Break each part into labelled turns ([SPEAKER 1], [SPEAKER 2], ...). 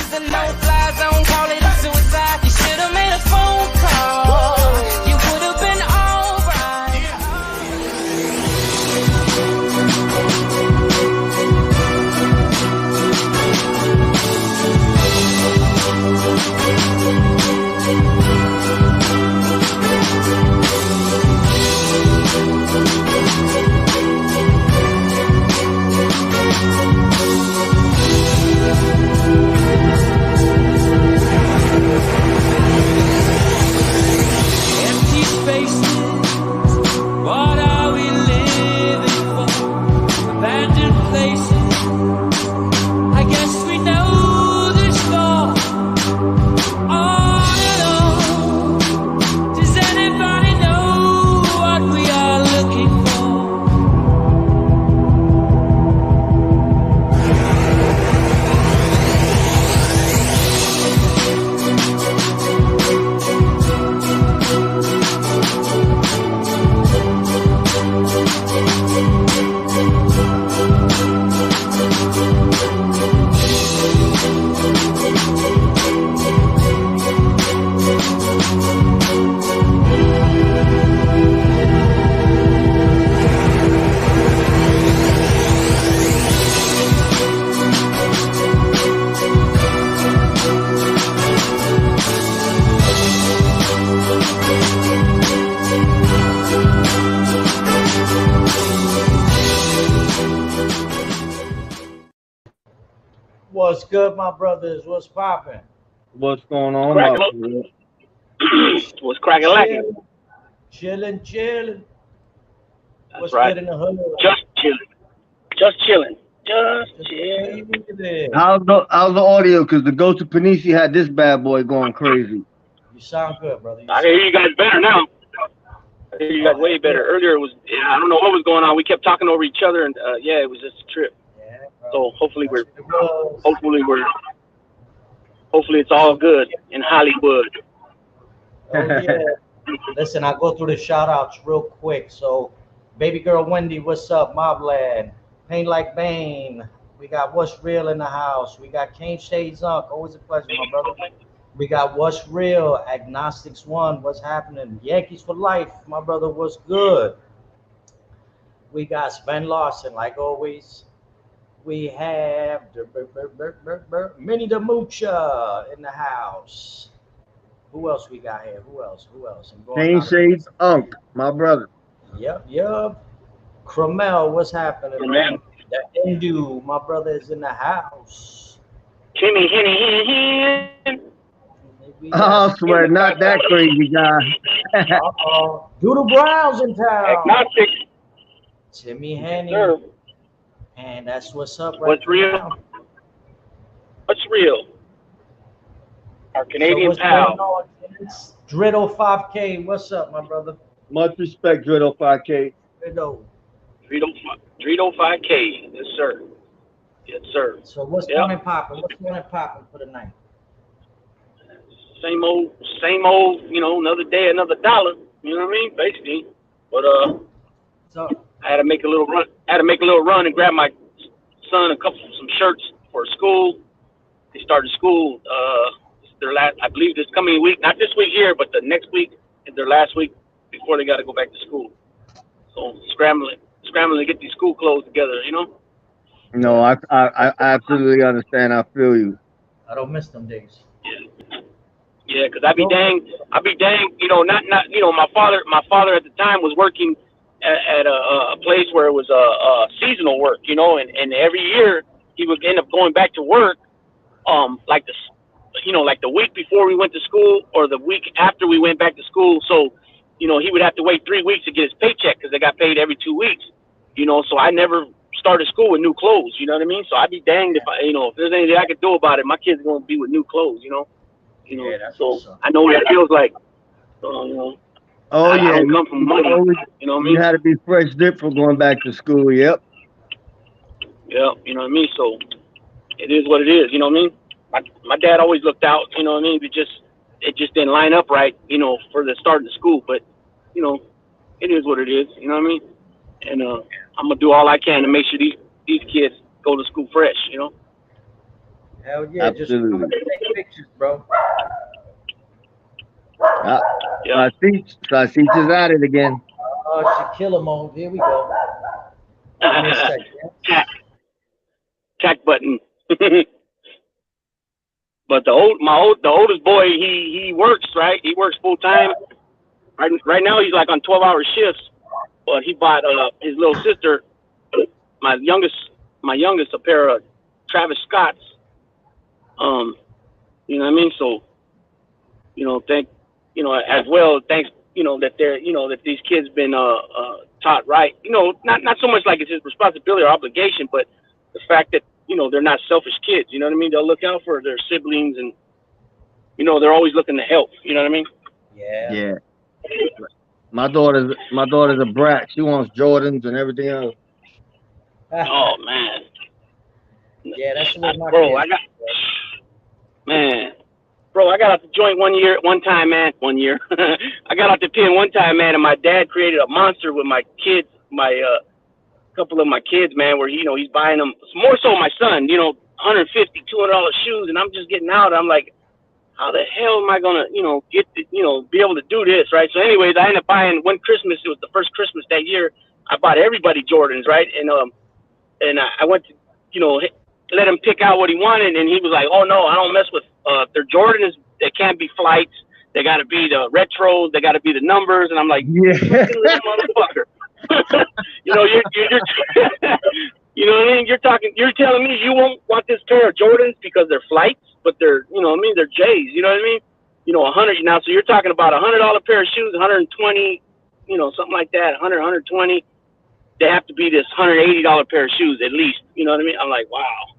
[SPEAKER 1] is a no-fly zone, call it a suicide. You should have made a phone call. You would have been alright. Empty spaces, what are we living for? Abandoned places, I guess we know the score. On and on, does anybody know what we are looking for?
[SPEAKER 2] What's good, my brothers? What's poppin'?
[SPEAKER 3] What's going on?
[SPEAKER 4] What's cracking lacking?
[SPEAKER 2] Chillin'.
[SPEAKER 4] That's
[SPEAKER 2] What's
[SPEAKER 4] right.
[SPEAKER 2] good in the hood?
[SPEAKER 4] Just chilling.
[SPEAKER 3] How's the audio? Because the Ghost of Panisi had this bad boy going crazy.
[SPEAKER 2] You sound good, brother.
[SPEAKER 4] I hear you guys better now. I hear you guys way better. Earlier it was, I don't know what was going on. We kept talking over each other, and yeah, it was just a trip.
[SPEAKER 2] Yeah, bro.
[SPEAKER 4] So hopefully it's all good in Hollywood.
[SPEAKER 2] Oh, yeah. Listen, I'll go through the shout outs real quick. So, baby girl Wendy, what's up? Mobland, Pain Like Bane. We got What's Real in the house. We got Kane Shades Unk. Always a pleasure, my brother. We got What's Real, Agnostics One. What's happening? Yankees for life, my brother. What's good? We got Sven Larson, like always. We have Minnie the Moocha in the house. Who else we got here? Who else? I'm going
[SPEAKER 3] Kane Shades Unk, my brother.
[SPEAKER 2] Yep. Cromel, what's happening, man? The Hindu, my brother, is in the house.
[SPEAKER 4] Henny.
[SPEAKER 3] I swear, not that crazy guy.
[SPEAKER 2] Doodle Brown's in town.
[SPEAKER 4] Agnostic.
[SPEAKER 2] Timmy Henny.
[SPEAKER 4] Sir.
[SPEAKER 2] And that's what's up right
[SPEAKER 4] What's real?
[SPEAKER 2] now.
[SPEAKER 4] What's real? Our Canadian pal.
[SPEAKER 2] Driddle 5K, what's up, my brother?
[SPEAKER 3] Much respect, Driddle 5K.
[SPEAKER 2] Driddle.
[SPEAKER 4] Drito 5K. Yes, sir. Yes, sir.
[SPEAKER 2] So what's going and popping? What's going and popping for the night?
[SPEAKER 4] Same old, another day, another dollar. You know what I mean? Basically. But
[SPEAKER 2] So
[SPEAKER 4] I had to make a little run and grab my son some shirts for school. They started school I believe this coming week, not this week here, but the next week is their last week before they got to go back to school. So scrambling to get these school clothes together, you know?
[SPEAKER 3] No, I absolutely understand. I feel you.
[SPEAKER 2] I don't miss them days.
[SPEAKER 4] Yeah, because I'd be dang, not my father at the time was working at a place where it was a seasonal work, and every year he would end up going back to work, like the week before we went to school or the week after we went back to school. So, he would have to wait 3 weeks to get his paycheck because they got paid every 2 weeks, so I never started school with new clothes, you know what I mean? So I'd be danged if there's anything I could do about it, my kids are going to be with new clothes,
[SPEAKER 2] Yeah, that's
[SPEAKER 4] so
[SPEAKER 2] awesome.
[SPEAKER 4] I know what it feels like. So,
[SPEAKER 3] Oh,
[SPEAKER 4] I
[SPEAKER 3] yeah.
[SPEAKER 4] don't come from money, you know what I mean?
[SPEAKER 3] You had to be fresh dip for going back to school, yep.
[SPEAKER 4] Yeah, you know what I mean? So it is what it is, you know what I mean? My dad always looked out, you know what I mean? It just didn't line up right, for the start of the school. But, it is what it is, you know what I mean? And I'm going to do all I can to make sure these kids go to school fresh,
[SPEAKER 2] Hell yeah, just
[SPEAKER 3] Absolutely.
[SPEAKER 2] take pictures, bro.
[SPEAKER 3] Ah,
[SPEAKER 4] Yeah.
[SPEAKER 3] Sausage is at it again.
[SPEAKER 2] Oh, Shaquilla mode. Here we go. Give me a second.
[SPEAKER 4] tack, tack button. But the oldest boy, he works, right. He works full time. Right now he's like on 12-hour shifts. But he bought his little sister, my youngest, a pair of Travis Scotts. Um, you know what I mean? So as well. Thanks, that they're, that these kids been taught right. Not so much like it's his responsibility or obligation, but the fact that they're not selfish kids. You know what I mean? They'll look out for their siblings, and they're always looking to help. You know what I mean?
[SPEAKER 2] Yeah.
[SPEAKER 3] Yeah. My daughter's a brat. She wants Jordans and everything else.
[SPEAKER 4] Oh man,
[SPEAKER 2] Yeah, that's the way my
[SPEAKER 4] bro,
[SPEAKER 2] kids.
[SPEAKER 4] man, bro, I got out the joint one time, man. One year, I got out the pen one time, man, and my dad created a monster with my kids, my couple of my kids, man, where he's buying them more so my son, 150, $200 shoes, and I'm just getting out. I'm like, how the hell am I gonna, get to, be able to do this, right? So, anyways, I ended up buying one Christmas. It was the first Christmas that year. I bought everybody Jordans, right? And I went to, let him pick out what he wanted, and he was like, "Oh no, I don't mess with their Jordans. They can't be flights. They got to be the retros. They got to be the numbers." And I'm like,
[SPEAKER 3] Yeah.
[SPEAKER 4] "Fucking little motherfucker." You're you know what I mean? You're telling me you won't want this pair of Jordans because they're flights, but they're, what I mean, they're J's. You know what I mean? 100 now. So you're talking about $100 pair of shoes, 120, something like that, 100, 120. They have to be this $180 pair of shoes at least. You know what I mean? I'm like, wow.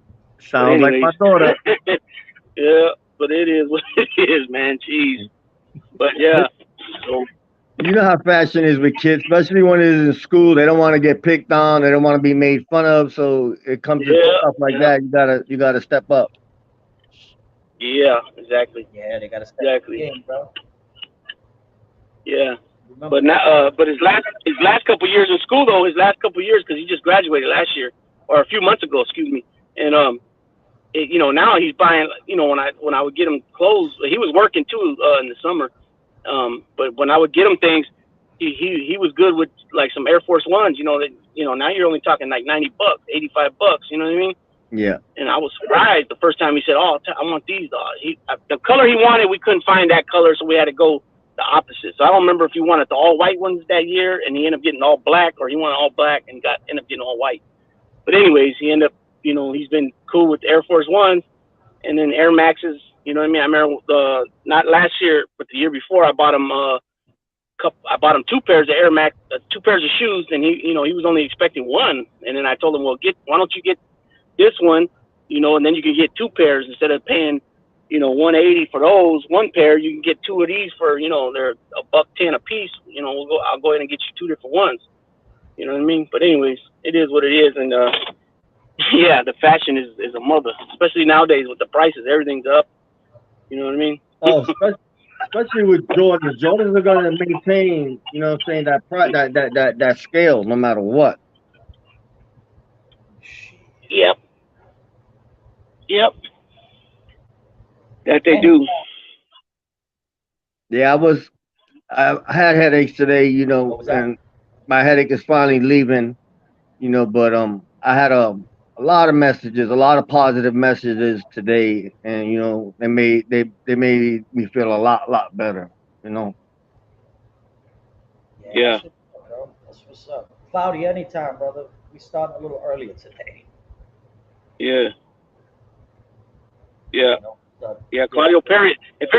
[SPEAKER 4] But
[SPEAKER 3] Sounds like
[SPEAKER 4] anyways,
[SPEAKER 3] my daughter.
[SPEAKER 4] yeah, but it is what it is, man. Jeez. But yeah. So,
[SPEAKER 3] You know how fashion is with kids, especially when it's in school. They don't want to get picked on. They don't want to be made fun of. So it comes to
[SPEAKER 4] yeah,
[SPEAKER 3] stuff like
[SPEAKER 4] yeah,
[SPEAKER 3] that. You gotta step up.
[SPEAKER 4] yeah, exactly,
[SPEAKER 2] Yeah, they gotta step the
[SPEAKER 4] exactly.
[SPEAKER 2] game, bro.
[SPEAKER 4] Yeah.
[SPEAKER 2] Remember
[SPEAKER 4] But
[SPEAKER 2] back
[SPEAKER 4] now, but his last couple years in school though, his last couple years, because he just graduated last year or a few months ago, excuse me. And now he's buying. When I would get him clothes, he was working too in the summer. But when I would get him things, he was good with like some Air Force Ones. Now you're only talking like $90, $85. You know what I mean?
[SPEAKER 3] Yeah.
[SPEAKER 4] And I was surprised the first time he said, "Oh, I want these." The color he wanted, we couldn't find that color, so we had to go the opposite. So I don't remember if he wanted the all white ones that year, and he ended up getting all black, or he wanted all black and ended up getting all white. But anyways, he ended up, he's been cool with Air Force Ones, and then Air Maxes. You know what I mean? I remember not last year, but the year before, I bought him two pairs of Air Max, two pairs of shoes, and he was only expecting one, and then I told him, well, why don't you get this one, and then you can get two pairs instead of paying, 180 for those one pair. You can get two of these for, they're $110 a piece. I'll go ahead and get you two different ones. You know what I mean? But anyways, it is what it is, and yeah, the fashion is a mother, especially nowadays with the prices. Everything's up. You know what I mean?
[SPEAKER 3] Oh, especially with Jordans. Jordans are gonna maintain, what I'm saying, that scale no matter what.
[SPEAKER 4] Yep, yep, that they
[SPEAKER 2] then.
[SPEAKER 4] do.
[SPEAKER 3] Yeah, I had headaches today,
[SPEAKER 2] What was that?
[SPEAKER 3] and my headache is finally leaving, but I had a lot of messages, a lot of positive messages today, and they made me feel a lot better, you know.
[SPEAKER 2] Yeah,
[SPEAKER 4] Yeah,
[SPEAKER 2] that's what's up, bro. That's what's up. Cloudy anytime, brother. We starting a little earlier today.
[SPEAKER 4] yeah, yeah,
[SPEAKER 2] So
[SPEAKER 4] yeah.
[SPEAKER 2] yeah,
[SPEAKER 4] Claudio Perry. If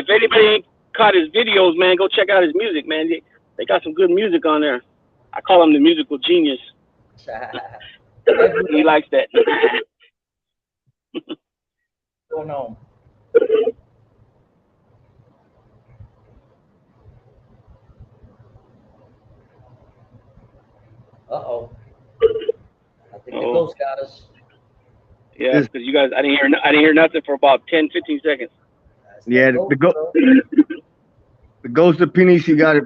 [SPEAKER 4] anybody ain't caught his videos, man, go check out his music, man. They got some good music on there. I call him the musical genius.
[SPEAKER 2] every
[SPEAKER 4] He likes that.
[SPEAKER 2] going on. Uh-oh. I think the
[SPEAKER 4] Oh,
[SPEAKER 2] ghost got us.
[SPEAKER 4] yeah,
[SPEAKER 3] This,
[SPEAKER 4] because you guys, I didn't hear nothing for about 10, 15 seconds.
[SPEAKER 2] That's
[SPEAKER 3] yeah,
[SPEAKER 2] that
[SPEAKER 3] the
[SPEAKER 2] ghost,
[SPEAKER 3] go
[SPEAKER 2] bro.
[SPEAKER 3] the ghost of Penis, he got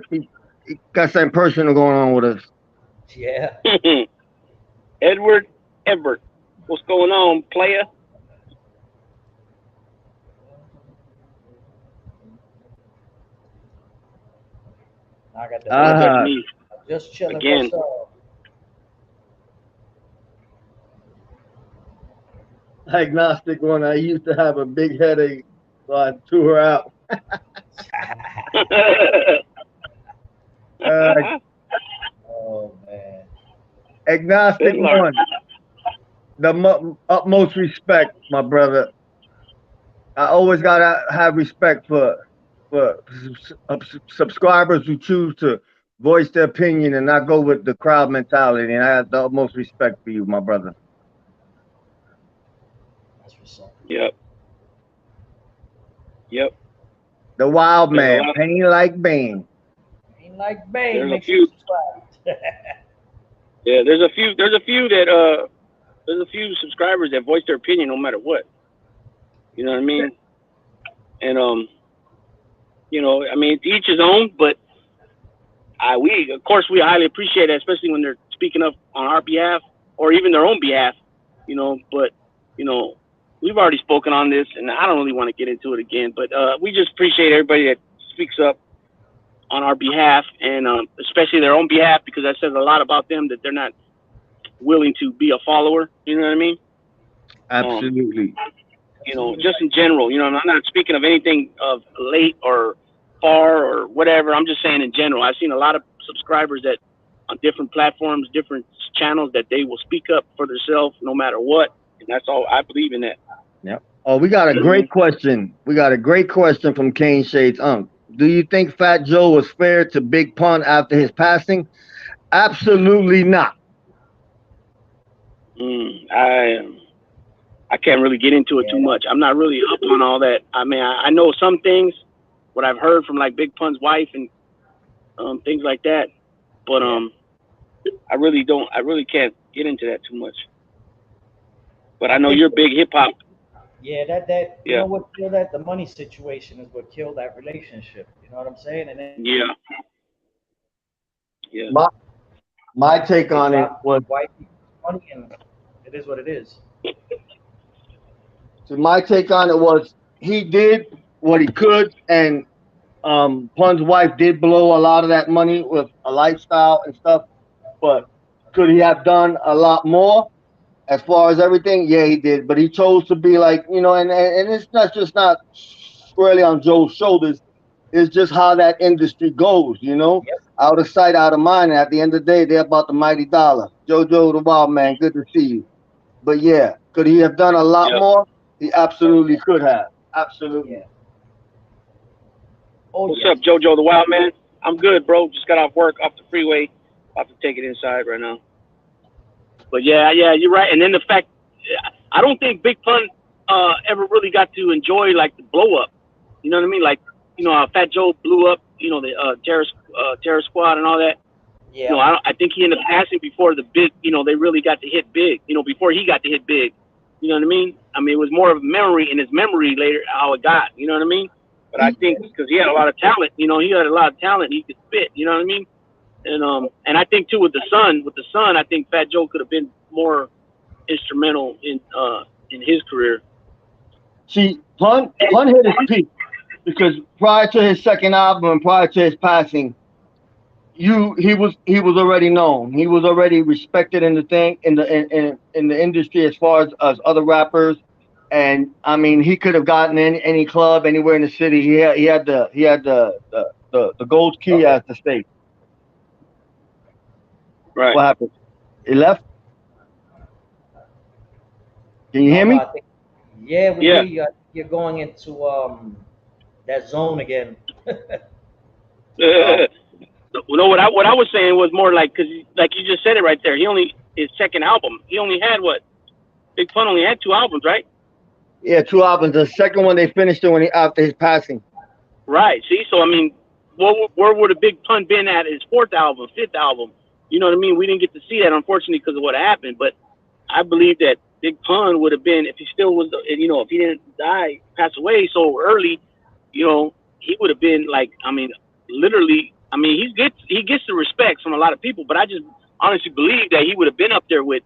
[SPEAKER 3] something personal going on with us.
[SPEAKER 2] Yeah.
[SPEAKER 4] Edward Everett, what's going on, player?
[SPEAKER 2] I got the
[SPEAKER 4] So that's
[SPEAKER 3] Ah,
[SPEAKER 4] me
[SPEAKER 2] just chilling.
[SPEAKER 4] again.
[SPEAKER 2] What's up?
[SPEAKER 3] agnostic one. I used to have a big headache, so I threw her out. Uh,
[SPEAKER 2] Oh man.
[SPEAKER 3] agnostic
[SPEAKER 4] Good Lord.
[SPEAKER 3] one. The utmost respect, my brother. I always gotta have respect for subscribers who choose to voice their opinion and not go with the crowd mentality. And I have the utmost respect for you, my brother.
[SPEAKER 2] That's what's up.
[SPEAKER 4] Yep. Yep.
[SPEAKER 3] The wild
[SPEAKER 4] There's a
[SPEAKER 3] man,
[SPEAKER 4] lot.
[SPEAKER 3] pain like Bane.
[SPEAKER 2] Ain't like Bane.
[SPEAKER 4] There's a
[SPEAKER 2] Make sure you
[SPEAKER 4] few.
[SPEAKER 2] subscribe.
[SPEAKER 4] Yeah. There's a few. There's a few that There's a few subscribers that voice their opinion no matter what. You know what I mean? And I mean, to each his own. But we of course we highly appreciate it, especially when they're speaking up on our behalf or even their own behalf. But we've already spoken on this, and I don't really want to get into it again. But we just appreciate everybody that speaks up on our behalf, and especially their own behalf, because that says a lot about them that they're not willing to be a follower. You know what I mean?
[SPEAKER 3] Absolutely.
[SPEAKER 4] Just in general. I'm not speaking of anything of late or far or whatever. I'm just saying in general. I've seen a lot of subscribers that on different platforms, different channels, that they will speak up for themselves no matter what. And that's all. I believe in that.
[SPEAKER 3] Yep. Oh, we got a great question. We got a great question from Kane Shades Unk. Do you think Fat Joe was fair to Big Pun after his passing? Absolutely not.
[SPEAKER 4] I can't really get into it too much. I'm not really up on all that. I mean, I know some things, what I've heard from like Big Pun's wife and things like that, but I really don't. I really can't get into that too much. But I know you're big hip hop.
[SPEAKER 2] Yeah, that you
[SPEAKER 4] Yeah.
[SPEAKER 2] know what killed that? The money situation is what killed that relationship. You know what I'm saying? And then
[SPEAKER 4] Yeah. Yeah.
[SPEAKER 3] My take
[SPEAKER 2] they
[SPEAKER 3] on it
[SPEAKER 2] dropped
[SPEAKER 3] was
[SPEAKER 2] white people's money, and it is what it is.
[SPEAKER 3] so my take on it was he did what he could, and Pun's wife did blow a lot of that money with a lifestyle and stuff. But could he have done a lot more as far as everything? Yeah, he did. But he chose to be like, and it's not just not squarely on Joe's shoulders. It's just how that industry goes.
[SPEAKER 2] Yep.
[SPEAKER 3] Out of sight, out of mind. And at the end of the day, they're about the mighty dollar. JoJo the Wild Man, good to see you. But yeah, could he have done a lot
[SPEAKER 4] Yep.
[SPEAKER 3] more? He absolutely could have. Absolutely.
[SPEAKER 2] Yeah. Oh
[SPEAKER 4] What's
[SPEAKER 2] yes.
[SPEAKER 4] up, JoJo the Wild Man? I'm good, bro. Just got off work, off the freeway. About to take it inside right now. But yeah, you're right. And then the fact, I don't think Big Pun ever really got to enjoy like the blow up. You know what I mean? Like, how Fat Joe blew up. The Terror Squad and all that.
[SPEAKER 2] Yeah.
[SPEAKER 4] I think he ended up passing before the big. They really got to hit big. Before he got to hit big. You know what I mean? I mean, it was more of a memory in his memory later how it got. You know what I mean? But I think because he had a lot of talent. He had a lot of talent. He could spit. You know what I mean? And I think too with the son, I think Fat Joe could have been more instrumental in his career.
[SPEAKER 3] See, Pun hit his peak because prior to his second album and prior to his passing, he was already known. He was already respected in the industry as far as other rappers. And I mean, he could have gotten in any club anywhere in the city. He had the gold key, as to say.
[SPEAKER 4] Right.
[SPEAKER 3] What happened? He left. Can you hear
[SPEAKER 2] No,
[SPEAKER 3] me?
[SPEAKER 2] I think yeah, we
[SPEAKER 4] Yeah.
[SPEAKER 2] hear you. I think you're going into that zone again.
[SPEAKER 4] What I was saying was more like because like you just said it right there. His second album. He only had what? Big Pun only had 2 albums, right?
[SPEAKER 3] Yeah, 2 albums. The second one they finished it after his passing.
[SPEAKER 4] Right. See, so I mean, where would a Big Pun been at his 4th album, 5th album? You know what I mean? We didn't get to see that, unfortunately, because of what happened. But I believe that Big Pun would have been, if he still was, if he didn't pass away so early, he would have been like, I mean, literally, I mean, he gets the respect from a lot of people, but I just honestly believe that he would have been up there with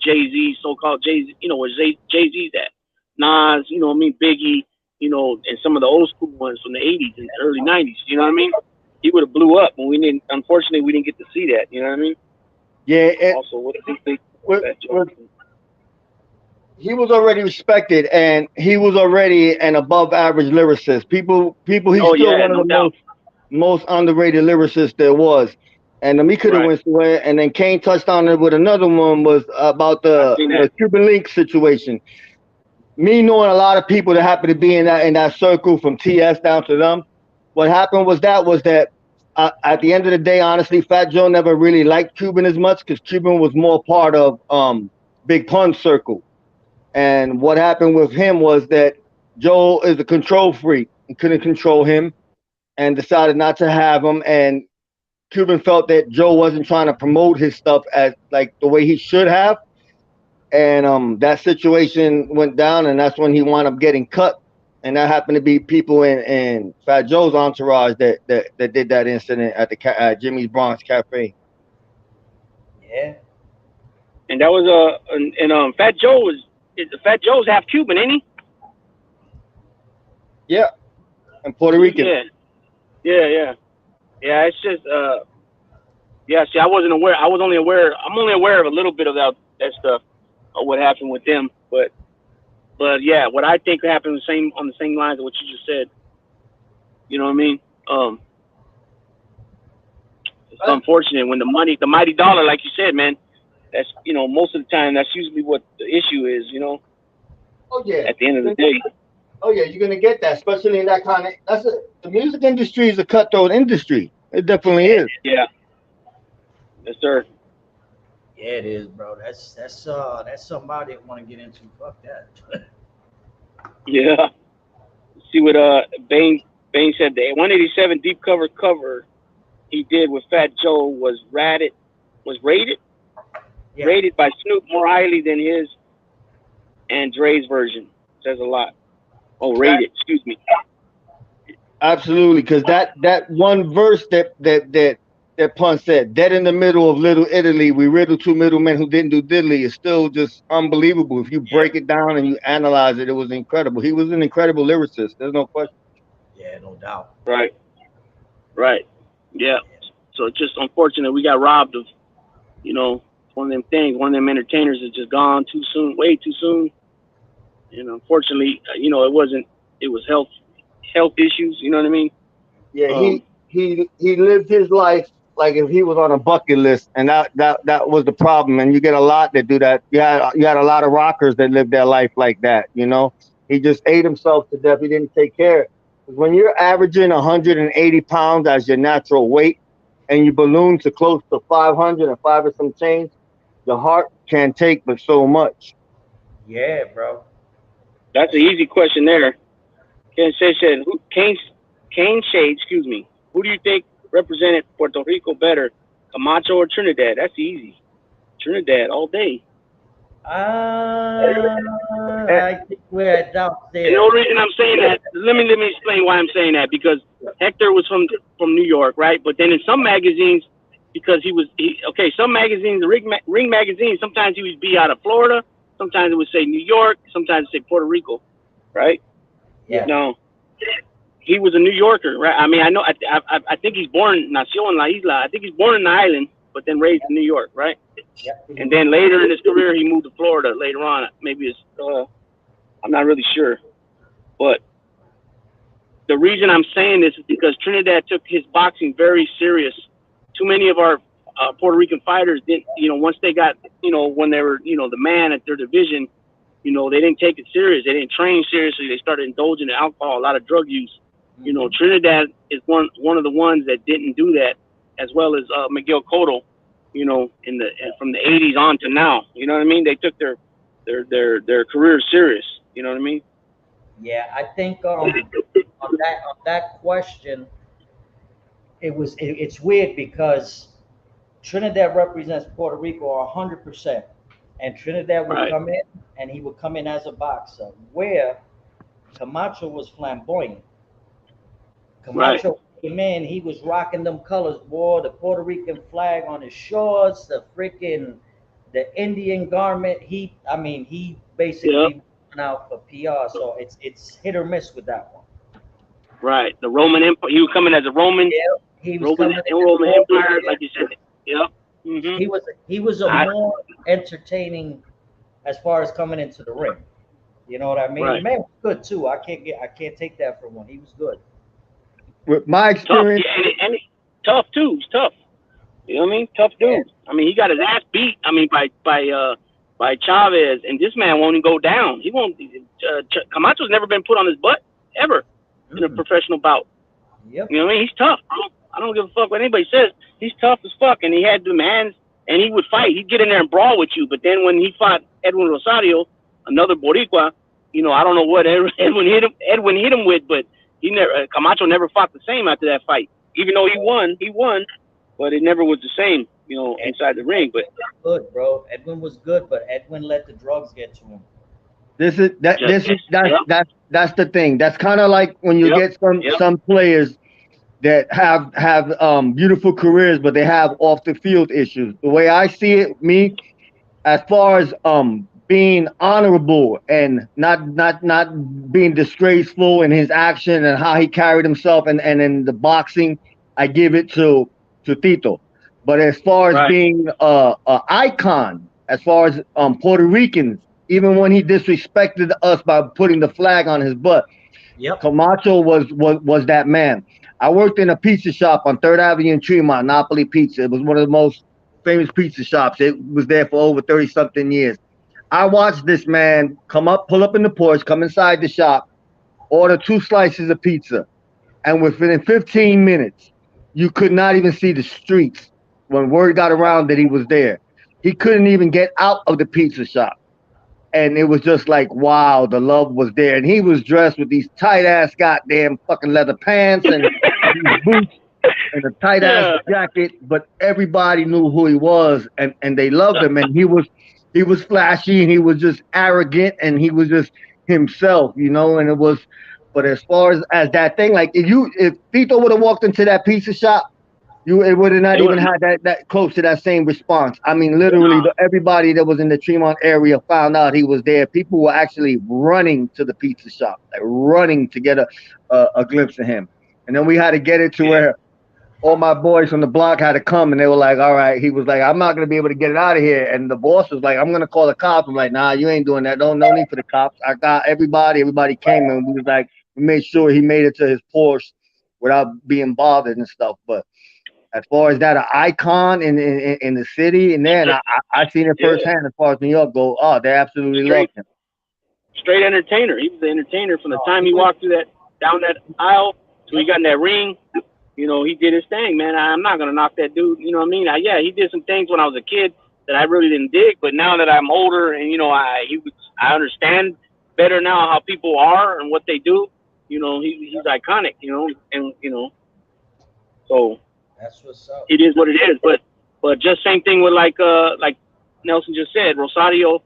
[SPEAKER 4] Jay-Z, so-called Jay-Z, where Jay-Z's at. Nas, Biggie, and some of the old school ones from the 80s and early 90s, you know what I mean? he would have blew up, and we didn't. Unfortunately, we didn't get to see that. You know what I mean?
[SPEAKER 3] Yeah.
[SPEAKER 4] Also, what do you think
[SPEAKER 3] With,
[SPEAKER 4] that
[SPEAKER 3] with, he was already respected, and he was already an above average lyricist. He's
[SPEAKER 4] Oh
[SPEAKER 3] still
[SPEAKER 4] yeah,
[SPEAKER 3] one of
[SPEAKER 4] no
[SPEAKER 3] the
[SPEAKER 4] doubt.
[SPEAKER 3] most underrated lyricists there was. And he could have
[SPEAKER 4] Right.
[SPEAKER 3] went somewhere. And then Kane touched on it with another one was about
[SPEAKER 4] I seen
[SPEAKER 3] the
[SPEAKER 4] that.
[SPEAKER 3] Cuban Link situation. Me knowing a lot of people that happen to be in that circle from TS down to them. What happened was that at the end of the day, honestly, Fat Joe never really liked Cuban as much because Cuban was more part of Big Pun's circle. And what happened with him was that Joe is a control freak and couldn't control him and decided not to have him. And Cuban felt that Joe wasn't trying to promote his stuff as like the way he should have. And that situation went down, and that's when he wound up getting cut. And that happened to be people in Fat Joe's entourage that did that incident at the at Jimmy's Bronx Cafe.
[SPEAKER 2] Yeah.
[SPEAKER 4] And that was Fat Joe Fat Joe's half Cuban, ain't he?
[SPEAKER 3] Yeah, and Puerto Rican.
[SPEAKER 4] Yeah. It's just yeah. See, I wasn't aware. I'm only aware of a little bit of that stuff of what happened with them. But yeah, what I think happened on the same lines of what you just said. You know what I mean? It's unfortunate when the mighty dollar, like you said, man. That's most of the time that's usually what the issue is.
[SPEAKER 3] Oh yeah.
[SPEAKER 4] At the end of the day.
[SPEAKER 3] Oh yeah, you're gonna get that, especially in that kind of. The music industry is a cutthroat industry. It definitely is.
[SPEAKER 4] Yeah. Yes, sir.
[SPEAKER 2] Yeah, it is, bro. That's somebody I want to get into. Fuck that.
[SPEAKER 4] Yeah. See what Bane said. The 187 deep cover he did with Fat Joe was rated
[SPEAKER 2] Yeah.
[SPEAKER 4] rated by Snoop more highly than his and Dre's version. Says a lot. Oh, rated. Excuse me.
[SPEAKER 3] Absolutely, because that one verse that Pun said, "Dead in the middle of Little Italy, we riddled two middlemen who didn't do diddly," is still just unbelievable. If you break it down and you analyze it, it was incredible. He was an incredible lyricist. There's no question.
[SPEAKER 2] Yeah, no doubt.
[SPEAKER 4] Right. Yeah. So it's just unfortunate we got robbed of, one of them things. One of them entertainers is just gone too soon, way too soon. And unfortunately, it was health issues. You know what I mean?
[SPEAKER 3] Yeah, he lived his life like if he was on a bucket list, and that was the problem. And you get a lot that do that. You had a lot of rockers that live their life like that. He just ate himself to death. He didn't take care. 'Cause when you're averaging 180 pounds as your natural weight, and you balloon to close to 500 and five or some change, your heart can't take but so much.
[SPEAKER 2] Yeah, bro.
[SPEAKER 4] That's an easy question there. Ken said, Kane Shade, excuse me. Who do you think represented Puerto Rico better, Camacho or Trinidad? That's easy. Trinidad all day.
[SPEAKER 2] I think we're at doubt there.
[SPEAKER 4] And the only reason I'm saying that, let me explain why I'm saying that. Because Hector was from New York, right? But then in some magazines, because some magazines, the Ring magazine, sometimes he would be out of Florida, sometimes it would say New York, sometimes it would say Puerto Rico, right?
[SPEAKER 2] Yeah.
[SPEAKER 4] No, he was a New Yorker, right? I mean, I know, I think he's born, nació en la isla. I think he's born in the island, but then raised in New York, right?
[SPEAKER 2] Yeah.
[SPEAKER 4] And then later in his career, he moved to Florida later on. Maybe it's, I'm not really sure. But the reason I'm saying this is because Trinidad took his boxing very serious. Too many of our Puerto Rican fighters didn't, once they got, when they were, the man at their division, they didn't take it serious. They didn't train seriously. They started indulging in alcohol, a lot of drug use. Trinidad is one of the ones that didn't do that, as well as Miguel Cotto, from the 80s on to now. You know what I mean? They took their career serious. You know what I mean?
[SPEAKER 2] Yeah, I think on that question, it's weird because Trinidad represents Puerto Rico 100%, and Trinidad would come in, and he would come in as a boxer, where Camacho was flamboyant. Camacho came in, he was rocking them colors, boy, the Puerto Rican flag on his shorts, the Indian garment. He basically went out for PR, so it's hit or miss with that one.
[SPEAKER 4] Right, the Roman Empire. He was coming as a Roman.
[SPEAKER 2] Yeah, he was coming in
[SPEAKER 4] Roman Empire,
[SPEAKER 2] there.
[SPEAKER 4] like you said. Yep. Mm-hmm.
[SPEAKER 2] He was a more entertaining as far as coming into the ring. You know what I mean? The
[SPEAKER 4] Right.
[SPEAKER 2] man was good too. I can't take that from one. He was good.
[SPEAKER 3] With my
[SPEAKER 4] Tough.
[SPEAKER 3] experience,
[SPEAKER 4] Yeah, and tough too. He's tough. You know what I mean? Tough
[SPEAKER 2] Yeah.
[SPEAKER 4] dude. I mean, he got his ass beat. I mean, by Chavez, and this man won't even go down. He won't. Camacho's never been put on his butt ever in a
[SPEAKER 2] Mm.
[SPEAKER 4] professional bout.
[SPEAKER 2] Yep.
[SPEAKER 4] You know what I mean? He's tough. I don't give a fuck what anybody says. He's tough as fuck, and he had demands, and he would fight. He'd get in there and brawl with you. But then when he fought Edwin Rosario, another Boricua, I don't know what Edwin hit him with, but he never. Camacho never fought the same after that fight. Even though he won, but it never was the same, inside the ring. But
[SPEAKER 2] Good, bro. Edwin was good, but Edwin let the drugs get to him.
[SPEAKER 3] this is that
[SPEAKER 4] Just-
[SPEAKER 3] this is
[SPEAKER 4] yep.
[SPEAKER 3] that's the thing. That's kind of like when you
[SPEAKER 4] Yep.
[SPEAKER 3] get
[SPEAKER 4] Yep.
[SPEAKER 3] some players that have beautiful careers, but they have off the field issues. The way I see it, me, as far as being honorable and not being disgraceful in his action and how he carried himself and in the boxing, I give it to Tito. But as far as
[SPEAKER 4] Right.
[SPEAKER 3] being a icon, as far as Puerto Ricans, even when he disrespected us by putting the flag on his butt,
[SPEAKER 2] Yep.
[SPEAKER 3] Camacho was that man. I worked in a pizza shop on 3rd Avenue in Tremont, Napoli Pizza. It was one of the most famous pizza shops. It was there for over 30 something years. I watched this man pull up in the porch, come inside the shop, order 2 slices of pizza, and within 15 minutes, you could not even see the streets when word got around that he was there. He couldn't even get out of the pizza shop. And it was just like, wow, the love was there. And he was dressed with these tight ass goddamn fucking leather pants and these boots and a tight ass jacket, but everybody knew who he was and they loved him. And he was flashy and he was just arrogant and he was just himself, and it was. But as far as that thing, like if Tito would have walked into that pizza shop, it would have not even had that close to that same response. I mean, literally, everybody that was in the Tremont area found out he was there. People were actually running to the pizza shop, like running to get a glimpse of him. And then we had to get it to where all my boys from the block had to come, and they were like, all right. He was like, I'm not going to be able to get it out of here. And the boss was like, I'm going to call the cops. I'm like, nah, you ain't doing that. No need for the cops. I got everybody. Everybody came, and we was like, we made sure he made it to his Porsche without being bothered and stuff. But as far as that, an icon in the city, and then I seen it firsthand as far as New York go. Oh, they absolutely loved him.
[SPEAKER 4] Straight entertainer. He was the entertainer from the time he walked down that aisle till he got in that ring. He did his thing, man. I'm not gonna knock that dude. You know what I mean? He did some things when I was a kid that I really didn't dig, but now that I'm older and I understand better now how people are and what they do. He's iconic. So.
[SPEAKER 2] That's what's up.
[SPEAKER 4] It is what it is, but just same thing with like Nelson just said, Rosario,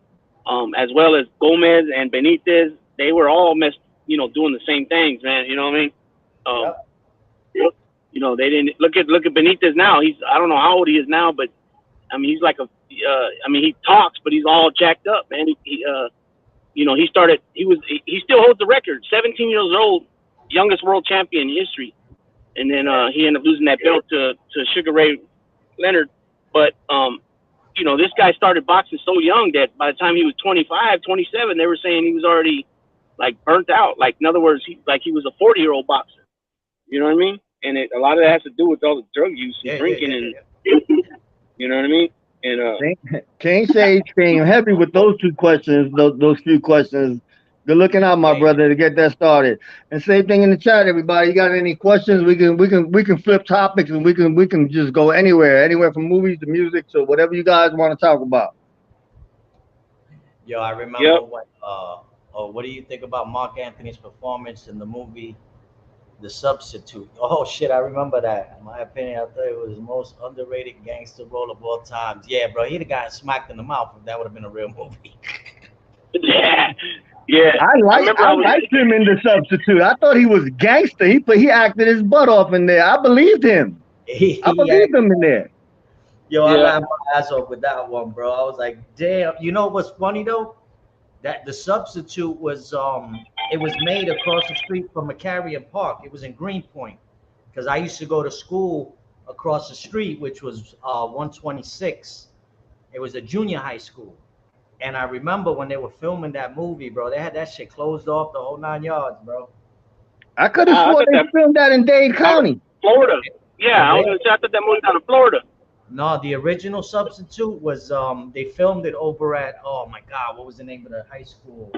[SPEAKER 4] as well as Gomez and Benitez, they were all doing the same things, man. You know what I mean? They didn't look at Benitez now. I don't know how old he is now, but I mean he's like he talks, but he's all jacked up, man. He still holds the record, 17 years old, youngest world champion in history. And then he ended up losing that belt to Sugar Ray Leonard. But, this guy started boxing so young that by the time he was 25, 27, they were saying he was already, like, burnt out. Like, in other words, he was a 40-year-old boxer. You know what I mean? And a lot of that has to do with all the drug use and drinking and, you know what I mean? And
[SPEAKER 3] King Shade staying heavy with those 2 questions, those few questions. Good looking out, my brother, to get that started. And same thing in the chat, everybody. You got any questions? We can flip topics and we can just go anywhere from movies to music to whatever you guys want to talk about.
[SPEAKER 2] Yo, I remember what do you think about Mark Anthony's performance in the movie The Substitute? Oh shit, I remember that. In my opinion, I thought it was the most underrated gangster role of all times. Yeah, bro, he'd have gotten smacked in the mouth if that would have been a real movie.
[SPEAKER 4] Yeah,
[SPEAKER 3] I liked him in The Substitute. I thought he was gangster. He acted his butt off in there. I believed him. I believed him in there.
[SPEAKER 2] Yo, I laughed my ass off with that one, bro. I was like, damn. You know what's funny though? That The Substitute was it was made across the street from McCarrion Park. It was in Greenpoint. because I used to go to school across the street, which was 126. It was a junior high school. And I remember when they were filming that movie, bro, they had that shit closed off the whole 9 yards, bro.
[SPEAKER 3] I could have sworn they filmed that in Dade County.
[SPEAKER 4] Florida. Yeah, I was gonna say I thought that movie was out of Florida.
[SPEAKER 2] No, the original Substitute was they filmed it over at, oh my God, what was the name of the high school?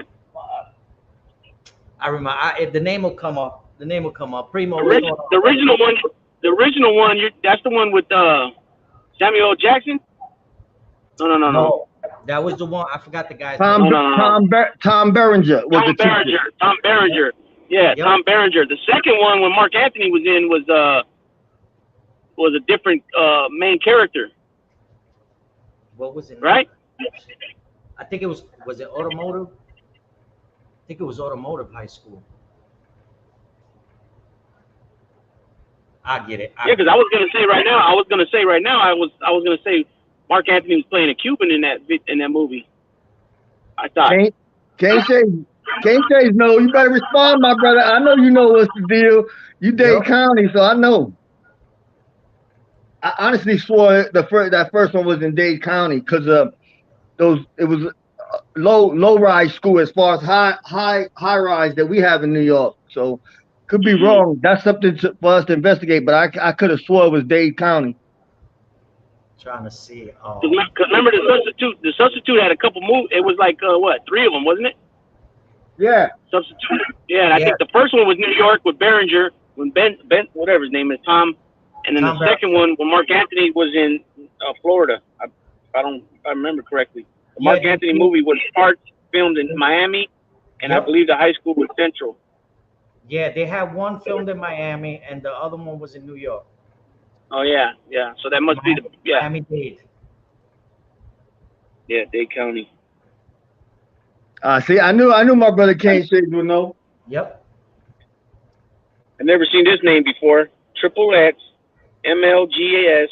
[SPEAKER 2] I remember. If the name will come up. The name will come up. Primo.
[SPEAKER 4] The original one. The original one. That's the one with Samuel L. Jackson. No.
[SPEAKER 2] That was the one. I forgot the guy's
[SPEAKER 3] Tom,
[SPEAKER 2] name.
[SPEAKER 3] Tom Berenger was the teacher.
[SPEAKER 4] Tom Berenger. Yeah, yep. Tom Berenger. The second one, when Mark Anthony was in, was a different main character.
[SPEAKER 2] What was it?
[SPEAKER 4] Right?
[SPEAKER 2] I think it was it Automotive? I think it was Automotive High School. I get it.
[SPEAKER 4] Yeah, because I was gonna say right now, I was gonna say Mark Anthony was playing a Cuban in that movie. I thought.
[SPEAKER 3] Can't say no. You better respond, my brother. I know you know what's the deal. You Dade County, so I know. I honestly swore that first one was in Dade County because it was low rise school as far as high rise that we have in New York. So could be wrong. That's something for us to investigate. But I could have swore it was Dade County.
[SPEAKER 2] Trying to see.
[SPEAKER 4] Because remember the substitute. The substitute had a couple movies. It was like 3 of them, wasn't it?
[SPEAKER 3] Yeah.
[SPEAKER 4] Substitute. Yeah, and I think the first one was New York with Berenger, when Ben whatever his name is, Tom, and then the second one when Mark Anthony was in Florida. If I remember correctly. The Mark Anthony movie was part filmed in Miami, and I believe the high school was Central.
[SPEAKER 2] Yeah, they had one filmed in Miami, and the other one was in New York.
[SPEAKER 4] Oh yeah. So that must be
[SPEAKER 2] Miami-Dade.
[SPEAKER 4] Yeah, Dade County.
[SPEAKER 3] See, I knew my brother Kane Shades would know.
[SPEAKER 2] Yep.
[SPEAKER 4] I've never seen this name before. Triple X, MLGAS,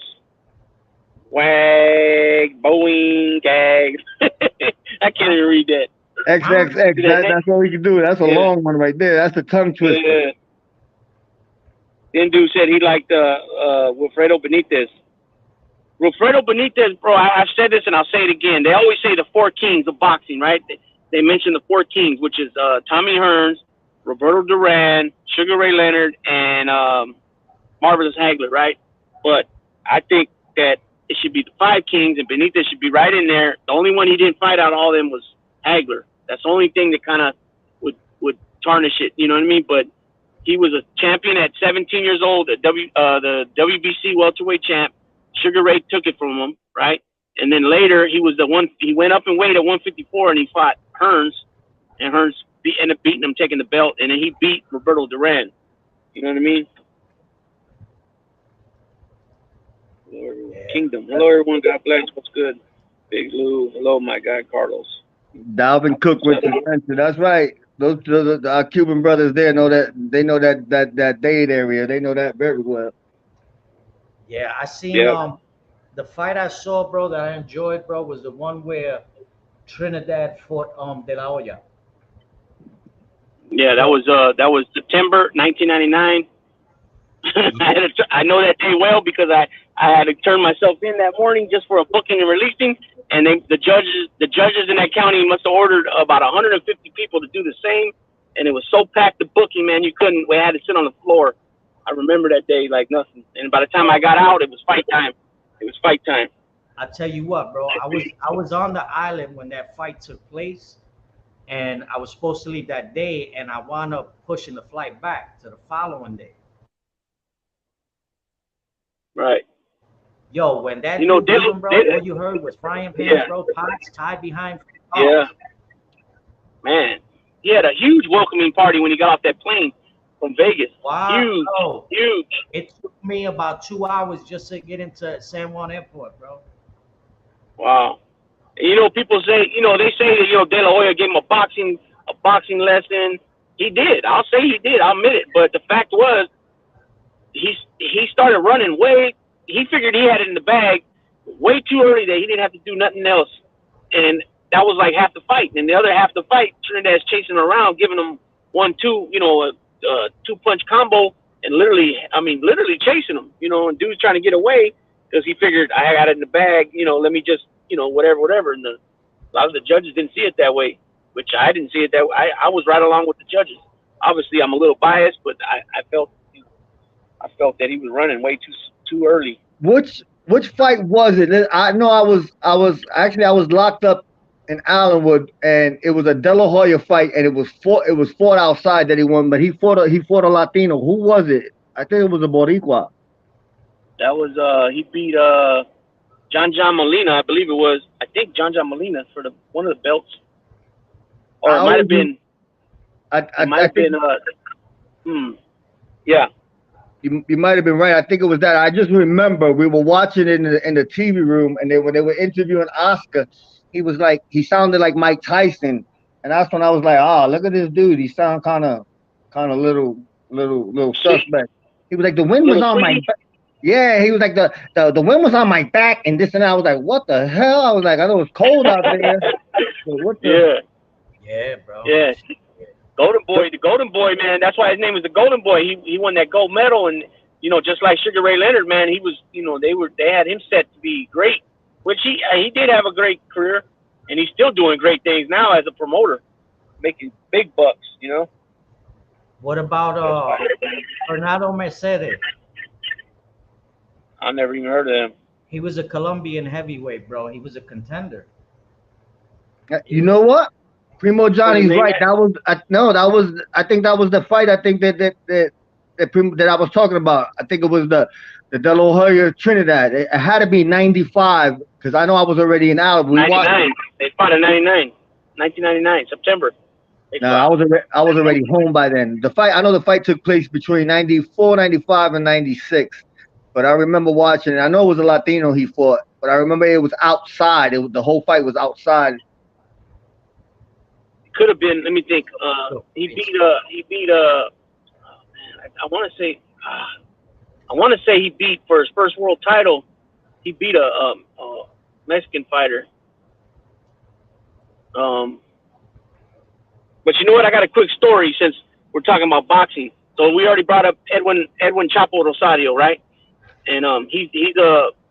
[SPEAKER 4] WAG, Boeing, GAG. I can't even read that.
[SPEAKER 3] XXX. That's what we can do. That's a long one right there. That's a tongue twister.
[SPEAKER 4] Yeah. Then dude said he liked Wilfredo Benitez. Wilfredo Benitez, bro, I've said this and I'll say it again. They always say the 4 kings of boxing, right? They mention the 4 kings, which is Tommy Hearns, Roberto Duran, Sugar Ray Leonard, and Marvelous Hagler, right? But I think that it should be the 5 kings, and Benitez should be right in there. The only one he didn't fight out all of them was Hagler. That's the only thing that kind of would tarnish it, you know what I mean? But he was a champion at 17 years old, the WBC welterweight champ. Sugar Ray took it from him, right? And then later he was the one. He went up in weight at 154, and he fought Hearns, and Hearns ended up beating him, taking the belt, and then he beat Roberto Duran. You know what I mean? Kingdom. Hello, everyone. God bless. What's good? Big Lou. Hello, my guy Carlos.
[SPEAKER 3] Dalvin Cook went to Spencer. That's right. Those our Cuban brothers there know that. They know that Dade area. They know that very well.
[SPEAKER 2] Yeah, I seen the fight I saw, bro, that I enjoyed, bro, was the one where Trinidad fought De La Hoya.
[SPEAKER 4] Yeah, that was September 1999. I know that day well because I had to turn myself in that morning just for a booking and releasing, and the judges in that county must have ordered about 150 people to do the same, and it was so packed the booking, man, we had to sit on the floor. I remember that day like nothing, and by the time I got out, it was fight time.
[SPEAKER 2] I tell you what, bro, I was on the island when that fight took place, and I was supposed to leave that day, and I wound up pushing the flight back to the following day.
[SPEAKER 4] Right.
[SPEAKER 2] Yo, when that bro, all you heard was frying pans, bro, pots tied behind.
[SPEAKER 4] Yeah. Man, he had a huge welcoming party when he got off that plane from Vegas.
[SPEAKER 2] Wow.
[SPEAKER 4] Huge.
[SPEAKER 2] It took me about 2 hours just to get into San Juan Airport, bro.
[SPEAKER 4] Wow. And, people say, they say that, De La Hoya gave him a boxing lesson. He did. I'll say he did. I'll admit it. But the fact was, he started running he figured he had it in the bag way too early that he didn't have to do nothing else. And that was like half the fight. And the other half of the fight, Trinidad's chasing him around, giving him 1-2, a 2-punch combo. and literally chasing him, and dude's trying to get away because he figured I got it in the bag, let me just, whatever. And a lot of the judges didn't see it that way, which I didn't see it that way. I was right along with the judges. Obviously, I'm a little biased, but I felt that he was running way too early.
[SPEAKER 3] Which fight was it? I know I was locked up in Allenwood, and it was a De La Hoya fight, and it was fought outside that he won, but he fought a Latino. Who was it? I think it was a Boricua.
[SPEAKER 4] That was he beat John Molina, I believe it was. I think John Molina for one of the belts, or it might have been. Yeah.
[SPEAKER 3] You might have been right. I think it was that. I just remember we were watching it in the TV room, and when they were interviewing Oscar, he sounded like Mike Tyson, and that's when I was like, oh, look at this dude. He sound kind of little suspect. He was like, the wind was on my back. Yeah, he was like, the wind was on my back, and this and that. I was like, what the hell? I was like, I know it's cold out there.
[SPEAKER 2] Yeah, bro.
[SPEAKER 4] Yeah. The Golden Boy, man. That's why his name was the Golden Boy. He won that gold medal, and just like Sugar Ray Leonard, man, he was, they had him set to be great, which he did have a great career, and he's still doing great things now as a promoter, making big bucks,
[SPEAKER 2] What about Fernando Mercedes?
[SPEAKER 4] I never even heard of him.
[SPEAKER 2] He was a Colombian heavyweight, bro. He was a contender.
[SPEAKER 3] You know what? Primo Johnny's right. I think that was the fight. I think that I was talking about. I think it was the De La Hoya Trinidad. It had to be 95 because I know I was already in Alabama.
[SPEAKER 4] 99. They fought in 1999, September.
[SPEAKER 3] No, I was already home by then. I know the fight took place between 94, 95, and 96. But I remember watching it. I know it was a Latino he fought, but I remember it was outside. The whole fight was outside.
[SPEAKER 4] Could have been. Let me think. He beat. I want to say he beat for his first world title. He beat a Mexican fighter. But you know what? I got a quick story since we're talking about boxing. So we already brought up Edwin Chapo Rosario, right? And he's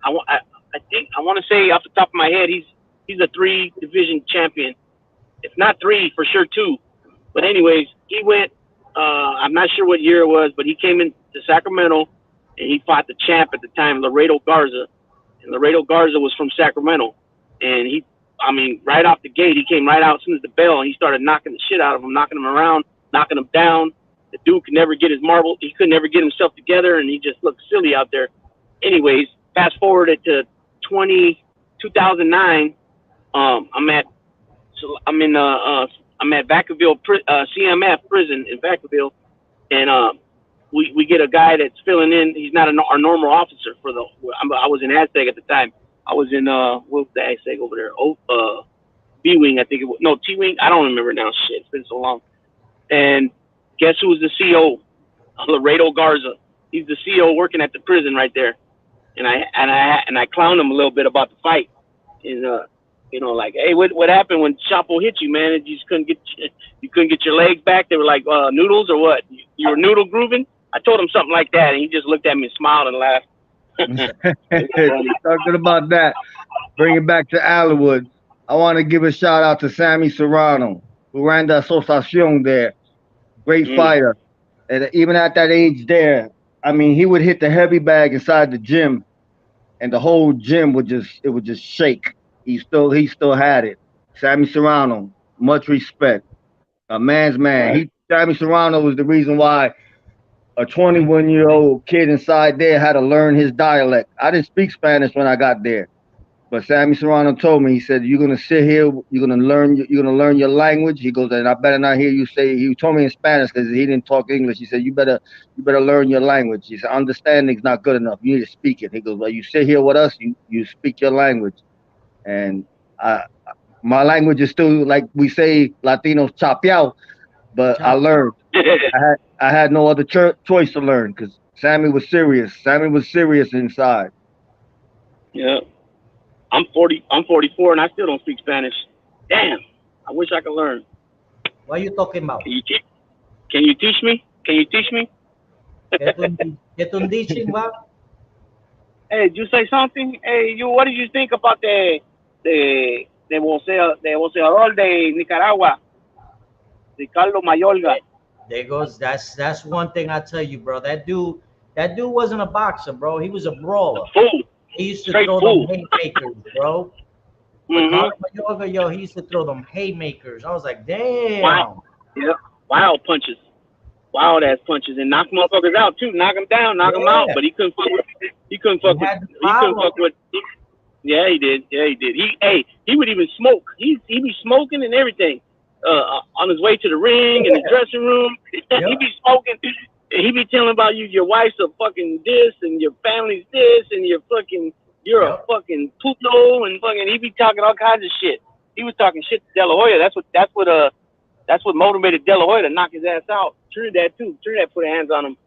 [SPEAKER 4] I want to say off the top of my head he's a 3-division champion. If not 3, for sure 2. But anyways, he went, I'm not sure what year it was, but he came into Sacramento and he fought the champ at the time, Laredo Garza. And Laredo Garza was from Sacramento. And right off the gate, he came right out as soon as the bell, and he started knocking the shit out of him, knocking him around, knocking him down. The dude could never get his marble. He could never get himself together, and he just looked silly out there. Anyways, fast forward it to 2009. I'm at Vacaville, CMF prison in Vacaville, and we get a guy that's filling in. He's not our normal officer I was in Aztec at the time. I was in what was the Aztec over there? B wing, I think it was. No, T wing. I don't remember now. Shit, it's been so long. And guess who was the CO? Laredo Garza. He's the CO working at the prison right there. And I clowned him a little bit about the fight. And like, hey, what happened when Chapo hit you, man? You just couldn't get your legs back. They were like noodles or what? You were noodle grooving? I told him something like that, and he just looked at me and smiled and laughed.
[SPEAKER 3] Talking about that, bring it back to Allenwood. I want to give a shout out to Sammy Serrano, who ran the Asociación there. Great fighter. And even at that age there, I mean, he would hit the heavy bag inside the gym, and the whole gym would just shake. He still had it. Sammy Serrano, much respect. A man's man.
[SPEAKER 4] Right.
[SPEAKER 3] Sammy Serrano was the reason why a 21-year-old kid inside there had to learn his dialect. I didn't speak Spanish when I got there, but Sammy Serrano told me, he said, "You're gonna sit here, you're gonna learn your language." He goes, "And I better not hear you say." He told me in Spanish because he didn't talk English. He said, "You better learn your language." He said, "Understanding's not good enough. You need to speak it." He goes, "Well, you sit here with us, you speak your language." And my language is still, like we say, Latinos, chapeao, but I learned. I had no other choice to learn because Sammy was serious. Sammy was serious inside.
[SPEAKER 4] Yeah, I'm 44, and I still don't speak Spanish. Damn, I wish I could learn.
[SPEAKER 2] What are you talking about?
[SPEAKER 4] Can you teach me? Can you teach me?
[SPEAKER 2] ¿Qué tú dices, va?
[SPEAKER 4] Hey, did you say something? Hey, you, what did you think about the boxeador de Nicaragua, Ricardo Mayorga?
[SPEAKER 2] There goes that's one thing I tell you, bro. That dude wasn't a boxer, bro. He was a
[SPEAKER 4] A
[SPEAKER 2] brawler.
[SPEAKER 4] fool,
[SPEAKER 2] He used to
[SPEAKER 4] straight
[SPEAKER 2] throw them
[SPEAKER 4] fool.
[SPEAKER 2] haymakers, bro.
[SPEAKER 4] Mm-hmm.
[SPEAKER 2] Ricardo Mayorga, yo, he used to throw them haymakers. I was like,
[SPEAKER 4] Wow.
[SPEAKER 2] damn.
[SPEAKER 4] Yep. Wild punches. Wild ass punches and knock motherfuckers out too. Knock them down, knock them out.
[SPEAKER 2] Yeah.
[SPEAKER 4] But he couldn't fuck with. He couldn't
[SPEAKER 2] He
[SPEAKER 4] fuck with.
[SPEAKER 2] had the
[SPEAKER 4] He couldn't
[SPEAKER 2] power.
[SPEAKER 4] fuck with. Yeah, he did. Yeah, he did. He would even smoke. He be smoking and everything. On his way to the ring in the dressing room, he be smoking. He be telling about your wife's a fucking this and your family's this and you're a fucking puto and fucking. He be talking all kinds of shit. He was talking shit to De La Hoya. That's what motivated De La Hoya to knock his ass out. Trinidad too. Trinidad put hands on him,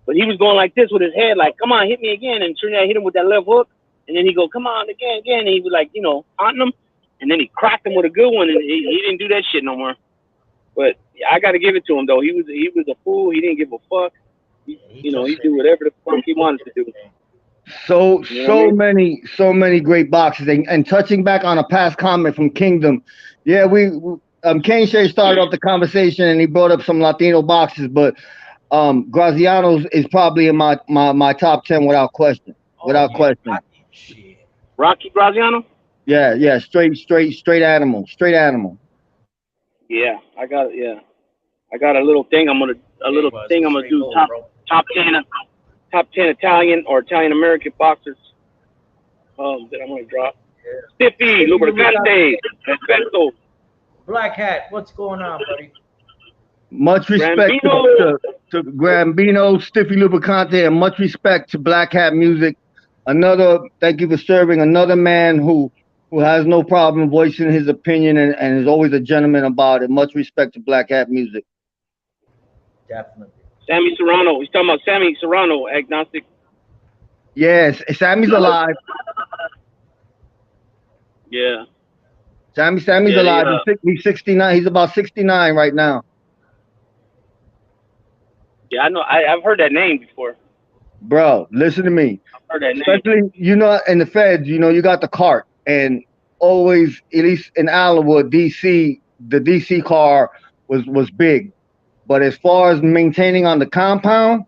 [SPEAKER 4] but he was going like this with his head, like, "Come on, hit me again." And Trinidad hit him with that left hook, and then he go, "Come on, again." And he was like, haunting him, and then he cracked him with a good one, and he didn't do that shit no more. But yeah, I got to give it to him though. He was a fool. He didn't give a fuck. He do whatever the fuck he wanted to do.
[SPEAKER 3] So
[SPEAKER 4] You know what I mean?
[SPEAKER 3] so many great boxers, and touching back on a past comment from Kingdom, yeah, Kane Shea started off the conversation and he brought up some Latino boxers, but Graziano's is probably in my top 10 without question, without question.
[SPEAKER 2] Shit.
[SPEAKER 4] Rocky Graziano.
[SPEAKER 3] Yeah, straight animal, straight animal.
[SPEAKER 4] Yeah, I got it. Yeah, I got a little thing. I'm gonna do top 10 Italian or Italian American boxers. That I'm gonna drop. Stiffy, Lubricante, Respeto.
[SPEAKER 2] Black Hat, what's going on, buddy?
[SPEAKER 3] Much respect to Grambino, Stiffy Lubricante, and much respect to Black Hat Music. Thank you for serving another man who has no problem voicing his opinion and is always a gentleman about it. Much respect to Black Hat Music.
[SPEAKER 2] Definitely.
[SPEAKER 4] Sammy Serrano. He's talking about Sammy Serrano, agnostic.
[SPEAKER 3] Yes, Sammy's alive.
[SPEAKER 4] Yeah.
[SPEAKER 3] Sammy's alive. Yeah. He's 69. He's about 69 right now.
[SPEAKER 4] Yeah, I know. I've heard that name before.
[SPEAKER 3] Bro, listen to me.
[SPEAKER 4] I've heard that
[SPEAKER 3] Especially,
[SPEAKER 4] name.
[SPEAKER 3] In the feds, you got the cart. And always, at least in Allenwood, DC, the DC car was big. But as far as maintaining on the compound,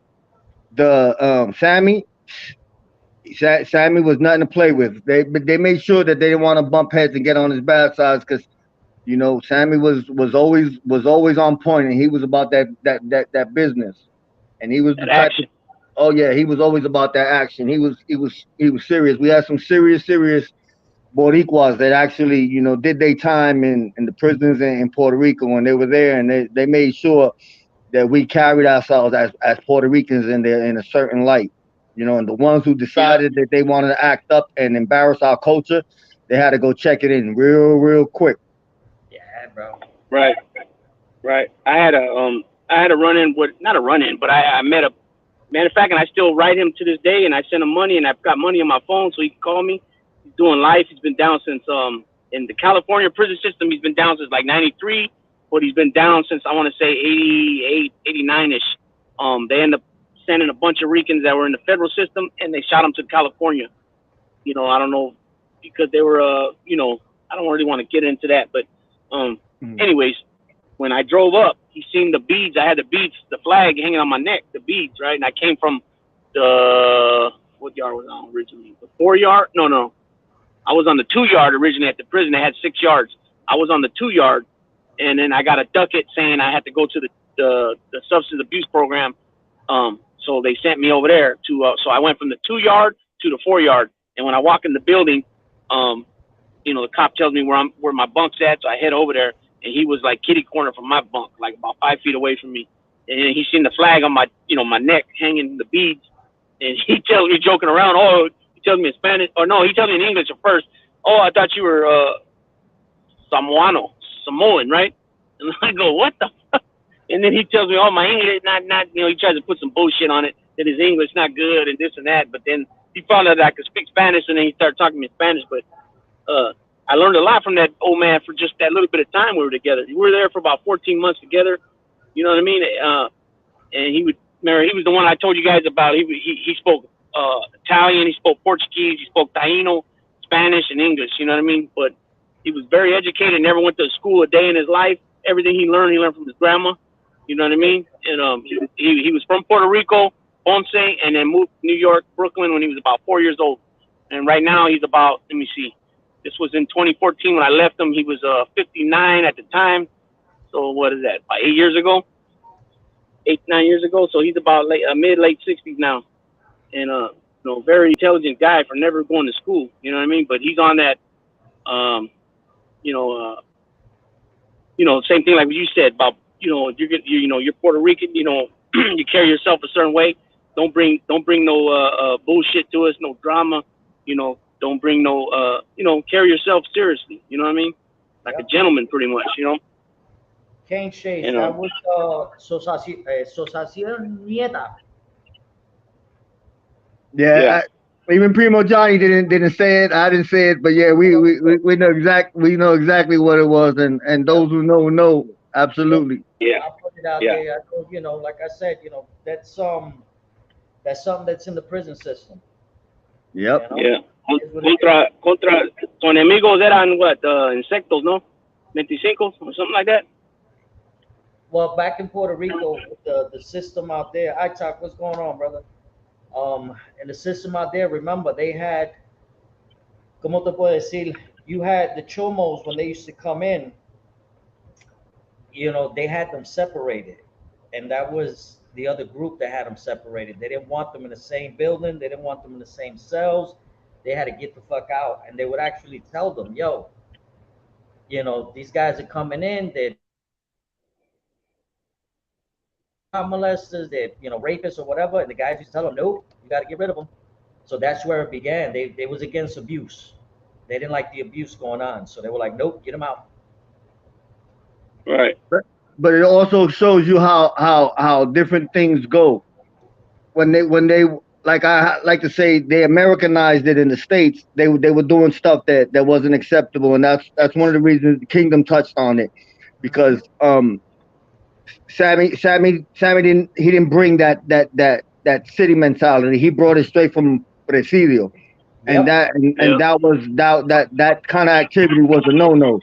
[SPEAKER 3] the Sammy was nothing to play with. They made sure that they didn't want to bump heads and get on his bad sides because Sammy was always on point and he was about that business. And he was the type of, oh yeah, he was always about that action. He was serious. We had some serious Boricuas that actually, did their time in the prisons in Puerto Rico when they were there, and they made sure that we carried ourselves as Puerto Ricans in a certain light. And the ones who decided that they wanted to act up and embarrass our culture, they had to go check it in real quick.
[SPEAKER 2] Yeah, bro.
[SPEAKER 4] Right. I had a run-in with, not a run-in, but I met a matter of fact, and I still write him to this day, and I send him money, and I've got money on my phone so he can call me. He's doing life. He's been down since in the California prison system. He's been down since like '93, but he's been down since I want to say '88, '89ish. They end up sending a bunch of Ricans that were in the federal system, and they shot them to California. I don't know because they were I don't really want to get into that, but anyways, when I drove up, he seen the beads. I had the beads, the flag hanging on my neck, the beads, right? And I came from what yard was I on originally? The 4 yard? No. I was on the 2 yard originally at the prison. They had 6 yards. I was on the 2 yard, and then I got a ducat saying I had to go to the substance abuse program. So they sent me over there to. So I went from the 2 yard to the 4 yard, and when I walk in the building, the cop tells me where my bunk's at. So I head over there, and he was like kitty corner from my bunk, like about 5 feet away from me. And he seen the flag on my my neck hanging the beads, and he tells me joking around. Oh, he tells me in Spanish, or no, he tells me in English at first. Oh, I thought you were Samoan, right? And I go, what the fuck? And then he tells me, oh, my English not he tries to put some bullshit on it that his English not good and this and that. But then he found out that I could speak Spanish, and then he started talking to me in Spanish. But I learned a lot from that old man for just that little bit of time we were together. We were there for about 14 months together. You know what I mean? And he would Mary, he was the one I told you guys about. He spoke Italian, he spoke Portuguese, he spoke Taino, Spanish, and English. You know what I mean? But he was very educated. Never went to school a day in his life. Everything he learned from his grandma. You know what I mean? And he was from Puerto Rico, Ponce, and then moved to New York, Brooklyn when he was about 4 years old. And right now he's about, let me see, this was in 2014 when I left him. He was 59 at the time. So what is that? About 8 years ago, 9 years ago. So he's about late 60s now, and very intelligent guy for never going to school. You know what I mean? But he's on that, same thing like what you said about you're Puerto Rican. You carry yourself a certain way. Don't bring no bullshit to us, no drama. Don't bring no carry yourself seriously. You know what I mean? Like a gentleman, pretty much.
[SPEAKER 2] Kane Shades, that was Sosacion Nieta.
[SPEAKER 3] Yeah. Even Primo Johnny didn't say it. I didn't say it, but yeah, we know exactly what it was, and those who know absolutely.
[SPEAKER 4] Yeah.
[SPEAKER 2] I put it out there. I know, like I said, that's something that's in the prison system.
[SPEAKER 3] Yep.
[SPEAKER 4] Yeah. Contra su enemigos eran what? Insectos, no? 25 or something like that.
[SPEAKER 2] Well, back in Puerto Rico, the system out there, talk. What's going on, brother? In the system out there, remember, they had, ¿cómo te puedo decir? You had the chomos when they used to come in, they had them separated. And that was the other group that had them separated. They didn't want them in the same building. They didn't want them in the same cells. They had to get the fuck out. And they would actually tell them, yo, these guys are coming in. They're molesters, they're rapists or whatever, and the guys used to tell them, nope, you got to get rid of them. So that's where it began. They was against abuse. They didn't like the abuse going on, so they were like, nope, get them out.
[SPEAKER 4] Right.
[SPEAKER 3] But it also shows you how different things go when they like I like to say they Americanized it in the States. They were doing stuff that wasn't acceptable, and that's one of the reasons the Kingdom touched on it, because Sammy didn't bring that city mentality. He brought it straight from Presidio, and that kind of activity was a no.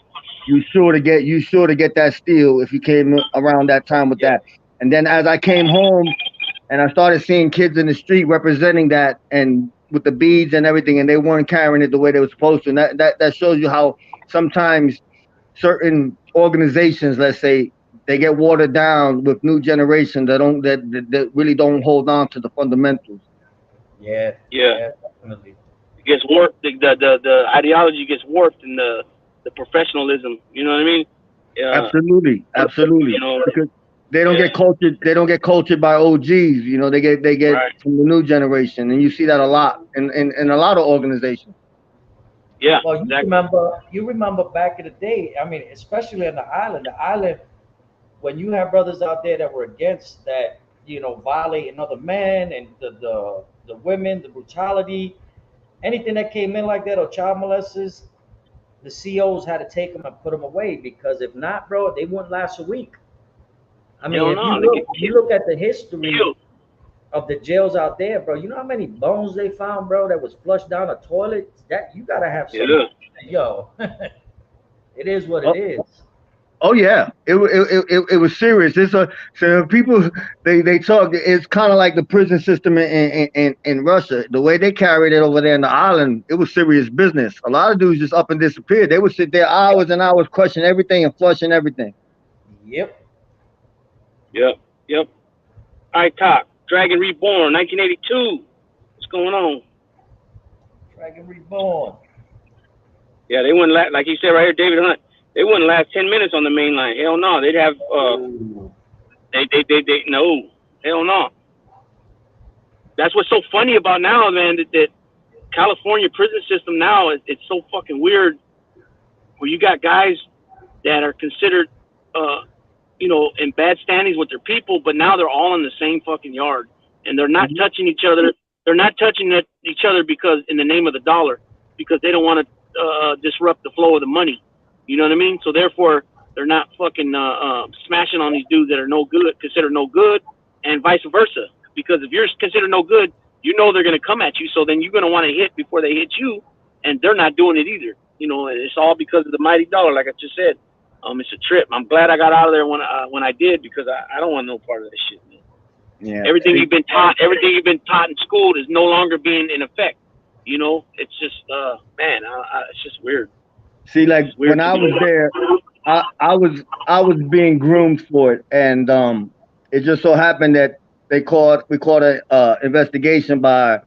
[SPEAKER 3] You sure to get that steal if you came around that time with that. And then as I came home and I started seeing kids in the street representing that and with the beads and everything, and they weren't carrying it the way they were supposed to. And that shows you how sometimes certain organizations, let's say, they get watered down with new generations that really don't hold on to the fundamentals.
[SPEAKER 2] Yeah,
[SPEAKER 4] definitely. It gets warped. The ideology gets warped in the professionalism. You know what I mean?
[SPEAKER 3] Absolutely. Because they don't get cultured. They don't get cultured by OGs. They get right from the new generation, and you see that a lot in a lot of organizations.
[SPEAKER 4] Yeah.
[SPEAKER 2] Well, you remember back in the day. I mean, especially on the island. When you have brothers out there that were against that, violating other men and the women, the brutality, anything that came in like that, or child molesters, the COs had to take them and put them away, because if not, bro, they wouldn't last a week. I mean, if you look at the history of the jails out there, bro, you know how many bones they found, bro, that was flushed down a toilet? That you gotta have some. Yo, it is what it is.
[SPEAKER 3] Oh yeah, it was serious. So people they talk. It's kind of like the prison system in Russia. The way they carried it over there in the island, it was serious business. A lot of dudes just up and disappeared. They would sit there hours and hours questioning everything and flushing everything.
[SPEAKER 2] Yep.
[SPEAKER 4] All right, Talk. Dragon Reborn, 1982. What's going on?
[SPEAKER 2] Dragon Reborn.
[SPEAKER 4] Yeah, they wouldn't like you said right here, David Hunt. They wouldn't last 10 minutes on the main line. Hell no. They'd have they no. Hell no. That's what's so funny about now, man, that California prison system now it's so fucking weird, where you got guys that are considered in bad standings with their people, but now they're all in the same fucking yard, and they're not touching each other. They're not touching each other because in the name of the dollar, because they don't want to disrupt the flow of the money. You know what I mean? So therefore, they're not fucking smashing on these dudes that are no good, considered no good, and vice versa. Because if you're considered no good, you know they're going to come at you. So then you're going to want to hit before they hit you, and they're not doing it either. You know, and it's all because of the mighty dollar, like I just said. It's a trip. I'm glad I got out of there when I did, because I don't want no part of that shit, man.
[SPEAKER 3] Yeah.
[SPEAKER 4] Everything you've been taught in school is no longer being in effect. You know, it's just, man, it's just weird.
[SPEAKER 3] See, like when I was there, I was being groomed for it, and it just so happened that we caught a investigation by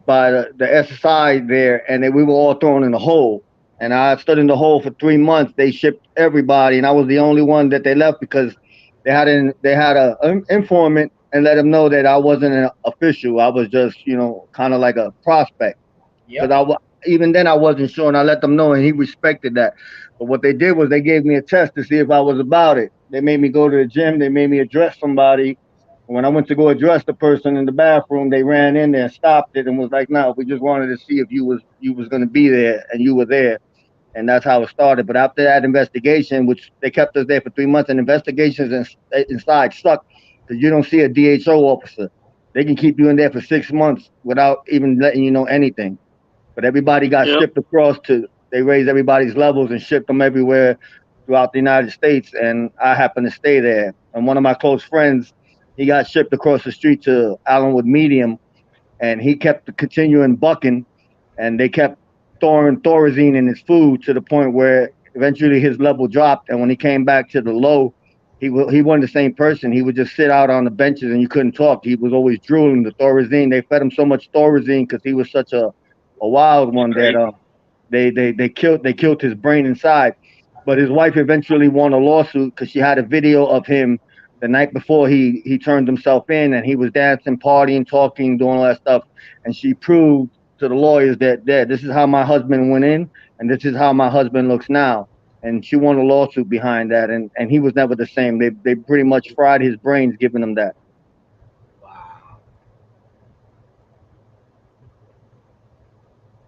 [SPEAKER 3] the SSI there, and then we were all thrown in the hole. And I stood in the hole for 3 months. They shipped everybody, and I was the only one that they left because they had a informant and let him know that I wasn't an official. I was just, kind of like a prospect. Because even then I wasn't sure, and I let them know, and he respected that. But what they did was they gave me a test to see if I was about it. They made me go to the gym. They made me address somebody. When I went to go address the person in the bathroom, they ran in there and stopped it and was like, "No, we just wanted to see if you was going to be there, and you were there." And that's how it started. But after that investigation, which they kept us there for 3 months, and investigations inside suck because you don't see a DHO officer. They can keep you in there for 6 months without even letting you know anything. But everybody got shipped across they raised everybody's levels and shipped them everywhere throughout the United States. And I happened to stay there. And one of my close friends, he got shipped across the street to Allenwood Medium, and he kept continuing bucking, and they kept throwing Thorazine in his food to the point where eventually his level dropped. And when he came back to the low, he wasn't the same person. He would just sit out on the benches and you couldn't talk. He was always drooling the Thorazine. They fed him so much Thorazine because he was such a wild one that they killed his brain inside. But his wife eventually won a lawsuit because she had a video of him the night before he turned himself in, and he was dancing, partying, talking, doing all that stuff. And she proved to the lawyers that this is how my husband went in, and this is how my husband looks now. And she won a lawsuit behind that, and he was never the same. They pretty much fried his brains giving him that.
[SPEAKER 2] Wow.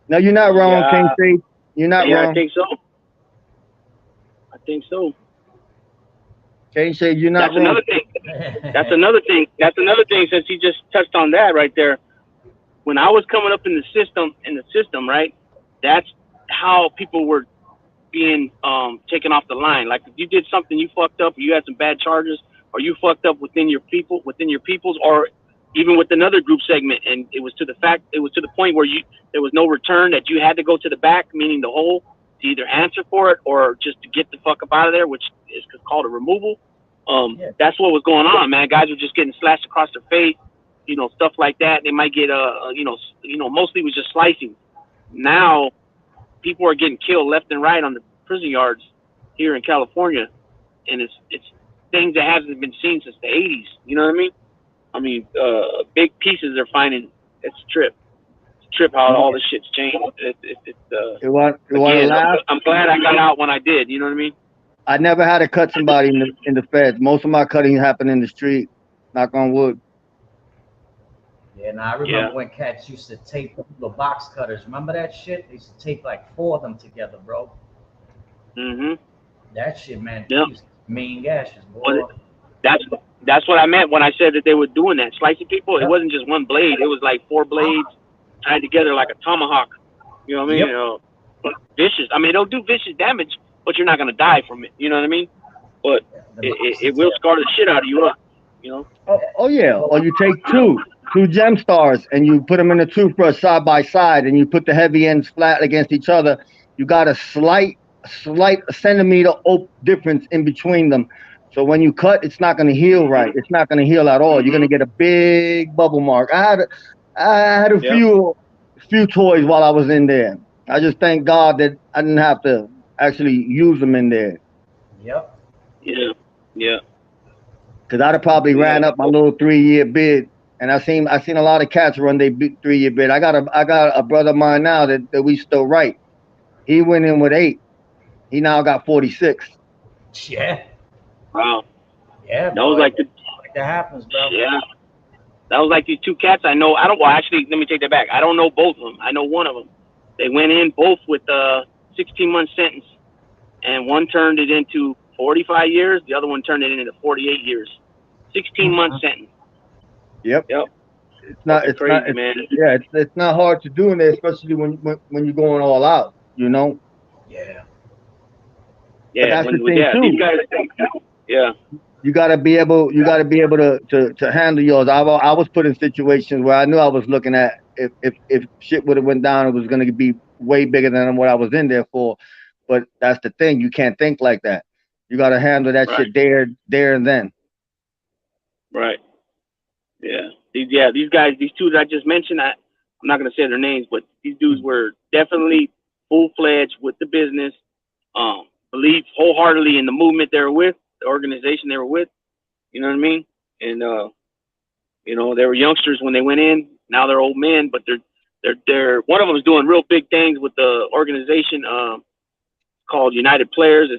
[SPEAKER 3] No, you're not wrong, King Sage. You're not wrong.
[SPEAKER 4] I think so.
[SPEAKER 3] King Sage, you're not wrong.
[SPEAKER 4] That's another thing. That's another thing. Since he just touched on that right there, when I was coming up in the system, right? That's how people were being taken off the line. Like if you did something, you fucked up, or you had some bad charges, or you fucked up within your peoples, or even with another group segment, and it was to the point where there was no return, that you had to go to the back, meaning the hole, to either answer for it or just to get the fuck up out of there, which is called a removal. That's what was going on, man. Guys were just getting slashed across their face, stuff like that. They might get mostly it was just slicing. Now people are getting killed left and right on the prison yards here in California, and it's things that hasn't been seen since the 80s. You know what I mean? Big pieces they're finding. It's a trip. It's a trip how all this shit's changed. I'm glad I got out when I did. You know what I mean?
[SPEAKER 3] I never had to cut somebody in the feds. Most of my cutting happened in the street. Knock on wood.
[SPEAKER 2] Yeah, and I remember when cats used to tape the box cutters. Remember that shit? They used to tape like 4 of them together, bro.
[SPEAKER 4] Mm-hmm.
[SPEAKER 2] That shit, man.
[SPEAKER 4] Yep.
[SPEAKER 2] Mean gashes, boy.
[SPEAKER 4] That's what I meant when I said that they were doing that, slicing people. It wasn't just one blade; it was like 4 blades tied together like a tomahawk. You know what I mean? But vicious. I mean, it'll do vicious damage, but you're not gonna die from it. You know what I mean? But it will scar the shit out of you up.
[SPEAKER 3] Oh yeah. Or you take two gem stars and you put them in a toothbrush side by side, and you put the heavy ends flat against each other. You got a slight centimeter difference in between them. So when you cut, it's not going to heal right. It's not going to heal at all. You're going to get a big bubble mark. I had a few toys while I was in there. I just thank God that I didn't have to actually use them in there.
[SPEAKER 2] Yep.
[SPEAKER 4] Yeah.
[SPEAKER 3] Because I'd have probably ran up my little 3-year bid, and I seen a lot of cats run their 3-year bid. I got a brother of mine now that we still write. He went in with 8. He now got 46.
[SPEAKER 2] Yeah.
[SPEAKER 4] Wow.
[SPEAKER 2] Yeah.
[SPEAKER 4] That was like
[SPEAKER 2] that happens, bro.
[SPEAKER 4] Yeah. That was like these 2 cats I know. Actually, let me take that back. I don't know both of them. I know one of them. They went in both with a 16-month sentence, and one turned it into 45 years. The other one turned it into 48 years. 16-month sentence.
[SPEAKER 3] Yep.
[SPEAKER 4] Yep.
[SPEAKER 3] It's not.
[SPEAKER 4] Fucking
[SPEAKER 3] It's
[SPEAKER 4] crazy,
[SPEAKER 3] not. It's,
[SPEAKER 4] man.
[SPEAKER 3] yeah. It's not hard to do in there, especially when you're going all out. You know.
[SPEAKER 2] Yeah.
[SPEAKER 3] But
[SPEAKER 4] Yeah.
[SPEAKER 3] that's the
[SPEAKER 4] When
[SPEAKER 3] thing
[SPEAKER 4] yeah, these
[SPEAKER 3] too.
[SPEAKER 4] guys. Yeah.
[SPEAKER 3] You gotta be able. You gotta be able to handle yours. I was put in situations where I knew I was looking at if shit would have went down, it was gonna be way bigger than what I was in there for. But that's the thing. You can't think like that. You gotta handle that
[SPEAKER 4] Right.
[SPEAKER 3] shit there and then.
[SPEAKER 4] Right. Yeah. These guys, these two that I just mentioned, I'm not gonna say their names, but these dudes were definitely full fledged with the business. Believed wholeheartedly in the movement they were with, the organization they were with. You know what I mean? And you know, they were youngsters when they went in. Now they're old men, but they're one of them is doing real big things with the organization called United Players.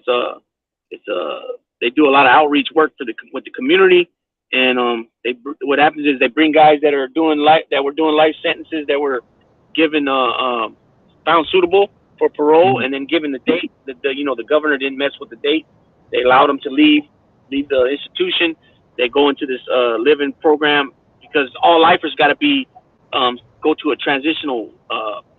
[SPEAKER 4] They do a lot of outreach work with the community. And what happens is they bring guys that were doing life sentences that were given found suitable for parole, and then given the date that the governor didn't mess with the date. They allowed them to leave the institution. They go into this living program because all lifers got to be go to a transitional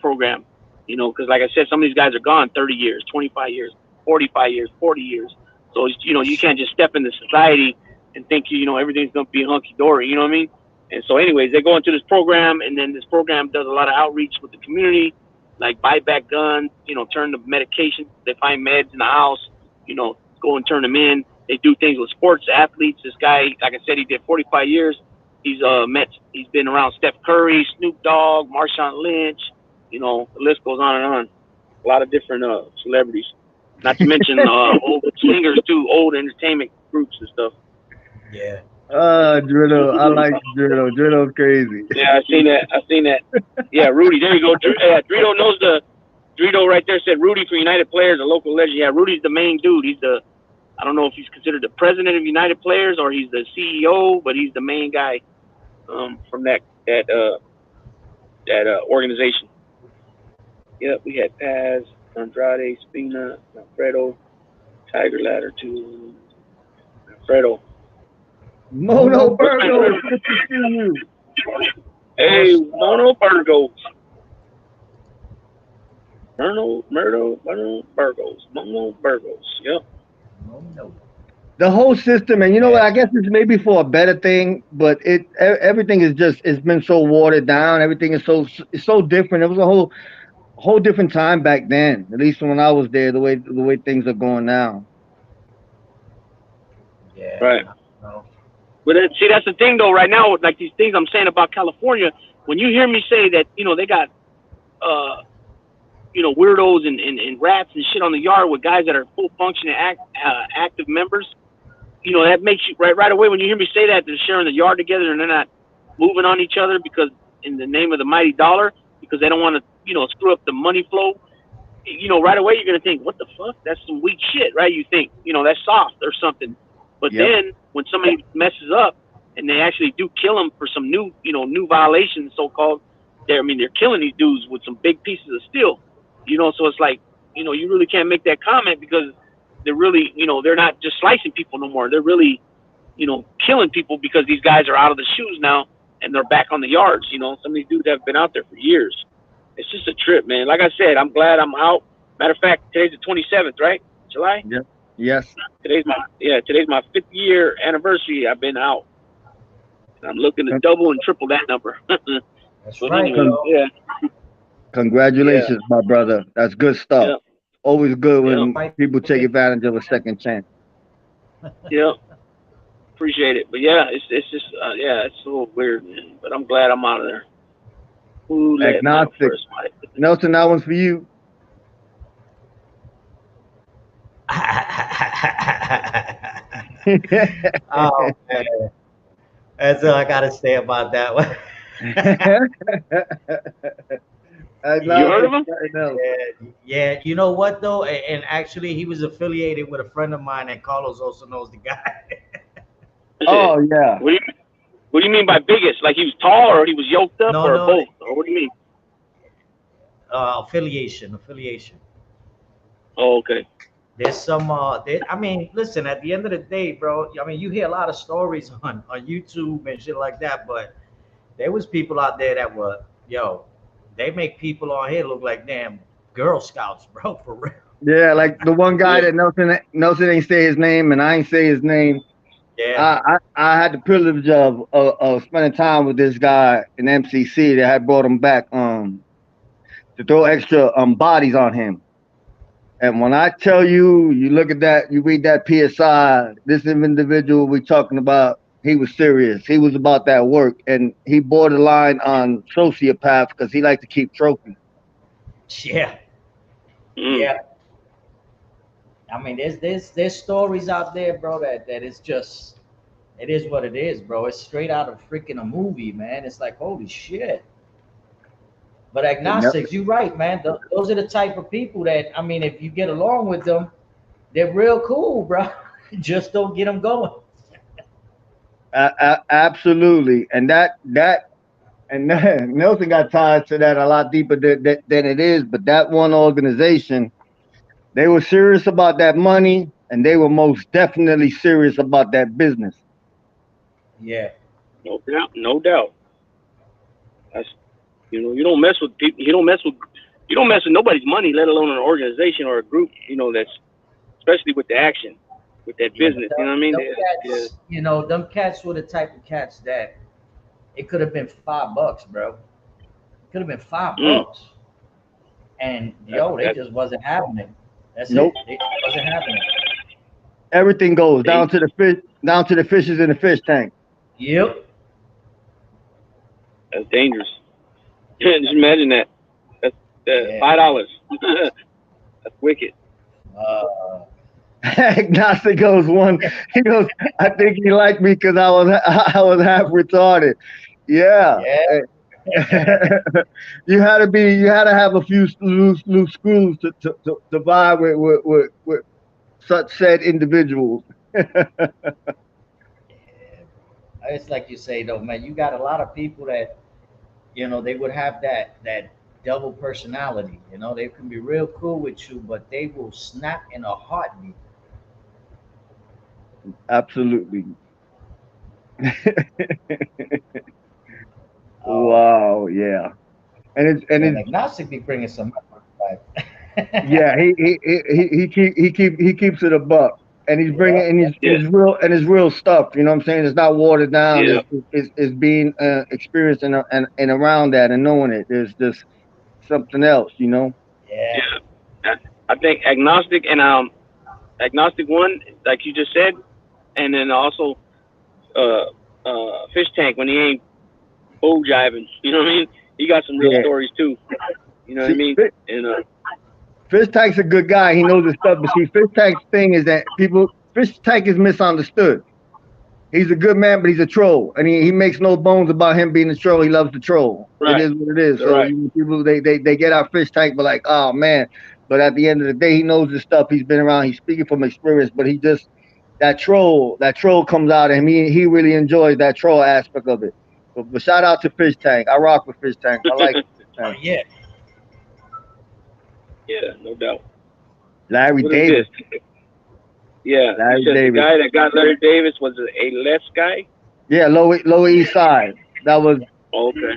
[SPEAKER 4] program, because like I said, some of these guys are gone 30 years, 25 years, 45 years, 40 years. So you can't just step into society and think everything's gonna be hunky dory. You know what I mean? And so, anyways, they go into this program, and then this program does a lot of outreach with the community, like buy back guns, turn the medication. They find meds in the house, go and turn them in. They do things with sports athletes. This guy, like I said, he did 45 years. He's been around Steph Curry, Snoop Dogg, Marshawn Lynch. The list goes on and on. A lot of different celebrities. Not to mention old singers too, old entertainment groups and stuff.
[SPEAKER 2] Yeah.
[SPEAKER 3] Drillo. I like Drillo. Drillo's crazy.
[SPEAKER 4] Yeah, I seen that. Yeah, Rudy. There you go. Drito knows Drito right there said Rudy for United Players, a local legend. Yeah, Rudy's the main dude. I don't know if he's considered the president of United Players or he's the CEO, but he's the main guy from that organization. Yep, we had Paz, Andrade, Spina, Alfredo, Tiger Ladder to Alfredo.
[SPEAKER 3] Mono Virgo, good to see you.
[SPEAKER 4] Hey, Mono Virgos. Mono Virgos. Yep.
[SPEAKER 2] No.
[SPEAKER 3] The whole system, and you know what? I guess it's maybe for a better thing, but everything is it's been so watered down. Everything is so different. It was a whole different time back then. At least when I was there, the way things are going now.
[SPEAKER 2] Yeah.
[SPEAKER 4] Right.
[SPEAKER 2] No.
[SPEAKER 4] But see, that's the thing, though. Right now, like these things I'm saying about California, when you hear me say that, they got, weirdos and rats and shit on the yard with guys that are full functioning active members, that makes you right away when you hear me say that they're sharing the yard together and they're not moving on each other because in the name of the mighty dollar, because they don't want to, screw up the money flow. Right away you're gonna think, what the fuck? That's some weak shit, right? You think, that's soft or something. But then when somebody messes up and they actually do kill them for some new violations, so-called, they're killing these dudes with some big pieces of steel, so it's like, you really can't make that comment because they're really, they're not just slicing people no more. They're really, killing people because these guys are out of the shoes now and they're back on the yards. Some of these dudes have been out there for years. It's just a trip, man. Like I said, I'm glad I'm out. Matter of fact, today's the 27th, right? July?
[SPEAKER 3] Yep. Yes.
[SPEAKER 4] Today's my 5th year anniversary. I've been out. I'm looking to double and triple that number.
[SPEAKER 2] That's right.
[SPEAKER 4] Anyway, yeah.
[SPEAKER 3] Congratulations, my brother. That's good stuff.
[SPEAKER 4] Yep.
[SPEAKER 3] Always good when
[SPEAKER 2] Yep.
[SPEAKER 3] people take advantage of a second chance.
[SPEAKER 4] Yep. Appreciate it. But yeah, it's just it's a little weird, man. But I'm glad I'm out of there. Ooh,
[SPEAKER 3] Agnostic. Nelson, that one's for you.
[SPEAKER 2] Oh man. That's all I gotta say about that one.
[SPEAKER 4] You heard of him?
[SPEAKER 2] Yeah. You know what though? And actually, he was affiliated with a friend of mine, and Carlos also knows the guy.
[SPEAKER 3] Oh yeah.
[SPEAKER 4] What do you mean by biggest? Like he was tall, or he was yoked up, or both? Or what do you mean?
[SPEAKER 2] Affiliation.
[SPEAKER 4] Oh, okay.
[SPEAKER 2] There's some. I mean, listen. At the end of the day, bro. I mean, you hear a lot of stories on YouTube and shit like that, but there was people out there that were, yo, they make people on here look like damn Girl Scouts, bro, for real.
[SPEAKER 3] Yeah, like the one guy
[SPEAKER 4] Yeah.
[SPEAKER 3] that Nelson ain't say his name and I ain't say his name.
[SPEAKER 2] Yeah.
[SPEAKER 3] I had the privilege of spending time with this guy in MCC that had brought him back to throw extra bodies on him. And when I tell you, you look at that, you read that PSI, this individual we talking about, he was serious. He was about that work, and he borderline on sociopath because he liked to keep trophies.
[SPEAKER 2] Yeah.
[SPEAKER 4] Mm.
[SPEAKER 2] Yeah. I mean, there's stories out there, bro, that is just it is what it is, bro. It's straight out of freaking a movie, man. It's like holy shit. But agnostics, you're right, man. Those are the type of people that I mean, if you get along with them, they're real cool, bro. Just don't get them going.
[SPEAKER 3] Absolutely, and Nelson got tied to that a lot deeper than it is. But that one organization, they were serious about that money, and they were most definitely serious about that business.
[SPEAKER 2] Yeah.
[SPEAKER 4] No doubt. No doubt. That's you don't mess with people. You don't mess with nobody's money, let alone an organization or a group. That's especially with the action, with that
[SPEAKER 2] Yeah,
[SPEAKER 4] business. You know what I mean?
[SPEAKER 2] them
[SPEAKER 4] Yeah.
[SPEAKER 2] cats, them cats were the type of cats that it could have been $5, bro. It could have been five
[SPEAKER 4] Mm.
[SPEAKER 2] bucks. And
[SPEAKER 4] That,
[SPEAKER 2] yo, they
[SPEAKER 4] that
[SPEAKER 2] just wasn't having it. That's it.
[SPEAKER 3] Nope.
[SPEAKER 2] They just wasn't having it.
[SPEAKER 3] Everything goes
[SPEAKER 4] they,
[SPEAKER 3] down to the fishes in the fish tank.
[SPEAKER 2] Yep.
[SPEAKER 4] that's dangerous. Just imagine that. That's
[SPEAKER 2] Yeah.
[SPEAKER 4] $5. That's wicked.
[SPEAKER 2] Uh,
[SPEAKER 3] Agnostic goes one. He goes. I think he liked me because I was half retarded. Yeah.
[SPEAKER 2] yeah.
[SPEAKER 3] You had to have a few loose screws to vibe with such said individuals.
[SPEAKER 2] It's like you say though, man. You got a lot of people that they would have that double personality. They can be real cool with you, but they will snap in a heartbeat.
[SPEAKER 3] Absolutely.
[SPEAKER 2] Oh
[SPEAKER 3] Wow. Yeah. And
[SPEAKER 2] man,
[SPEAKER 3] it's
[SPEAKER 2] agnostic be bringing some back.
[SPEAKER 3] yeah. He keeps it a buck. And he's
[SPEAKER 2] Yeah,
[SPEAKER 3] bringing and
[SPEAKER 2] yeah,
[SPEAKER 3] his real stuff. You know what I'm saying? It's not watered down.
[SPEAKER 4] Yeah.
[SPEAKER 3] It's being experienced and around that and knowing it. There's just something else. You know.
[SPEAKER 2] yeah.
[SPEAKER 4] Yeah. I think agnostic one, like you just said, and then also fish tank when he ain't bull jiving. You know what I mean? He got some real
[SPEAKER 3] Yeah.
[SPEAKER 4] stories too. You know what I
[SPEAKER 3] See,
[SPEAKER 4] mean? And
[SPEAKER 3] Fish Tank's a good guy. He knows his stuff. But see, Fish Tank's thing is that Fish Tank is misunderstood. He's a good man, but he's a troll, and he makes no bones about him being a troll. He loves to troll. It
[SPEAKER 4] right,
[SPEAKER 3] is what it is. So
[SPEAKER 4] right.
[SPEAKER 3] people they get our Fish Tank, but like, oh man. But at the end of the day, he knows his stuff. He's been around. He's speaking from experience. But he just that troll comes out of him. He really enjoys that troll aspect of it. But shout out to Fish Tank. I rock with Fish Tank. I like Fish
[SPEAKER 2] Oh
[SPEAKER 3] Tank.
[SPEAKER 2] yeah.
[SPEAKER 4] Yeah, no doubt.
[SPEAKER 3] Larry
[SPEAKER 4] What is
[SPEAKER 3] Davis.
[SPEAKER 4] this? Yeah,
[SPEAKER 3] Larry
[SPEAKER 4] you said the
[SPEAKER 3] Davis.
[SPEAKER 4] guy that got Larry Davis was a less guy.
[SPEAKER 3] Yeah, Lower East Side. That was
[SPEAKER 4] Okay.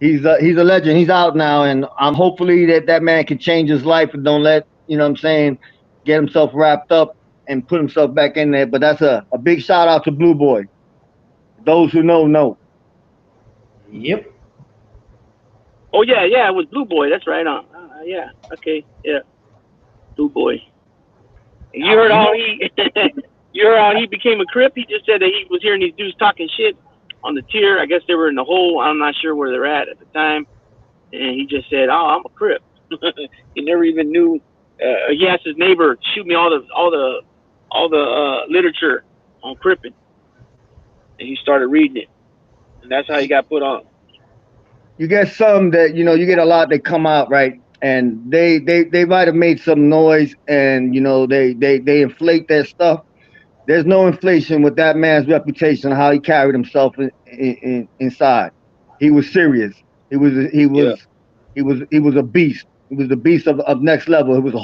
[SPEAKER 3] he's a legend. He's out now, and I'm hopefully that man can change his life and don't let what I'm saying get himself wrapped up and put himself back in there. But that's a big shout out to Blue Boy. Those who know.
[SPEAKER 2] Yep.
[SPEAKER 4] Oh yeah, it was Blue Boy. That's right on. Yeah. Okay. Yeah. Blue Boy. And you heard how he you heard how he became a Crip? He just said that he was hearing these dudes talking shit on the tier. I guess they were in the hole. I'm not sure where they're at the time. And he just said, "Oh, I'm a Crip." He never even knew. He asked his neighbor, "Shoot me all the literature on Cripping," and he started reading it, and that's how he got put on.
[SPEAKER 3] You get some that you get a lot that come out right, and they might have made some noise, and they inflate their stuff. There's no inflation with that man's reputation, how he carried himself inside. He was serious. He was he
[SPEAKER 4] Yeah.
[SPEAKER 3] was he was he was a beast. He was the beast of next level. He was a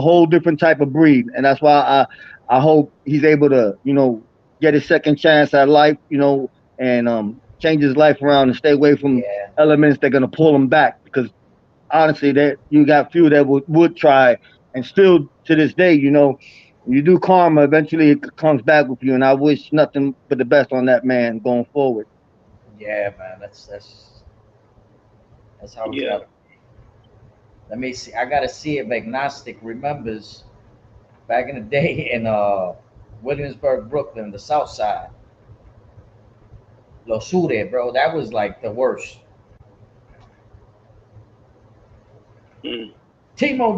[SPEAKER 3] whole different type of breed, and that's why I hope he's able to, get his second chance at life, and change his life around and stay away from
[SPEAKER 2] Yeah,
[SPEAKER 3] elements that are gonna pull him back. Because honestly, that you got few that would try, and still to this day, you do karma, eventually it comes back with you. And I wish nothing but the best on that man going forward.
[SPEAKER 2] yeah, man. That's how it's
[SPEAKER 4] Yeah.
[SPEAKER 2] gotta. Let me see. I gotta see if Agnostic remembers back in the day in Williamsburg, Brooklyn, the South Side. Lo Sure, bro. That was like the worst.
[SPEAKER 4] Mm.
[SPEAKER 2] Timo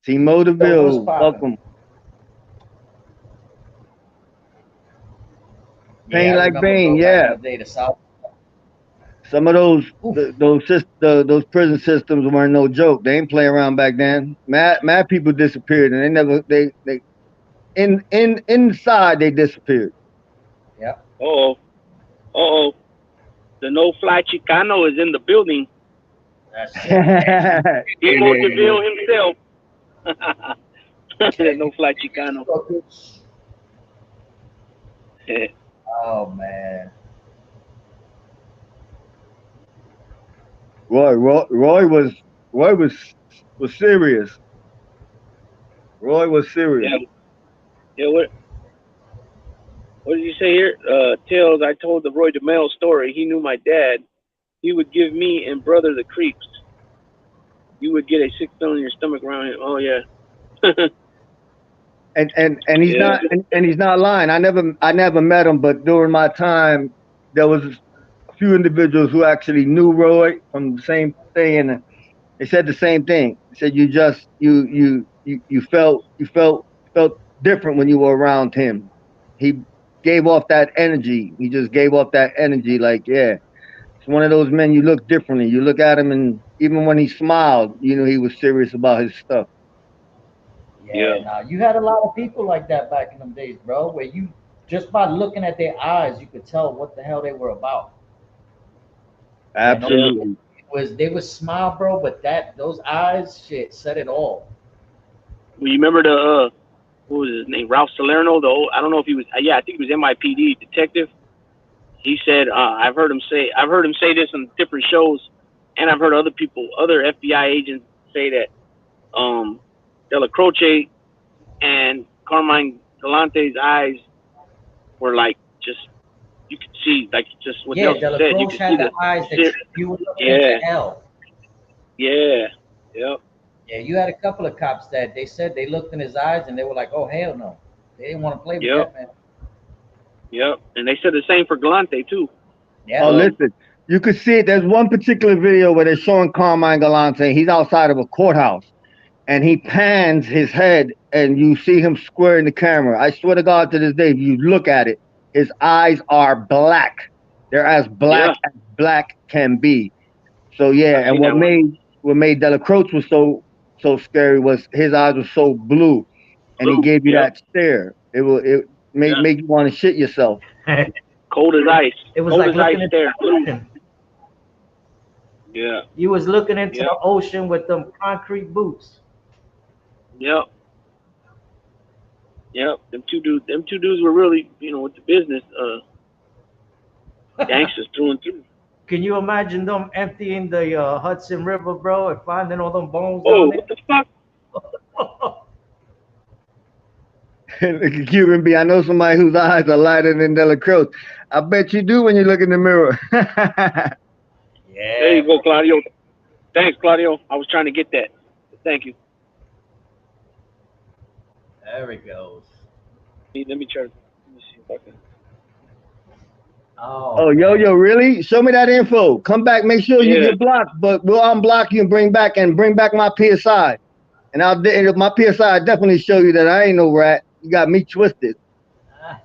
[SPEAKER 3] Timo
[SPEAKER 2] Deville was
[SPEAKER 3] Deville,
[SPEAKER 2] popping.
[SPEAKER 3] welcome.
[SPEAKER 2] Yeah,
[SPEAKER 3] Pain
[SPEAKER 2] I
[SPEAKER 3] like
[SPEAKER 2] remember,
[SPEAKER 3] Bane,
[SPEAKER 2] bro. Back in
[SPEAKER 3] yeah.
[SPEAKER 2] the day, the South.
[SPEAKER 3] Some of those
[SPEAKER 2] Oof.
[SPEAKER 3] those prison systems weren't no joke. They ain't play around back then. Mad people disappeared, and they never they inside they disappeared.
[SPEAKER 2] Yep.
[SPEAKER 4] Oh, oh, the no-fly Chicano is in the building.
[SPEAKER 2] That's it.
[SPEAKER 3] Hey
[SPEAKER 4] Timo
[SPEAKER 3] there,
[SPEAKER 4] Deville himself. The no-fly Chicano.
[SPEAKER 2] Oh man.
[SPEAKER 3] Roy was serious. Roy was serious.
[SPEAKER 4] Yeah, yeah. What did you say here? Tails. I told the Roy DeMille story. He knew my dad. He would give me and brother the creeps. You would get a sick feeling in your stomach around him. Oh yeah.
[SPEAKER 3] And he's
[SPEAKER 4] Yeah.
[SPEAKER 3] not and he's not lying. I never met him, but during my time, there was a few individuals who actually knew Roy from the same thing, and they said the same thing. They said you just you felt different when you were around him. He gave off that energy. He just gave off that energy. Like, yeah, it's one of those men you look differently. You look at him, and even when he smiled, he was serious about his stuff.
[SPEAKER 2] Yeah.
[SPEAKER 4] Yeah.
[SPEAKER 2] Now you had a lot of people like that back in them days, bro. Where you just by looking at their eyes, you could tell what the hell they were about. And those,
[SPEAKER 4] Yeah.
[SPEAKER 3] Absolutely.
[SPEAKER 2] they would smile, bro, but those eyes, shit, said it all.
[SPEAKER 4] Well, you remember the what was his name? Ralph Salerno. The old, I don't know if he was. Yeah, I think he was MIPD detective. He said I've heard him say this on different shows, and I've heard other FBI agents say that Dela Croce and Carmine Galante's eyes were like just you could see like just what
[SPEAKER 2] Yeah,
[SPEAKER 4] Nelson said. You
[SPEAKER 2] Delacroix
[SPEAKER 4] could see
[SPEAKER 2] had the eyes that
[SPEAKER 4] ser-
[SPEAKER 2] you were looking into
[SPEAKER 4] yeah,
[SPEAKER 2] hell.
[SPEAKER 4] yeah, yep,
[SPEAKER 2] Yeah, you had a couple of cops that they said they looked in his eyes and they were like, "Oh hell no," they didn't want to play with
[SPEAKER 4] yep,
[SPEAKER 2] that man.
[SPEAKER 4] yep. And they said the same for Galante too.
[SPEAKER 3] Oh,
[SPEAKER 2] Yeah,
[SPEAKER 3] listen, you could see it. There's one particular video where they're showing Carmine Galante. He's outside of a courthouse, and he pans his head, and you see him square in the camera. I swear to God, to this day, if you look at it, his eyes are black. They're as
[SPEAKER 4] Yeah,
[SPEAKER 3] black can be. So
[SPEAKER 4] I've
[SPEAKER 3] yeah, and
[SPEAKER 4] seen that one.
[SPEAKER 3] what made Delacroix was so scary was his eyes were so blue, and he
[SPEAKER 4] Blue.
[SPEAKER 3] gave you
[SPEAKER 4] Yep.
[SPEAKER 3] that stare. It made
[SPEAKER 4] Yeah.
[SPEAKER 3] make you want to shit yourself.
[SPEAKER 4] Cold as ice.
[SPEAKER 2] it was
[SPEAKER 4] Cold
[SPEAKER 2] like
[SPEAKER 4] as ice
[SPEAKER 2] looking into
[SPEAKER 4] stare.
[SPEAKER 2] the
[SPEAKER 4] Blue.
[SPEAKER 2] ocean.
[SPEAKER 4] Yeah.
[SPEAKER 2] You was looking into
[SPEAKER 4] Yep.
[SPEAKER 2] the ocean with them concrete boots.
[SPEAKER 4] Yep. Yep. Them two dudes were really, with the business, gangsters through and through.
[SPEAKER 2] Can you imagine them emptying the Hudson River, bro, and finding all them bones
[SPEAKER 4] Oh,
[SPEAKER 2] down
[SPEAKER 4] what the fuck?
[SPEAKER 2] there?
[SPEAKER 3] Cuban B, I know somebody whose eyes are lighter than Delacroix. I bet you do when you look in the mirror.
[SPEAKER 4] There
[SPEAKER 2] Yeah,
[SPEAKER 4] you go, Claudio. Thanks, Claudio. I was trying to get that. Thank you.
[SPEAKER 2] there it goes.
[SPEAKER 4] Let me try. Let me see if I can.
[SPEAKER 3] Oh,
[SPEAKER 2] Oh
[SPEAKER 3] yo,
[SPEAKER 2] man.
[SPEAKER 3] really? Show me that info. Come back. Make sure you
[SPEAKER 4] Yeah.
[SPEAKER 3] get blocked, but we'll unblock you and bring back my PSI. And my PSI definitely show you that I ain't no rat. You got me twisted.
[SPEAKER 2] Ah.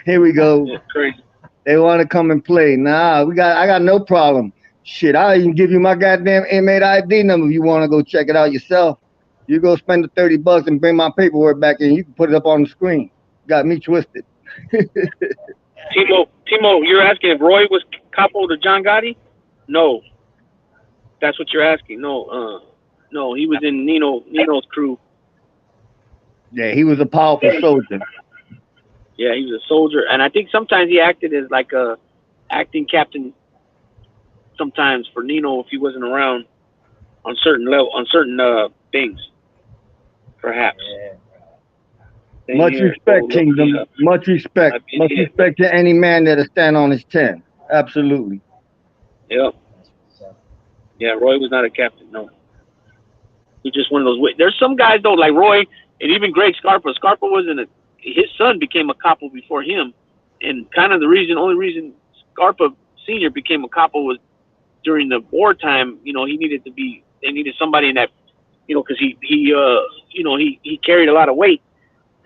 [SPEAKER 3] Here we go.
[SPEAKER 4] Yeah. Crazy.
[SPEAKER 3] They want to come and play. Nah, I got no problem. Shit, I'll even give you my goddamn inmate ID number if you want to go check it out yourself. You go spend the $30 and bring my paperwork back in. You can put it up on the screen. Got me twisted.
[SPEAKER 4] Timo, you're asking if Roy was capo to John Gotti? No, that's what you're asking. No, he was in Nino's crew.
[SPEAKER 3] Yeah, he was a powerful soldier.
[SPEAKER 4] Yeah, he was a soldier, and I think sometimes he acted as like a acting captain. Sometimes for Nino if he wasn't around on certain things, perhaps.
[SPEAKER 2] Yeah.
[SPEAKER 4] Same
[SPEAKER 3] Much
[SPEAKER 4] here.
[SPEAKER 3] respect,
[SPEAKER 4] So,
[SPEAKER 3] Kingdom. Much respect. Much respect to any man that'll stand on his 10. Absolutely.
[SPEAKER 4] Yeah, yeah. Roy was not a captain. No, he's just one of those. There's some guys though, like Roy, and even Greg Scarpa. Scarpa wasn't a. His son became a capo before him, and kind of only reason Scarpa Senior became a capo was during the wartime. He they needed somebody in that, because he carried a lot of weight,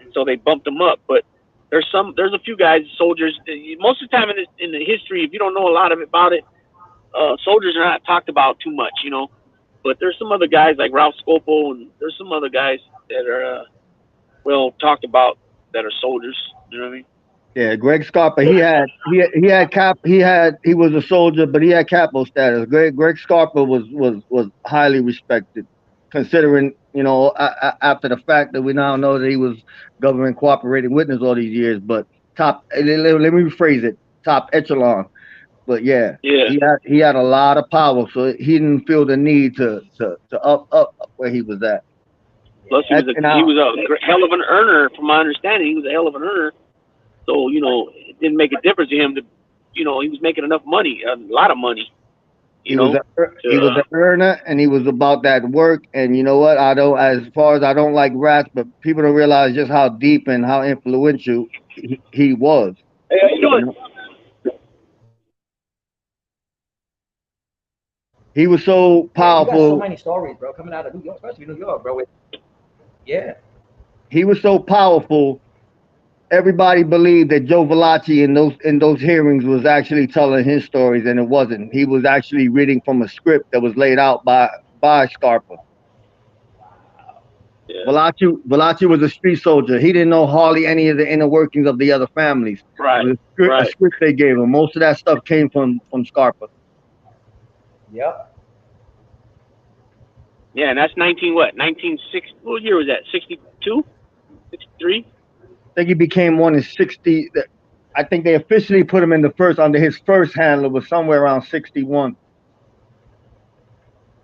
[SPEAKER 4] and so they bumped him up. But there's a few guys, soldiers. Most of the time in the history, if you don't know a lot about it, soldiers are not talked about too much, But there's some other guys like Ralph Scopo, and there's some other guys that are well talked about that are soldiers. You know what I mean?
[SPEAKER 3] Yeah, Greg Scarpa. He was a soldier, but he had capo status. Greg Scarpa was highly respected, considering after the fact that we now know that he was government cooperating witness all these years. But top. Let me rephrase it. Top echelon. But yeah, he had a lot of power, so he didn't feel the need to up where he was at.
[SPEAKER 4] Plus, he was a hell of an earner, from my understanding. He was a hell of an earner. So, it didn't make a difference to him he was making enough money, a lot of money.
[SPEAKER 3] He was an earner, and he was about that work. And you know what? I don't like rats, but people don't realize just how deep and how influential he was.
[SPEAKER 4] Hey, how you doing?
[SPEAKER 3] He was so powerful.
[SPEAKER 2] You got so many stories, bro, coming out of New York, especially New York, bro. Yeah.
[SPEAKER 3] He was so powerful. Everybody believed that Joe Valachi in those hearings was actually telling his stories, and it wasn't. He was actually reading from a script that was laid out by Scarpa. Yeah. Valachi was a street soldier. He didn't know hardly any of the inner workings of the other families.
[SPEAKER 4] Right.
[SPEAKER 3] It was a script they gave him. Most of that stuff came from Scarpa.
[SPEAKER 2] Yep.
[SPEAKER 4] Yeah, and that's 1960. What year was that? 62? 63?
[SPEAKER 3] I think he became one in 60. I think they officially put him in under his first handler was somewhere around 61.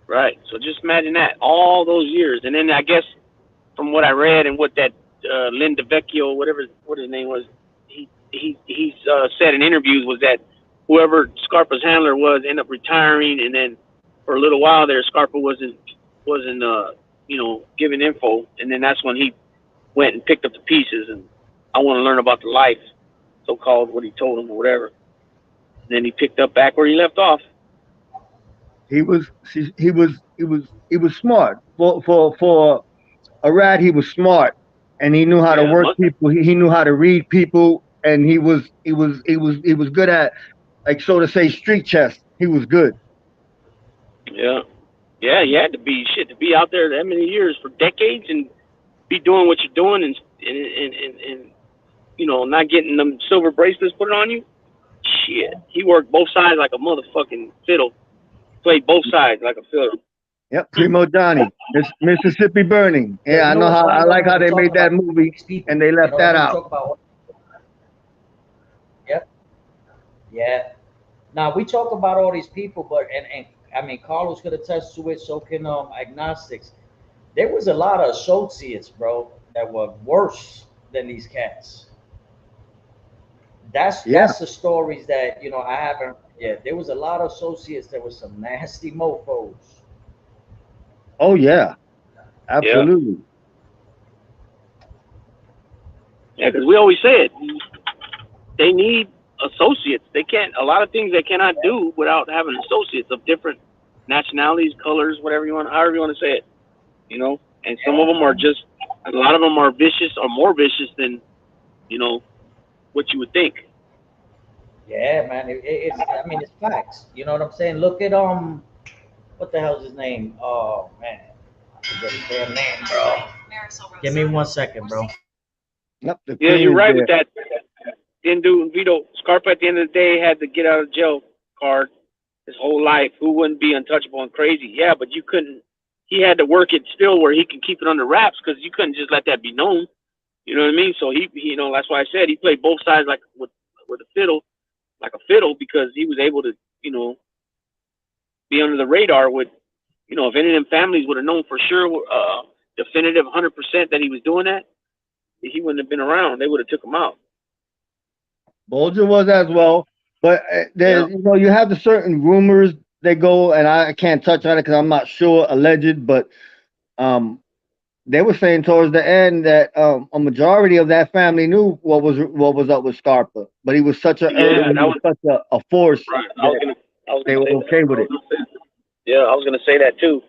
[SPEAKER 4] Right. So just imagine that, all those years. And then I guess from what I read and what that Linda Vecchio, what his name was, he said in interviews was that whoever Scarpa's handler was ended up retiring, and then for a little while there, Scarpa wasn't giving info, and then that's when he went and picked up the pieces, and I want to learn about the life, so-called, what he told him or whatever. And then he picked up back where he left off.
[SPEAKER 3] He was smart. For a rat, he was smart, and he knew how to work people. He knew how to read people, and he was good at, like, so to say, street chess. He was good.
[SPEAKER 4] Yeah, you had to be out there that many years for decades and be doing what you're doing and not getting them silver bracelets put on you. Shit, he worked both sides like a motherfucking fiddle. Played both sides like a fiddle.
[SPEAKER 3] Yep, Primo Johnny, Mississippi Burning. Yeah, I like how they made that movie and they left that out.
[SPEAKER 2] Yep. Yeah. Now we talk about all these people, but and I mean Carlos could attest to it. So can agnostics. There was a lot of associates, bro, that were worse than these cats. That's the stories that I haven't. Yeah, there was a lot of associates that were some nasty mofos.
[SPEAKER 3] Oh yeah, absolutely.
[SPEAKER 4] Yeah, because we always say it. They need associates. They can't. A lot of things they cannot do without having associates of different nationalities, colors, however you want to say it. And some of them are just. A lot of them are vicious or more vicious than, what you would think.
[SPEAKER 2] Yeah, man. It's facts. You know what I'm saying? Look at what the hell's his name? Oh man, I forget his damn name, bro. Give me 1 second, bro.
[SPEAKER 3] Yep,
[SPEAKER 4] yeah, you're right with that. didn't do Vito. Scarpa at the end of the day had the get out of jail card his whole life. Who wouldn't be untouchable and crazy? Yeah, but you couldn't. He had to work it still where he can keep it under wraps because you couldn't just let that be known. You know what I mean? So he you know, that's why I said he played both sides like with a fiddle, like a fiddle, because he was able to, you know, be under the radar with, you know, if any of them families would have known for sure, definitive 100% that he was doing that, he wouldn't have been around. They would have took him out.
[SPEAKER 3] Bolger was as well, but there's, you know, you have the certain rumors that go, and I can't touch on it because I'm not sure, alleged, but they were saying towards the end that a majority of that family knew what was up with Scarpa, but he was such a such a force.
[SPEAKER 4] Right.
[SPEAKER 3] They were okay with it.
[SPEAKER 4] Yeah, I was gonna say that too.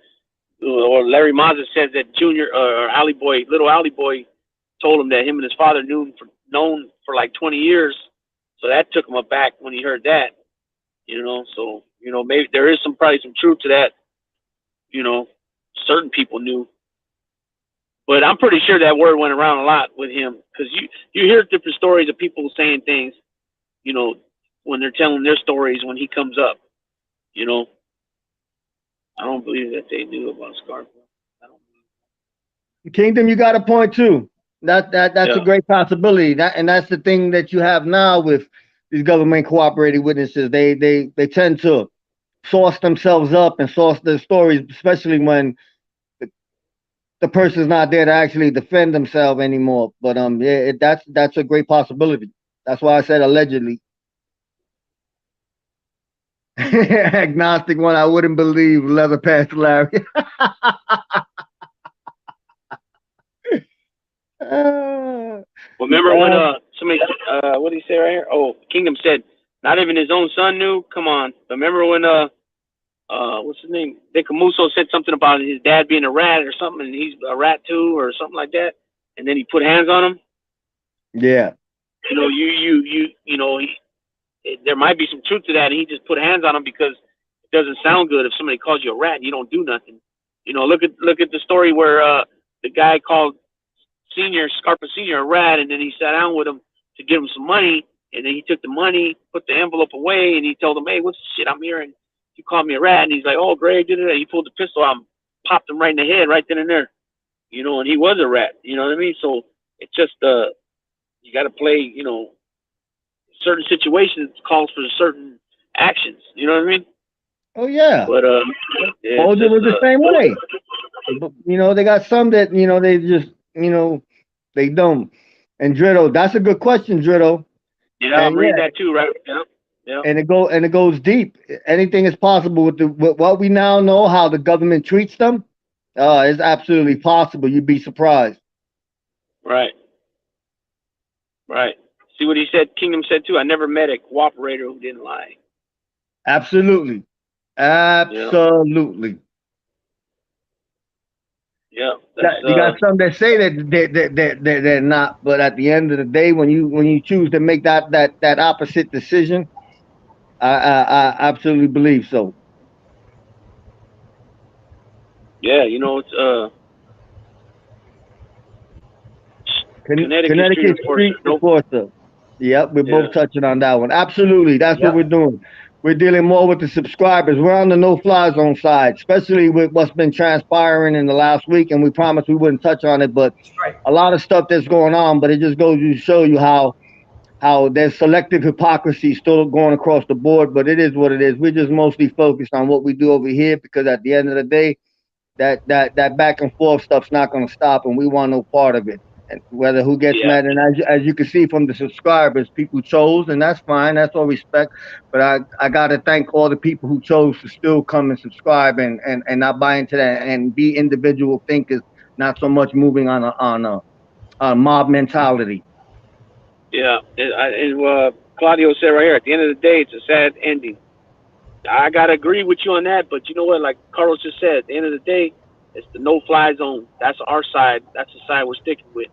[SPEAKER 4] Or Larry Mazza says that Junior or Alley Boy, little Alley Boy, told him that him and his father known for like 20 years. So that took him aback when he heard that. You know, so you know maybe there is probably some truth to that. You know, certain people knew. But I'm pretty sure that word went around a lot with him because you hear different stories of people saying things, you know, when they're telling their stories when he comes up, you know. I don't believe that they knew about Scarpa. I don't believe.
[SPEAKER 3] Kingdom, you got a point too. That's a great possibility. That's the thing that you have now with these government cooperating witnesses. They tend to source themselves up and source their stories, especially when the person's not there to actually defend themselves anymore. But yeah, that's a great possibility. That's why I said allegedly. Agnostic one, I wouldn't believe leather past Larry.
[SPEAKER 4] Remember when somebody what did he say right here? Oh, Kingdom said not even his own son knew. Come on. Remember when what's his name? Dick Camuso said something about his dad being a rat or something, and he's a rat too, or something like that. And then he put hands on him.
[SPEAKER 3] Yeah.
[SPEAKER 4] You know, you know, there might be some truth to that, and he just put hands on him because it doesn't sound good if somebody calls you a rat and you don't do nothing. You know, look at the story where the guy called Scarpa Senior a rat, and then he sat down with him to give him some money, and then he took the money, put the envelope away, and he told him, "Hey, what's the shit I'm hearing? You called me a rat." And he's like, "Oh, great, did it." He pulled the pistol out and popped him right in the head, right then and there. You know, and he was a rat. You know what I mean? So it's just you got to play. You know, certain situations calls for certain actions. You know what I mean?
[SPEAKER 3] Oh yeah.
[SPEAKER 4] But
[SPEAKER 3] yeah, Bolger was the same way. You know, they got some that, you know, they just, you know, they don't. And Dritto, that's a good question, Dritto.
[SPEAKER 4] Yeah, I'm reading that too, right? Yeah. Yeah.
[SPEAKER 3] And it goes deep. Anything is possible with what we now know, how the government treats them. It's absolutely possible. You'd be surprised.
[SPEAKER 4] Right. Right. See what he said? Kingdom said too. I never met a cooperator who didn't lie.
[SPEAKER 3] Absolutely. Absolutely.
[SPEAKER 4] Yeah.
[SPEAKER 3] You got some that say that they're not, but at the end of the day, when you choose to make that opposite decision, I absolutely believe so.
[SPEAKER 4] Yeah, you know, it's Connecticut Street
[SPEAKER 3] Enforcer. Yep, we're both touching on that one. Absolutely, that's what we're doing. We're dealing more with the subscribers. We're on the no-fly-zone side, especially with what's been transpiring in the last week, and we promised we wouldn't touch on it, but a lot of stuff that's going on, but it just goes to show you how there's selective hypocrisy still going across the board, but it is what it is. We're just mostly focused on what we do over here because at the end of the day, that back and forth stuff's not going to stop, and we want no part of it. And whether who gets mad, and as you can see from the subscribers, people chose, and that's fine. That's all respect. But I got to thank all the people who chose to still come and subscribe and not buy into that and be individual thinkers, not so much moving on a mob mentality.
[SPEAKER 4] Yeah, and Claudio said right here, at the end of the day, it's a sad ending. I gotta agree with you on that, but you know what? Like Carlos just said, at the end of the day, it's the no-fly zone. That's our side. That's the side we're sticking with.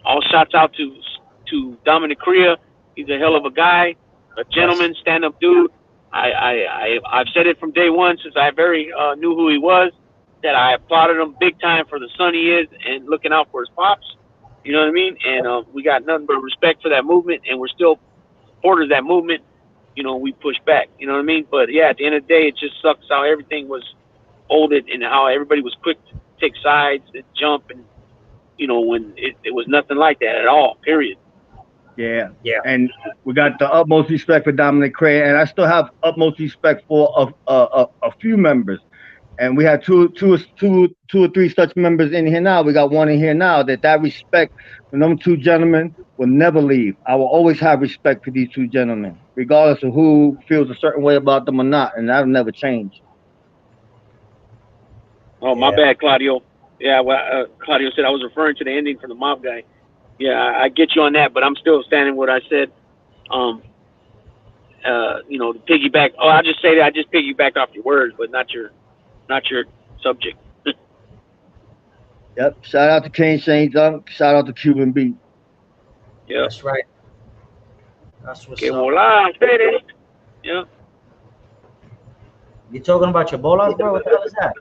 [SPEAKER 4] All shouts out to Dominic Crea. He's a hell of a guy, a gentleman, stand-up dude. I've said it from day one since I knew who he was, that I applauded him big time for the son he is and looking out for his pops. You know what I mean? And we got nothing but respect for that movement, and we're still supporters of that movement. You know, we push back. You know what I mean? But yeah, at the end of the day, it just sucks how everything was folded and how everybody was quick to take sides and jump, and you know, when it was nothing like that at all. Period.
[SPEAKER 3] Yeah.
[SPEAKER 2] Yeah.
[SPEAKER 3] And we got the utmost respect for Dominic Cray, and I still have utmost respect for a few members. And we have two or three such members in here now. We got one in here now that respect from them two gentlemen will never leave. I will always have respect for these two gentlemen, regardless of who feels a certain way about them or not, and that'll never change.
[SPEAKER 4] Oh, my bad, Claudio. Yeah, well, Claudio said I was referring to the ending for the mob guy. Yeah, I get you on that, but I'm still standing what I said. You know, to piggyback. Oh, I'll just say that I just piggybacked off your words, but not your subject.
[SPEAKER 3] Yep. Shout out to Kane Shane Dunk. Shout out to Cuban Beat.
[SPEAKER 4] Yeah.
[SPEAKER 2] That's right. That's what's
[SPEAKER 4] Que
[SPEAKER 2] up.
[SPEAKER 4] vola, Fede. Yeah.
[SPEAKER 2] You talking about your bolas, bro? What the hell is that?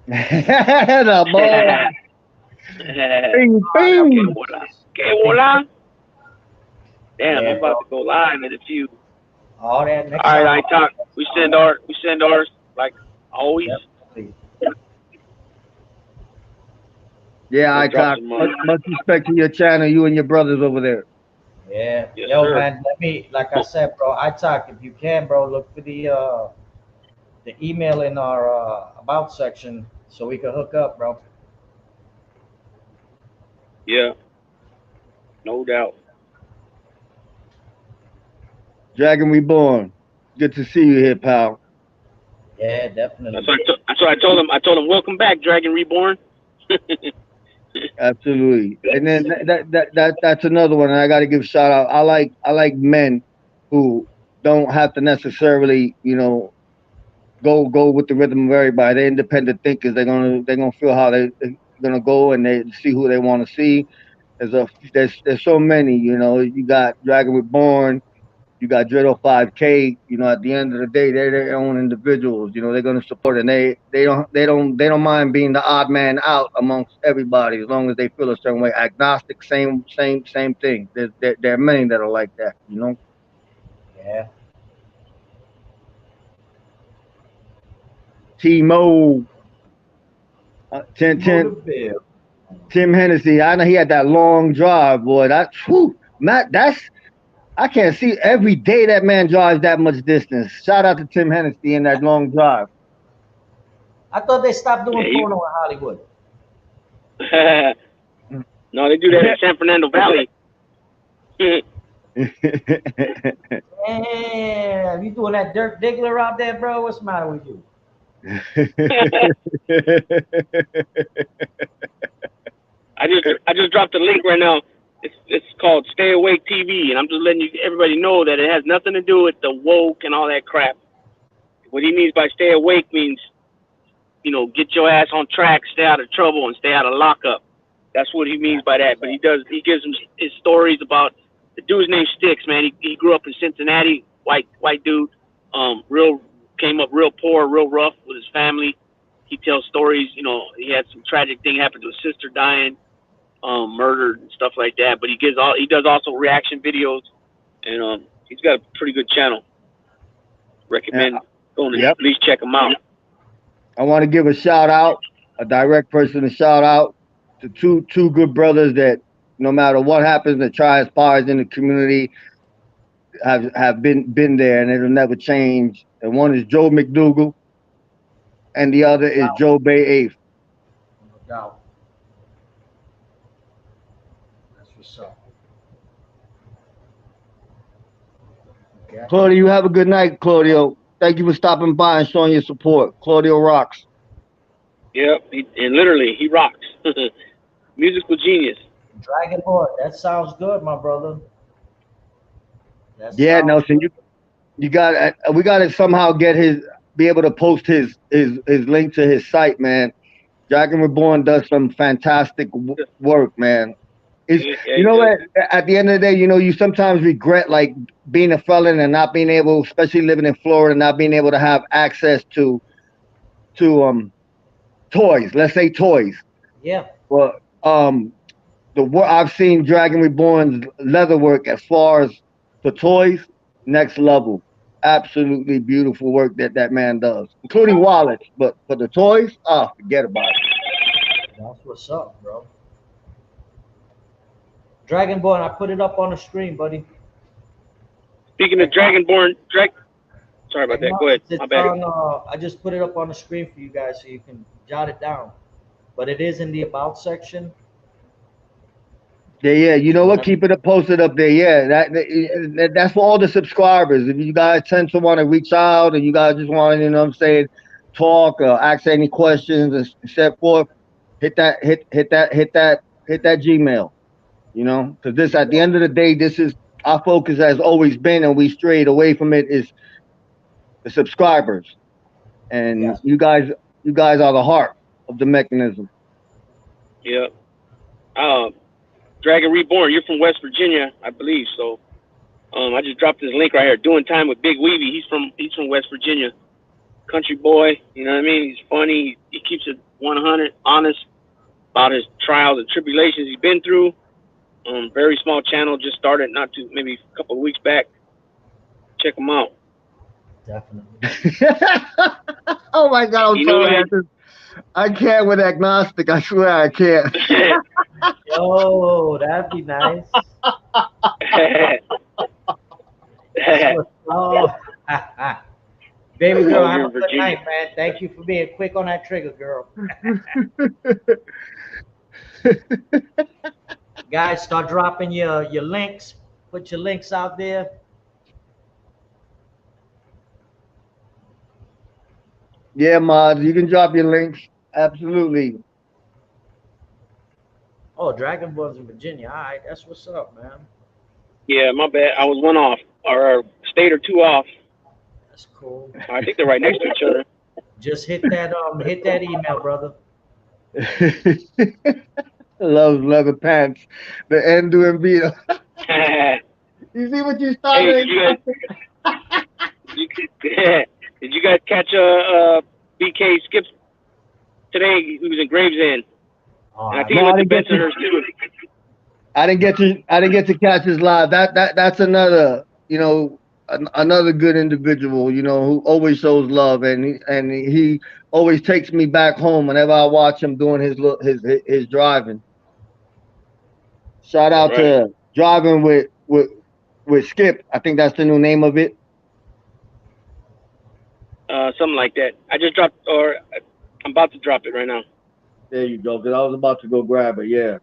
[SPEAKER 3] The ball. Bing, bing.
[SPEAKER 4] Que vola. Que vola. Damn,
[SPEAKER 2] Yeah,
[SPEAKER 4] I'm about to go live in a few.
[SPEAKER 2] All that next
[SPEAKER 4] All right, I
[SPEAKER 2] time.
[SPEAKER 4] talk. We send ours like always.
[SPEAKER 2] Yep, please.
[SPEAKER 3] Yeah, I
[SPEAKER 4] Drop
[SPEAKER 3] talk.
[SPEAKER 4] some money.
[SPEAKER 3] Much respect to your channel, you and your brothers over there.
[SPEAKER 2] Yeah.
[SPEAKER 4] Yes,
[SPEAKER 2] Yo,
[SPEAKER 4] sir.
[SPEAKER 2] man, like I said, bro, I talk. If you can, bro, look for the email in our about section so we can hook up, bro.
[SPEAKER 4] Yeah. No doubt.
[SPEAKER 3] Dragon Reborn. Good to see you here, pal.
[SPEAKER 2] Yeah, definitely.
[SPEAKER 4] That's what I told him. I told him, welcome back, Dragon Reborn.
[SPEAKER 3] Absolutely. And then that's another one. And I got to give a shout out. I like men who don't have to necessarily, you know, go with the rhythm of everybody. They're independent thinkers. They're gonna feel how they're gonna go, and they see who they want to see. There's so many. You know, you got Dragon Reborn. You got Dredo 5K. You know, at the end of the day, they're their own individuals. You know, they're gonna support, and they don't mind being the odd man out amongst everybody as long as they feel a certain way. Agnostic, same thing. There are many that are like that. You know.
[SPEAKER 2] Yeah.
[SPEAKER 3] T-Mo, 10 Tim Hennessy. I know he had that long drive, boy. Matt, I can't see every day that man drives that much distance. Shout out to Tim Hennessy in that long drive.
[SPEAKER 2] I thought they stopped doing porno in Hollywood.
[SPEAKER 4] No, they do that in San Fernando Valley.
[SPEAKER 2] Damn, you doing that Dirk Diggler out there, bro? What's the matter with you?
[SPEAKER 4] I just dropped a link right now. It's called Stay Awake TV, and I'm just letting everybody know that it has nothing to do with the woke and all that crap. What he means by stay awake means, you know, get your ass on track, stay out of trouble, and stay out of lockup. That's what he means by that. But he gives him his stories about the dude's name Sticks, man. He grew up in Cincinnati, white dude, came up real poor, real rough with his family. He tells stories, you know, he had some tragic thing happen to his sister dying, murdered and stuff like that. But he does also reaction videos, and he's got a pretty good channel. Recommend going to at least check him out.
[SPEAKER 3] I want to give a shout out, a direct person to shout out to two good brothers that no matter what happens, that try as far as in the community have been there, and it'll never change. And one is Joe McDougal, and the other is Joe Bay Eighth.
[SPEAKER 2] No doubt. That's what's up. Okay.
[SPEAKER 3] Claudio, you have a good night, Claudio. Thank you for stopping by and showing your support. Claudio rocks.
[SPEAKER 4] Yep, and literally, he rocks. Musical genius.
[SPEAKER 2] Dragon Boy, that sounds good, my brother.
[SPEAKER 3] Yeah, Nelson, we got to somehow be able to post his link to his site, man. Dragon Reborn does some fantastic work, man. You know what? At the end of the day, you know, you sometimes regret like being a felon and not being able, especially living in Florida, not being able to have access to toys. Let's say toys.
[SPEAKER 2] Yeah.
[SPEAKER 3] Well, the the work I've seen Dragon Reborn's leather work as far as the toys, next level. Absolutely beautiful work that that man does, including wallets. But for the toys, forget about it.
[SPEAKER 2] That's what's up, bro. Dragonborn, I put it up on the screen, buddy.
[SPEAKER 4] Speaking of Dragonborn, sorry about that. Go ahead.
[SPEAKER 2] It's
[SPEAKER 4] My bad.
[SPEAKER 2] I just put it up on the screen for you guys so you can jot it down. But it is in the about section.
[SPEAKER 3] Yeah, yeah. You know what? Keep it posted up there. Yeah, that's for all the subscribers. If you guys tend to want to reach out and you guys just want, you know what I'm saying, talk or ask any questions and set forth, hit that Gmail. You know, because this at the end of the day, this is our focus has always been, and we strayed away from it. Is the subscribers, and
[SPEAKER 2] Yes.
[SPEAKER 3] you guys are the heart of the mechanism.
[SPEAKER 4] Yeah. Dragon Reborn, you're from West Virginia, I believe. So, I just dropped his link right here. Doing time with Big Weeby. He's from West Virginia. Country boy. You know what I mean? He's funny. He keeps it 100, honest about his trials and tribulations he's been through. Very small channel, just started maybe a couple of weeks back. Check him out.
[SPEAKER 2] Definitely.
[SPEAKER 3] Oh my God! I'm
[SPEAKER 4] You know
[SPEAKER 3] sorry.
[SPEAKER 4] what?
[SPEAKER 3] I can't with agnostic. I swear I can't.
[SPEAKER 2] Yo, that'd be nice. Oh, baby girl, have a good night, man. Thank you for being quick on that trigger, girl. Guys, start dropping your links. Put your links out there.
[SPEAKER 3] Yeah, mods, you can drop your links. Absolutely.
[SPEAKER 2] Oh, Dragonborn's in Virginia. All right, that's what's up, man.
[SPEAKER 4] Yeah, my bad. I was one off, or a state or two off.
[SPEAKER 2] That's cool.
[SPEAKER 4] I think they're right next to each other.
[SPEAKER 2] Just hit that email, brother.
[SPEAKER 3] Loves leather pants. The Endu and Vito. You see what you started?
[SPEAKER 4] Hey, did you guys catch BK Skips today? He was in Gravesend. And I think he went to Bensonhurst too.
[SPEAKER 3] I didn't get to catch his live. That's another, another good individual, who always shows love, and he always takes me back home whenever I watch him doing his driving. Shout out to driving with Skip. I think that's the new name of it.
[SPEAKER 4] Something like that. I just dropped, or I'm about to drop it right now.
[SPEAKER 3] There you go. Because I was about to go grab it. Yeah.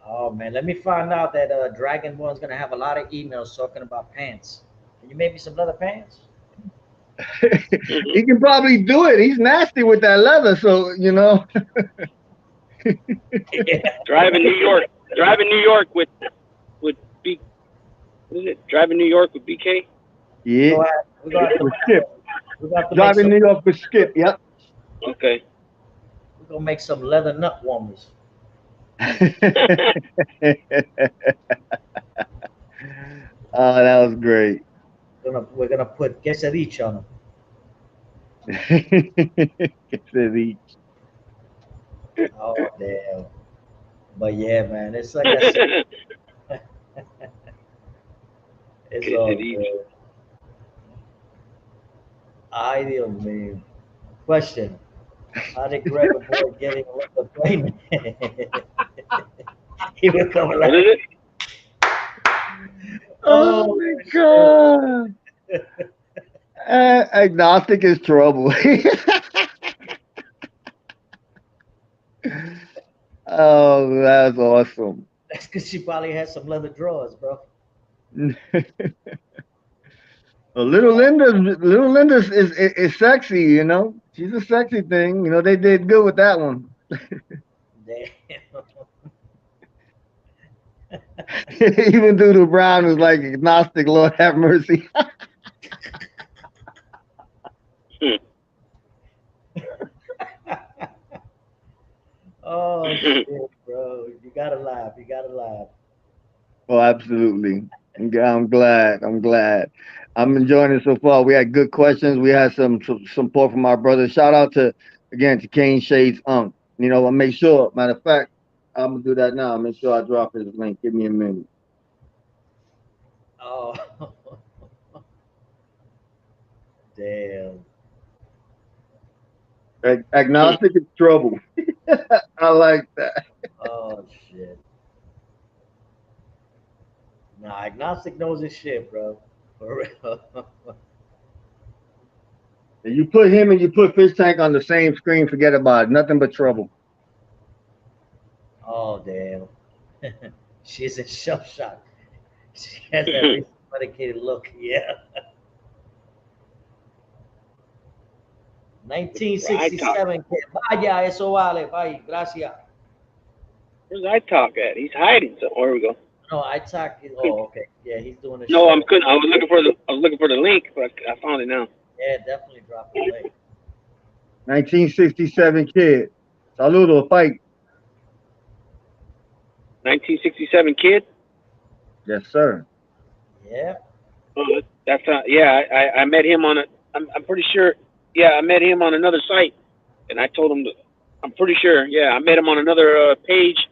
[SPEAKER 2] Oh man, let me find out that Dragonborn's gonna have a lot of emails talking about pants. Can you make me some leather pants?
[SPEAKER 3] He can probably do it. He's nasty with that leather, so
[SPEAKER 2] Yeah.
[SPEAKER 4] Driving New York with B. What is it? Driving New York with BK.
[SPEAKER 3] Yeah.
[SPEAKER 2] We got
[SPEAKER 3] With Skip.
[SPEAKER 2] to
[SPEAKER 3] Driving New York with Skip. Yep.
[SPEAKER 4] Okay.
[SPEAKER 2] We're gonna make some leather nut warmers.
[SPEAKER 3] Oh, that was great.
[SPEAKER 2] We're gonna put quesadilla on them.
[SPEAKER 3] Quesadilla.
[SPEAKER 2] Oh damn! But yeah, man, it's like I said, it's all good. Ay, Dios mío. Question: how did Greg avoid getting a plane? He will come
[SPEAKER 4] What
[SPEAKER 2] like.
[SPEAKER 4] is it?
[SPEAKER 3] Oh my God. Agnostic is trouble. Oh, that's awesome.
[SPEAKER 2] That's because she probably has some leather drawers, bro.
[SPEAKER 3] Well, Little Linda is sexy, She's a sexy thing. They did good with that one.
[SPEAKER 2] Damn.
[SPEAKER 3] Even Doodle Brown was like agnostic, Lord have mercy.
[SPEAKER 2] Oh shit, bro! You gotta laugh. You gotta laugh.
[SPEAKER 3] Oh, absolutely. I'm glad. I'm enjoying it so far. We had good questions. We had some support from our brothers. Shout out again to Kane Shades Unk. You know, I'll make sure. Matter of fact, I'm gonna do that now. Make sure I drop his link. Give me a minute.
[SPEAKER 2] Oh, damn.
[SPEAKER 3] Agnostic is trouble. I like that.
[SPEAKER 2] Oh shit. Nah, agnostic knows his shit, bro. For real.
[SPEAKER 3] If you put him and you put Fish Tank on the same screen, forget about it. Nothing but trouble.
[SPEAKER 2] Oh damn. She's in shell shock. She has that racist medicated look. Yeah.
[SPEAKER 4] I talk.
[SPEAKER 2] 1967. Vaya, eso vale. Bye. Gracias.
[SPEAKER 4] Where's I talk at? He's hiding. So where we go?
[SPEAKER 2] No, I talk. Oh, okay. Yeah, he's doing a
[SPEAKER 4] No,
[SPEAKER 2] show.
[SPEAKER 4] I'm couldn't. I was looking for the link, but I found it now.
[SPEAKER 2] Yeah, definitely drop the link.
[SPEAKER 3] 1967 kid. Saludo, fight.
[SPEAKER 4] 1967 kid.
[SPEAKER 3] Yes, sir.
[SPEAKER 2] Yeah.
[SPEAKER 4] Oh, that's yeah. I met him on a. I'm pretty sure. Yeah, I met him on another site, and I told him. I'm pretty sure. Yeah, I met him on another page,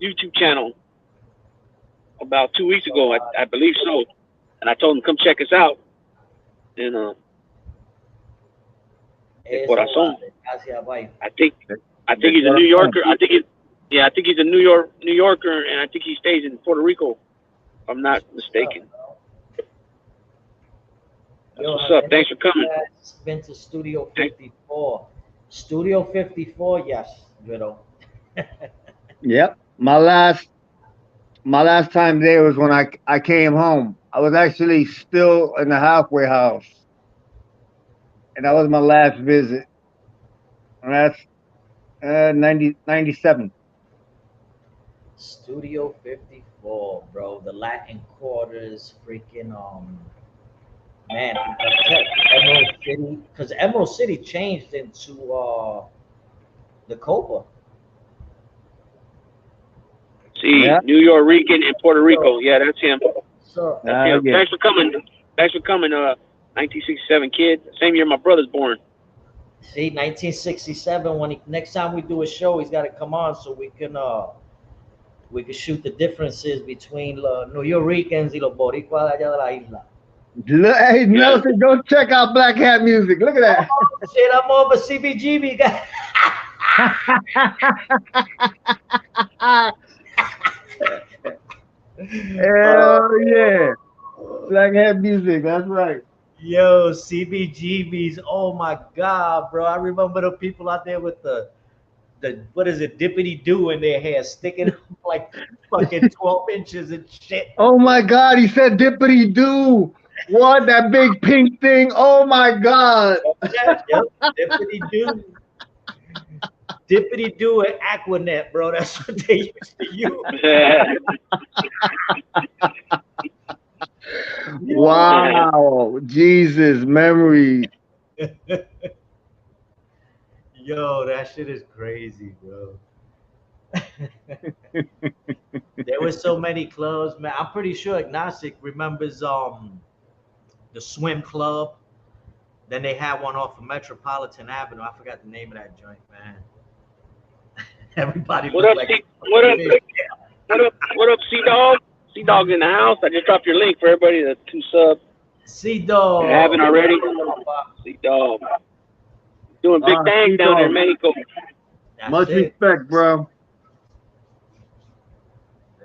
[SPEAKER 4] YouTube channel, about 2 weeks ago. I believe so, and I told him come check us out, and
[SPEAKER 2] Eso
[SPEAKER 4] corazón.
[SPEAKER 2] vale. Gracias. Bye.
[SPEAKER 4] I think he's a New Yorker. I think he's a New Yorker, and I think he stays in Puerto Rico, if I'm not mistaken. That's
[SPEAKER 2] Yo,
[SPEAKER 4] what's up. Thanks for coming.
[SPEAKER 2] Been to Studio 54. Studio 54, yes, Widow.
[SPEAKER 3] Yep. My last time there was when I came home. I was actually still in the halfway house, and that was my last visit. And that's 97.
[SPEAKER 2] Studio 54, bro. The Latin Quarters, freaking man, Emerald City, because Emerald City changed into the Copa.
[SPEAKER 4] See,
[SPEAKER 3] Yeah.
[SPEAKER 4] New York Rican and Puerto Rico. Yeah, that's him.
[SPEAKER 2] So
[SPEAKER 4] That's him.
[SPEAKER 3] Yeah.
[SPEAKER 4] Thanks for coming. 1967 kid. Same year my brother's born.
[SPEAKER 2] see, 1967. Next time we do a show, he's got to come on so we can shoot the differences between New Yorkers y los boricuas de allá de la isla.
[SPEAKER 3] Hey, Nelson, go check out Black Hat Music. Look at that.
[SPEAKER 2] Oh, shit, I'm over CBGB, guy.
[SPEAKER 3] Hell yeah. Black Hat Music, that's right.
[SPEAKER 2] Yo, CBGBs. Oh my God, bro. I remember the people out there with the what is it, dippity do in their hair, sticking up like fucking 12 inches and shit.
[SPEAKER 3] Oh my God, he said dippity doo. What, that big pink thing? Oh my God.
[SPEAKER 2] Yeah, yep, dippity do. Dippity do and Aquanet, bro. That's what they used to use.
[SPEAKER 3] Wow. Jesus, memories.
[SPEAKER 2] Yo, that shit is crazy, bro. There were so many clubs, man. I'm pretty sure Agnostic remembers the swim club. Then they had one off of Metropolitan Avenue. I forgot the name of that joint, man. Everybody
[SPEAKER 4] What
[SPEAKER 2] looked
[SPEAKER 4] up,
[SPEAKER 2] like
[SPEAKER 4] what up, C-Dog? C-Dog's in the house. I just dropped your link for everybody that's 2 sub.
[SPEAKER 2] C-Dog.
[SPEAKER 4] You haven't already? C-Dog. Doing big things down there in Mexico.
[SPEAKER 2] That's
[SPEAKER 3] Much
[SPEAKER 2] it.
[SPEAKER 3] respect, bro.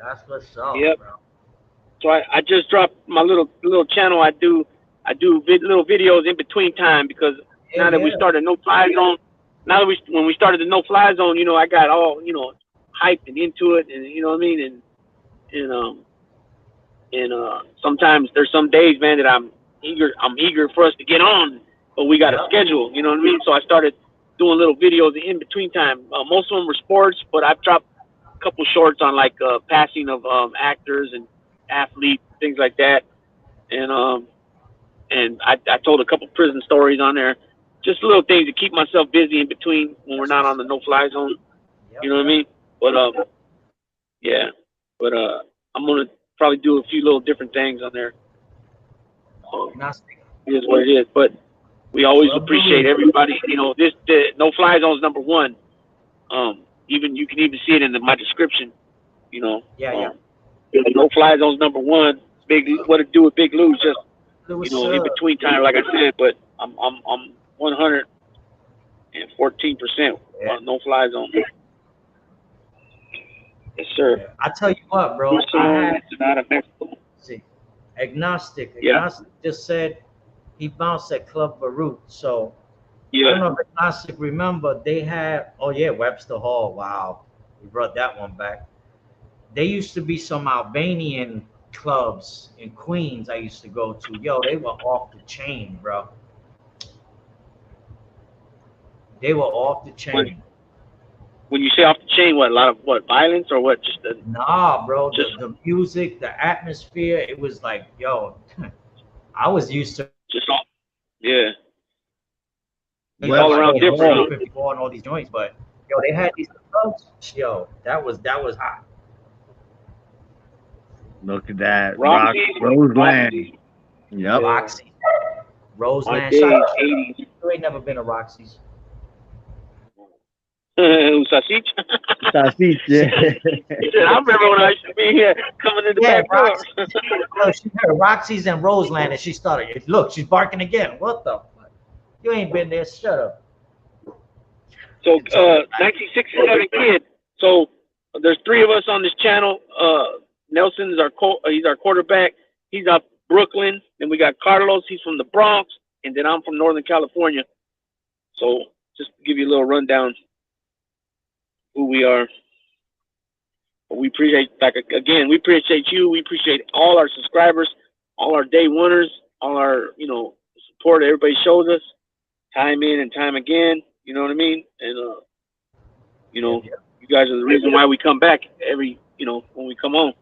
[SPEAKER 2] That's what's up,
[SPEAKER 4] Yep.
[SPEAKER 2] bro.
[SPEAKER 4] So I just dropped my little channel. I do little videos in between time because now that we started Noflyzone, when we started the Noflyzone, you know, I got all, you know, hyped and into it, and you know what I mean, and sometimes there's some days, man, that I'm eager for us to get on, but we got a schedule, you know what I mean? So I started doing little videos in between time. Most of them were sports, but I've dropped a couple shorts on like passing of actors and athletes, things like that, and I told a couple prison stories on there, just little things to keep myself busy in between when we're not on the No-Fly Zone. You know what I mean? But yeah, but I'm gonna probably do a few little different things on there. So it is what it is. But we always appreciate everybody. You know, the No-Fly Zone is #1. Even you can even see it in my description. You know.
[SPEAKER 2] Yeah.
[SPEAKER 4] No Fly Zone's #1. Big, what it do with Big Lou's just
[SPEAKER 2] What's
[SPEAKER 4] in
[SPEAKER 2] up?
[SPEAKER 4] between time, like I said. But I'm 114% on No Fly Zone. Yes, sir.
[SPEAKER 2] Yeah. I tell you what, bro. See, Agnostic just said he bounced at Club Baruch. So I don't know if Agnostic remember they had. Oh yeah, Webster Hall. Wow, we brought that one back. There used to be some Albanian clubs in Queens I used to go to. Yo, they were off the chain, bro. They were off the chain.
[SPEAKER 4] When you say off the chain, what, a lot of violence or what? Just
[SPEAKER 2] nah, bro. The music, the atmosphere, it was like, yo, I was used to
[SPEAKER 4] just all, yeah.
[SPEAKER 2] Well,
[SPEAKER 4] all around different.
[SPEAKER 2] 54 and all these joints, but yo, they had these clubs. Yo, that was hot.
[SPEAKER 3] Look at that.
[SPEAKER 4] Roseland.
[SPEAKER 3] Yep.
[SPEAKER 2] Roxy. Roseland. You ain't never been to Roxy's.
[SPEAKER 4] Usasich?
[SPEAKER 3] Usasich, yeah.
[SPEAKER 4] I remember when I used to be here coming in the back door.
[SPEAKER 2] She heard Roxy's and Roseland and she started, look, she's barking again. What the fuck? You ain't been there. Shut up.
[SPEAKER 4] So, 1967 kid. So, there's 3 of us on this channel. Nelson is he's our quarterback. He's out Brooklyn. Then we got Carlos. He's from the Bronx. And then I'm from Northern California. So, just to give you a little rundown who we are. But we appreciate, we appreciate you. We appreciate all our subscribers, all our day oneers, all our, support everybody shows us time in and time again. You know what I mean? And, you guys are the reason why we come back every, when we come on.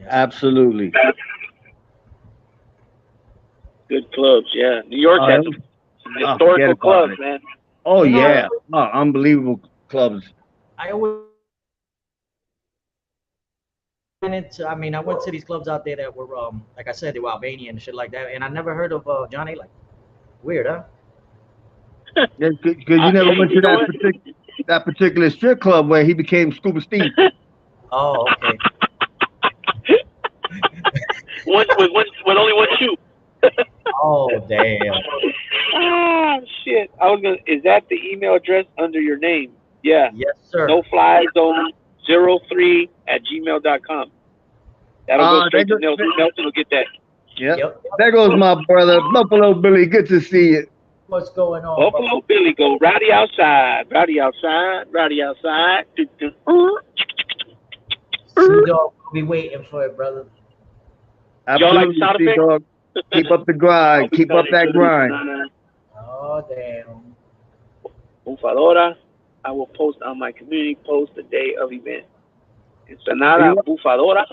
[SPEAKER 3] Absolutely.
[SPEAKER 4] Good clubs, yeah. New York has some historical clubs, man.
[SPEAKER 3] Oh, yeah. Unbelievable clubs.
[SPEAKER 2] I always I went to these clubs out there that were, like I said, they were Albanian and shit like that, and I never heard of John A. Like, weird, huh?
[SPEAKER 3] Yeah, because you never went to that particular strip club where he became Scuba Steve.
[SPEAKER 2] Oh, okay.
[SPEAKER 4] with only one shoe.
[SPEAKER 2] Oh, damn.
[SPEAKER 4] Ah, shit. Is that the email address under your name? Yeah.
[SPEAKER 2] Yes, sir.
[SPEAKER 4] Noflyzone03@gmail.com. That'll go straight to Nelson. Nelson will get that.
[SPEAKER 3] Yep. There goes my brother, Buffalo Billy. Good to see you.
[SPEAKER 2] What's going on?
[SPEAKER 4] Buffalo Billy go rowdy outside. Rowdy outside. Rowdy outside.
[SPEAKER 2] Dog, be waiting for it, brother.
[SPEAKER 3] Absolutely, dog. Keep up the grind. Keep up that grind.
[SPEAKER 2] Oh, damn.
[SPEAKER 4] Bufadora. I will post on my community post the day of event. Ensenada Bufadora.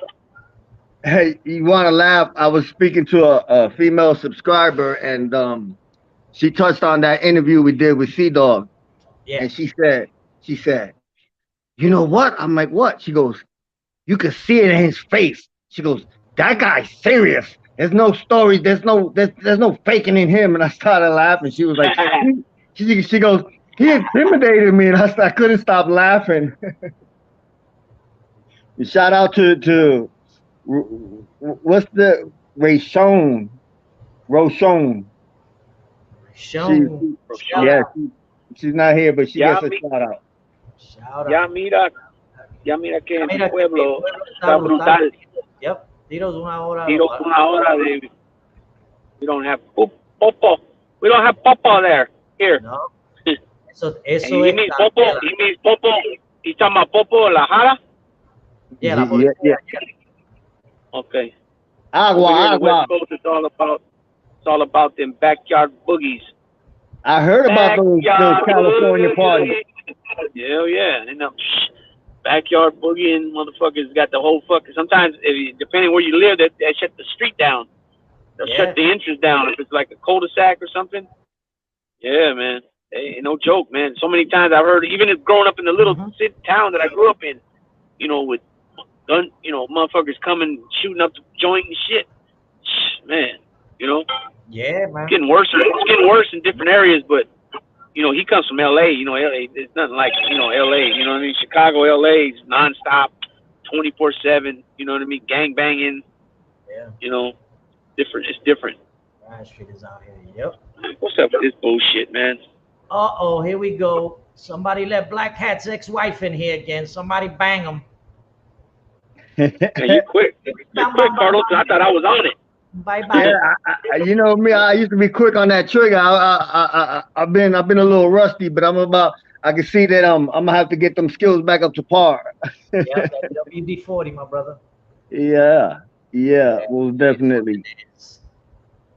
[SPEAKER 3] Hey, you want to laugh? I was speaking to a female subscriber, and she touched on that interview we did with Dog.
[SPEAKER 2] Yeah.
[SPEAKER 3] And she said, you know what? I'm like, what? She goes, you can see it in his face. She goes, that guy's serious. There's no story. There's no faking in him. And I started laughing. She was like, she goes, he intimidated me, and I couldn't stop laughing. Shout out to what's the Roshon. She's not here, but she gets a shout out.
[SPEAKER 4] Ya mira que en mi pueblo está brutal.
[SPEAKER 2] Yep. Tiros una hora
[SPEAKER 4] de. We don't have popo. We don't have popo there. Here.
[SPEAKER 2] No.
[SPEAKER 4] He means popo. He's talking about popo la jara.
[SPEAKER 2] Yeah.
[SPEAKER 4] Okay.
[SPEAKER 3] Agua.
[SPEAKER 4] It's all about them backyard boogies.
[SPEAKER 3] I heard about those California parties.
[SPEAKER 4] Hell yeah. And backyard boogie and motherfuckers got the whole fucking. Sometimes, depending where you live, they shut the street down. They'll shut the entrance down if it's like a cul-de-sac or something. Yeah, man. Ain't no joke, man. So many times I've heard, even growing up in the little city town that I grew up in, with gun, motherfuckers coming shooting up the joint and shit. Man,
[SPEAKER 2] Yeah, man.
[SPEAKER 4] It's getting worse. It's getting worse in different areas, but you know, he comes from LA, you know, LA, it's nothing like, you know, LA, you know what I mean? Chicago, LA is nonstop, 24/7, you know what I mean? Gang banging,
[SPEAKER 2] Yeah.
[SPEAKER 4] you know, different, it's different.
[SPEAKER 2] That shit is out here. Yep.
[SPEAKER 4] What's up with this bullshit, man?
[SPEAKER 2] Uh-oh, here we go. Somebody let Black Hat's ex-wife in here again. Somebody bang him.
[SPEAKER 4] Man, you quick. You're quick, Carlos. I thought I was on it.
[SPEAKER 2] Bye-bye.
[SPEAKER 3] Yeah, you know me. I used to be quick on that trigger. I've been a little rusty, but I can see that I'm gonna have to get them skills back up to par.
[SPEAKER 2] Yeah, that WD-40, my brother.
[SPEAKER 3] Yeah, well, definitely.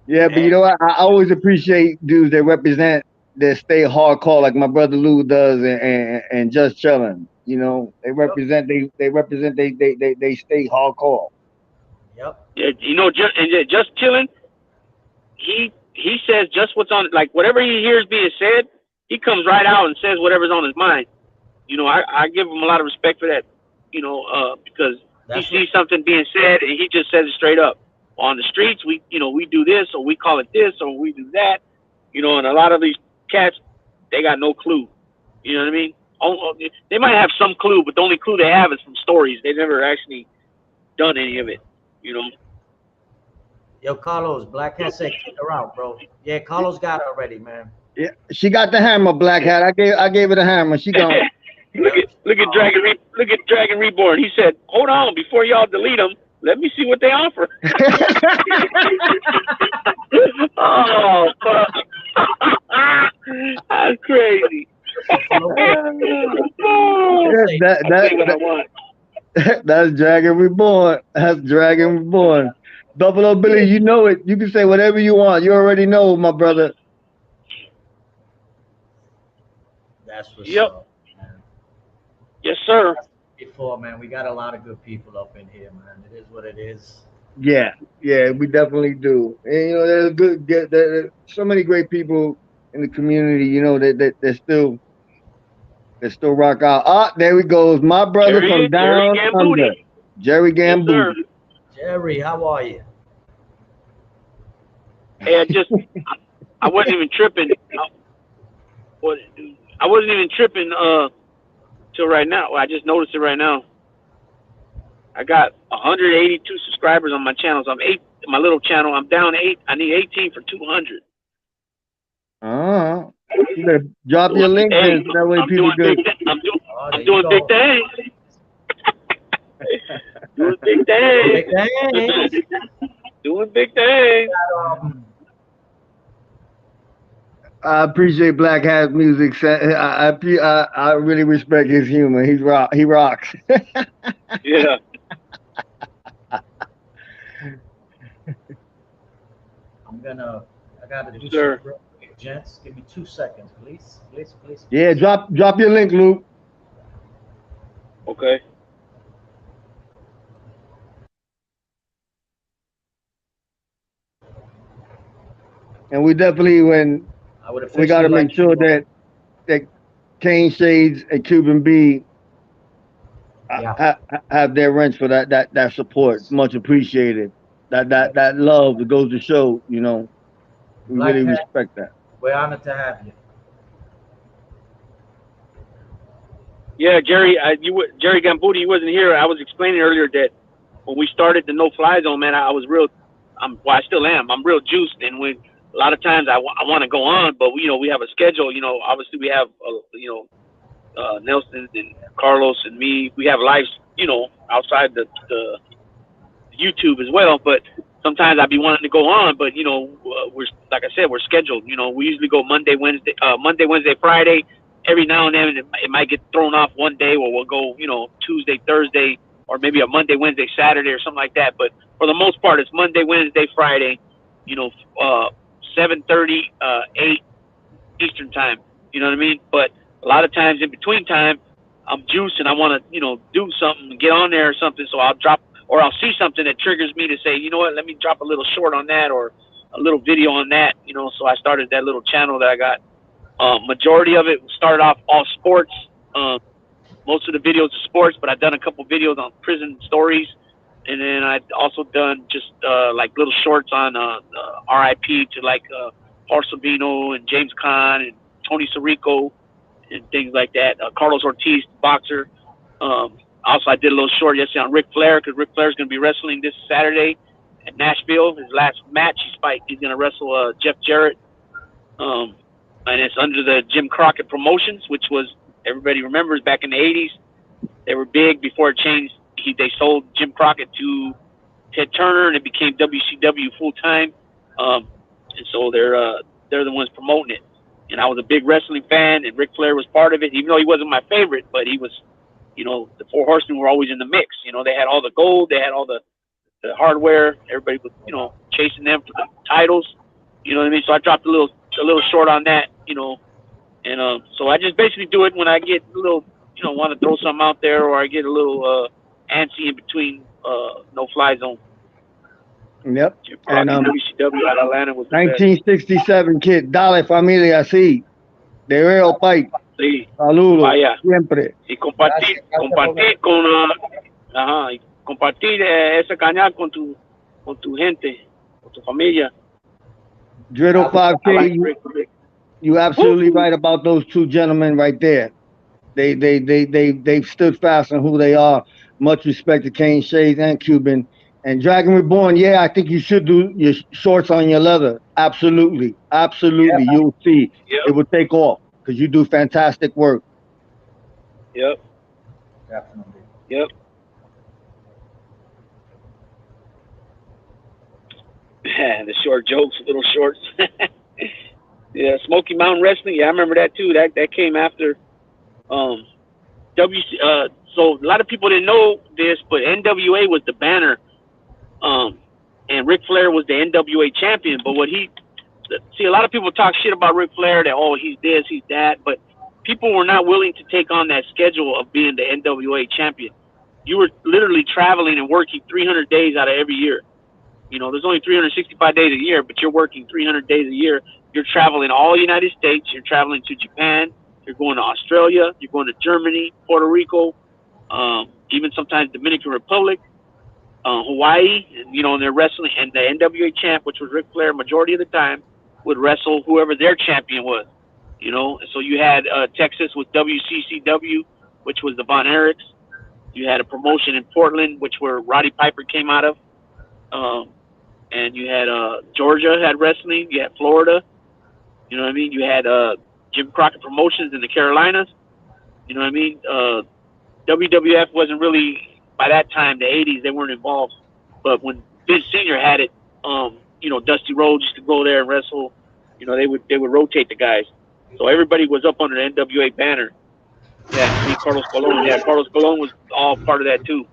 [SPEAKER 3] Yeah, but you know what? I always appreciate dudes that represent, that stay hardcore, like my brother Lou does, and just chilling. You know, they represent, they stay hardcore.
[SPEAKER 2] Yep.
[SPEAKER 4] Yeah, you know, just chilling. He says just what's on, like whatever he hears being said, he comes right out and says whatever's on his mind. You know, I give him a lot of respect for that. You know, because he sees something being said and he just says it straight up. On the streets, we do this, or we call it this, or we do that. You know, and a lot of these cats, they got no clue. You know what I mean? They might have some clue, but the only clue they have is from stories. They've never actually done any of it. You know.
[SPEAKER 2] Yo, Carlos, Black Hat said kick her out, bro. Yeah, Carlos got it already, man.
[SPEAKER 3] Yeah, she got the hammer, Black Hat. I gave her the hammer. She gone.
[SPEAKER 4] Look at Dragon Reborn. He said, "Hold on, before y'all delete them, let me see what they offer." Oh, fuck. That's crazy.
[SPEAKER 3] That's Dragon Reborn. That's Dragon Reborn. Buffalo Billy, you know it. You can say whatever you want. You already know, my brother.
[SPEAKER 2] That's what's
[SPEAKER 4] Yep.
[SPEAKER 2] up, man.
[SPEAKER 4] Yes, sir.
[SPEAKER 2] Before, man, we got a lot of good people up in here, man. It is what it is.
[SPEAKER 3] Yeah, we definitely do. And you know, there's so many great people in the community. You know that still rock out. Ah, there he goes, my brother from down under, Jerry Gambuti.
[SPEAKER 4] Yes,
[SPEAKER 2] Jerry, how are you?
[SPEAKER 4] Hey, I wasn't even tripping. I wasn't even tripping till right now. I just noticed it right now. I got 182 subscribers on my channels. I'm 8, my little channel. I'm down 8. I need 18 for 200.
[SPEAKER 3] You better drop your link in so that way people good.
[SPEAKER 4] I'm doing big things. Doing big things. Doing big things.
[SPEAKER 3] I appreciate Black Hat music. I really respect his humor. He rocks.
[SPEAKER 4] Yeah.
[SPEAKER 2] I gotta do some real quick, gents. Give me 2 seconds, please. Please.
[SPEAKER 3] Yeah, drop your link, Luke.
[SPEAKER 4] Okay.
[SPEAKER 3] And we definitely, we got to make sure that Kane Shades and Cuban B have their rents for that support. It's much appreciated. That love that goes to show, you know, we really respect that.
[SPEAKER 2] We're honored to have you.
[SPEAKER 4] Yeah, Jerry, Jerry Gambuti, he wasn't here. I was explaining earlier that when we started the Noflyzone, man, I was real. I still am. I'm real juiced, and when a lot of times I want to go on, but we have a schedule. You know, obviously we have Nelson and Carlos and me. We have lives, you know, outside the YouTube as well. But sometimes I'd be wanting to go on, but we're, like I said, we're scheduled. You know, we usually go Monday, Wednesday, Friday. Every now and then it might get thrown off one day, or we'll go, Tuesday, Thursday, or maybe a Monday, Wednesday, Saturday, or something like that. But for the most part, it's Monday, Wednesday, Friday. 7:30, 8 Eastern time. You know what I mean? But a lot of times in between time, I'm juiced and I want to, do something, get on there or something. So I'll drop, or I'll see something that triggers me to say, you know what, let me drop a little short on that or a little video on that. So I started that little channel that I got. Majority of it started off all sports. Most of the videos are sports, but I've done a couple videos on prison stories. And then I've also done just like little shorts on RIP to like Paul Sabino and James Caan and Tony Sirico and things like that. Carlos Ortiz, boxer. Also, I did a little short yesterday on Ric Flair because Ric Flair's going to be wrestling this Saturday at Nashville. His last match, he's going to wrestle Jeff Jarrett. And it's under the Jim Crockett Promotions, which was, everybody remembers, back in the 80s. They were big before it changed. They sold Jim Crockett to Ted Turner, and it became WCW full time. And so they're the ones promoting it. And I was a big wrestling fan, and Ric Flair was part of it, even though he wasn't my favorite. But he was, the Four Horsemen were always in the mix. They had all the gold, they had all the hardware. Everybody was, chasing them for the titles. You know what I mean? So I dropped a little short on that. And so I just basically do it when I get a little, want to throw something out there, or I get a little antsy in between Noflyzone.
[SPEAKER 3] Yep. And
[SPEAKER 4] WCW out of Atlanta was
[SPEAKER 3] 1967, kid. Dale, familia, así. De real país.
[SPEAKER 4] Sí.
[SPEAKER 3] Saludos.
[SPEAKER 4] Vaya.
[SPEAKER 3] Siempre.
[SPEAKER 4] Y compartir compartir esa caña con tu gente, con tu familia.
[SPEAKER 3] Dredo 5K, you absolutely right about those two gentlemen right there. They've stood fast on who they are. Much respect to Kane Shades and Cuban. And Dragon Reborn, yeah, I think you should do your shorts on your leather. Absolutely. Absolutely. Yeah. You'll see. Yep. It will take off because you do fantastic work.
[SPEAKER 4] Yep.
[SPEAKER 2] Definitely.
[SPEAKER 4] Yep. The short jokes, little shorts. Yeah, Smoky Mountain Wrestling. Yeah, I remember that too. That came after so a lot of people didn't know this, but NWA was the banner. And Ric Flair was the NWA champion. But a lot of people talk shit about Ric Flair, that, he's this, he's that. But people were not willing to take on that schedule of being the NWA champion. You were literally traveling and working 300 days out of every year. There's only 365 days a year, but you're working 300 days a year. You're traveling all the United States. You're traveling to Japan. You're going to Australia. You're going to Germany, Puerto Rico, even sometimes Dominican Republic, Hawaii. And they're wrestling. And the NWA champ, which was Ric Flair, majority of the time, would wrestle whoever their champion was. So you had Texas with WCCW, which was the Von Erichs. You had a promotion in Portland, which where Roddy Piper came out of. And you had Georgia had wrestling. You had Florida. You know what I mean? You had Jim Crockett Promotions in the Carolinas. You know what I mean? WWF wasn't really, by that time, the 80s, they weren't involved. But when Vince Sr. had it, Dusty Rhodes used to go there and wrestle. They would rotate the guys. So everybody was up under the NWA banner. Yeah, Carlos Colon. Yeah, Carlos Colon was all part of that too.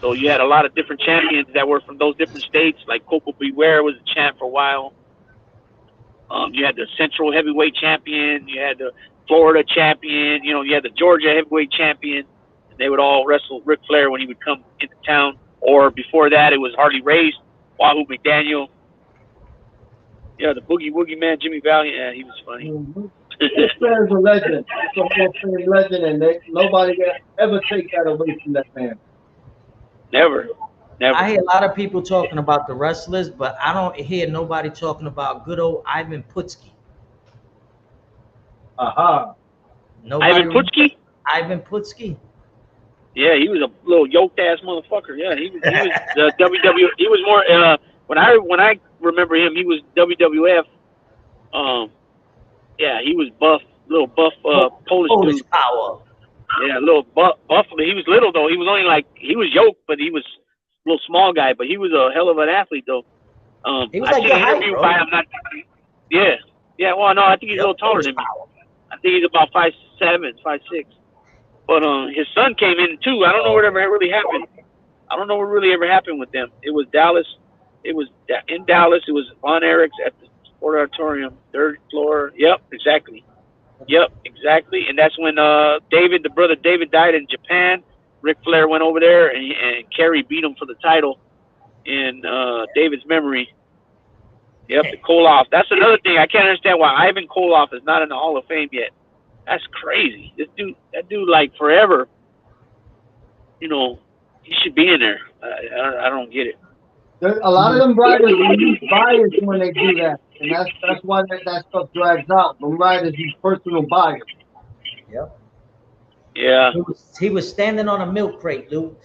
[SPEAKER 4] So you had a lot of different champions that were from those different states. Like Coco Beware was a champ for a while. You had the Central Heavyweight Champion. You had the Florida Champion. You had the Georgia Heavyweight Champion. And they would all wrestle Ric Flair when he would come into town. Or before that, it was Harley Race, Wahoo McDaniel. Yeah, the Boogie Woogie Man, Jimmy Valiant. Yeah, he was funny.
[SPEAKER 3] Mm-hmm. Ric Flair's a legend. He's a legend, and nobody can ever take that away from that man.
[SPEAKER 4] Never.
[SPEAKER 2] I hear a lot of people talking about the wrestlers, but I don't hear nobody talking about good old Ivan Putski.
[SPEAKER 3] Aha.
[SPEAKER 4] Ivan Putski?
[SPEAKER 2] Ivan Putski.
[SPEAKER 4] Yeah, he was a little yoked ass motherfucker. Yeah, he was the WWF. He was more when I remember him, he was WWF. Yeah, he was buff, little buff Polish dude.
[SPEAKER 2] Power.
[SPEAKER 4] Yeah, a little buff. He was little though. He was only he was yoked, but he was a little small guy. But he was a hell of an athlete though.
[SPEAKER 2] He was like your height, bro.
[SPEAKER 4] Yeah. Well, no, I think he's a little taller than me. I think he's about 5'7", 5'6". But his son came in too. I don't know whatever really happened. I don't know what really ever happened with them. It was Dallas. It was in Dallas. It was Von Erichs at the Sport Auditorium, 3rd floor. Yep, exactly. And that's when the brother David died in Japan. Ric Flair went over there, and Kerry beat him for the title in David's memory. Yep, the Koloff. That's another thing. I can't understand why Ivan Koloff is not in the Hall of Fame yet. That's crazy. That dude, like forever. He should be in there. I don't get it.
[SPEAKER 3] A lot of them riders are biased when they do that. and that's why that stuff drags out. Them riders, these personal buyers.
[SPEAKER 2] Yep.
[SPEAKER 4] Yeah.
[SPEAKER 2] He was standing on a milk crate, Lou.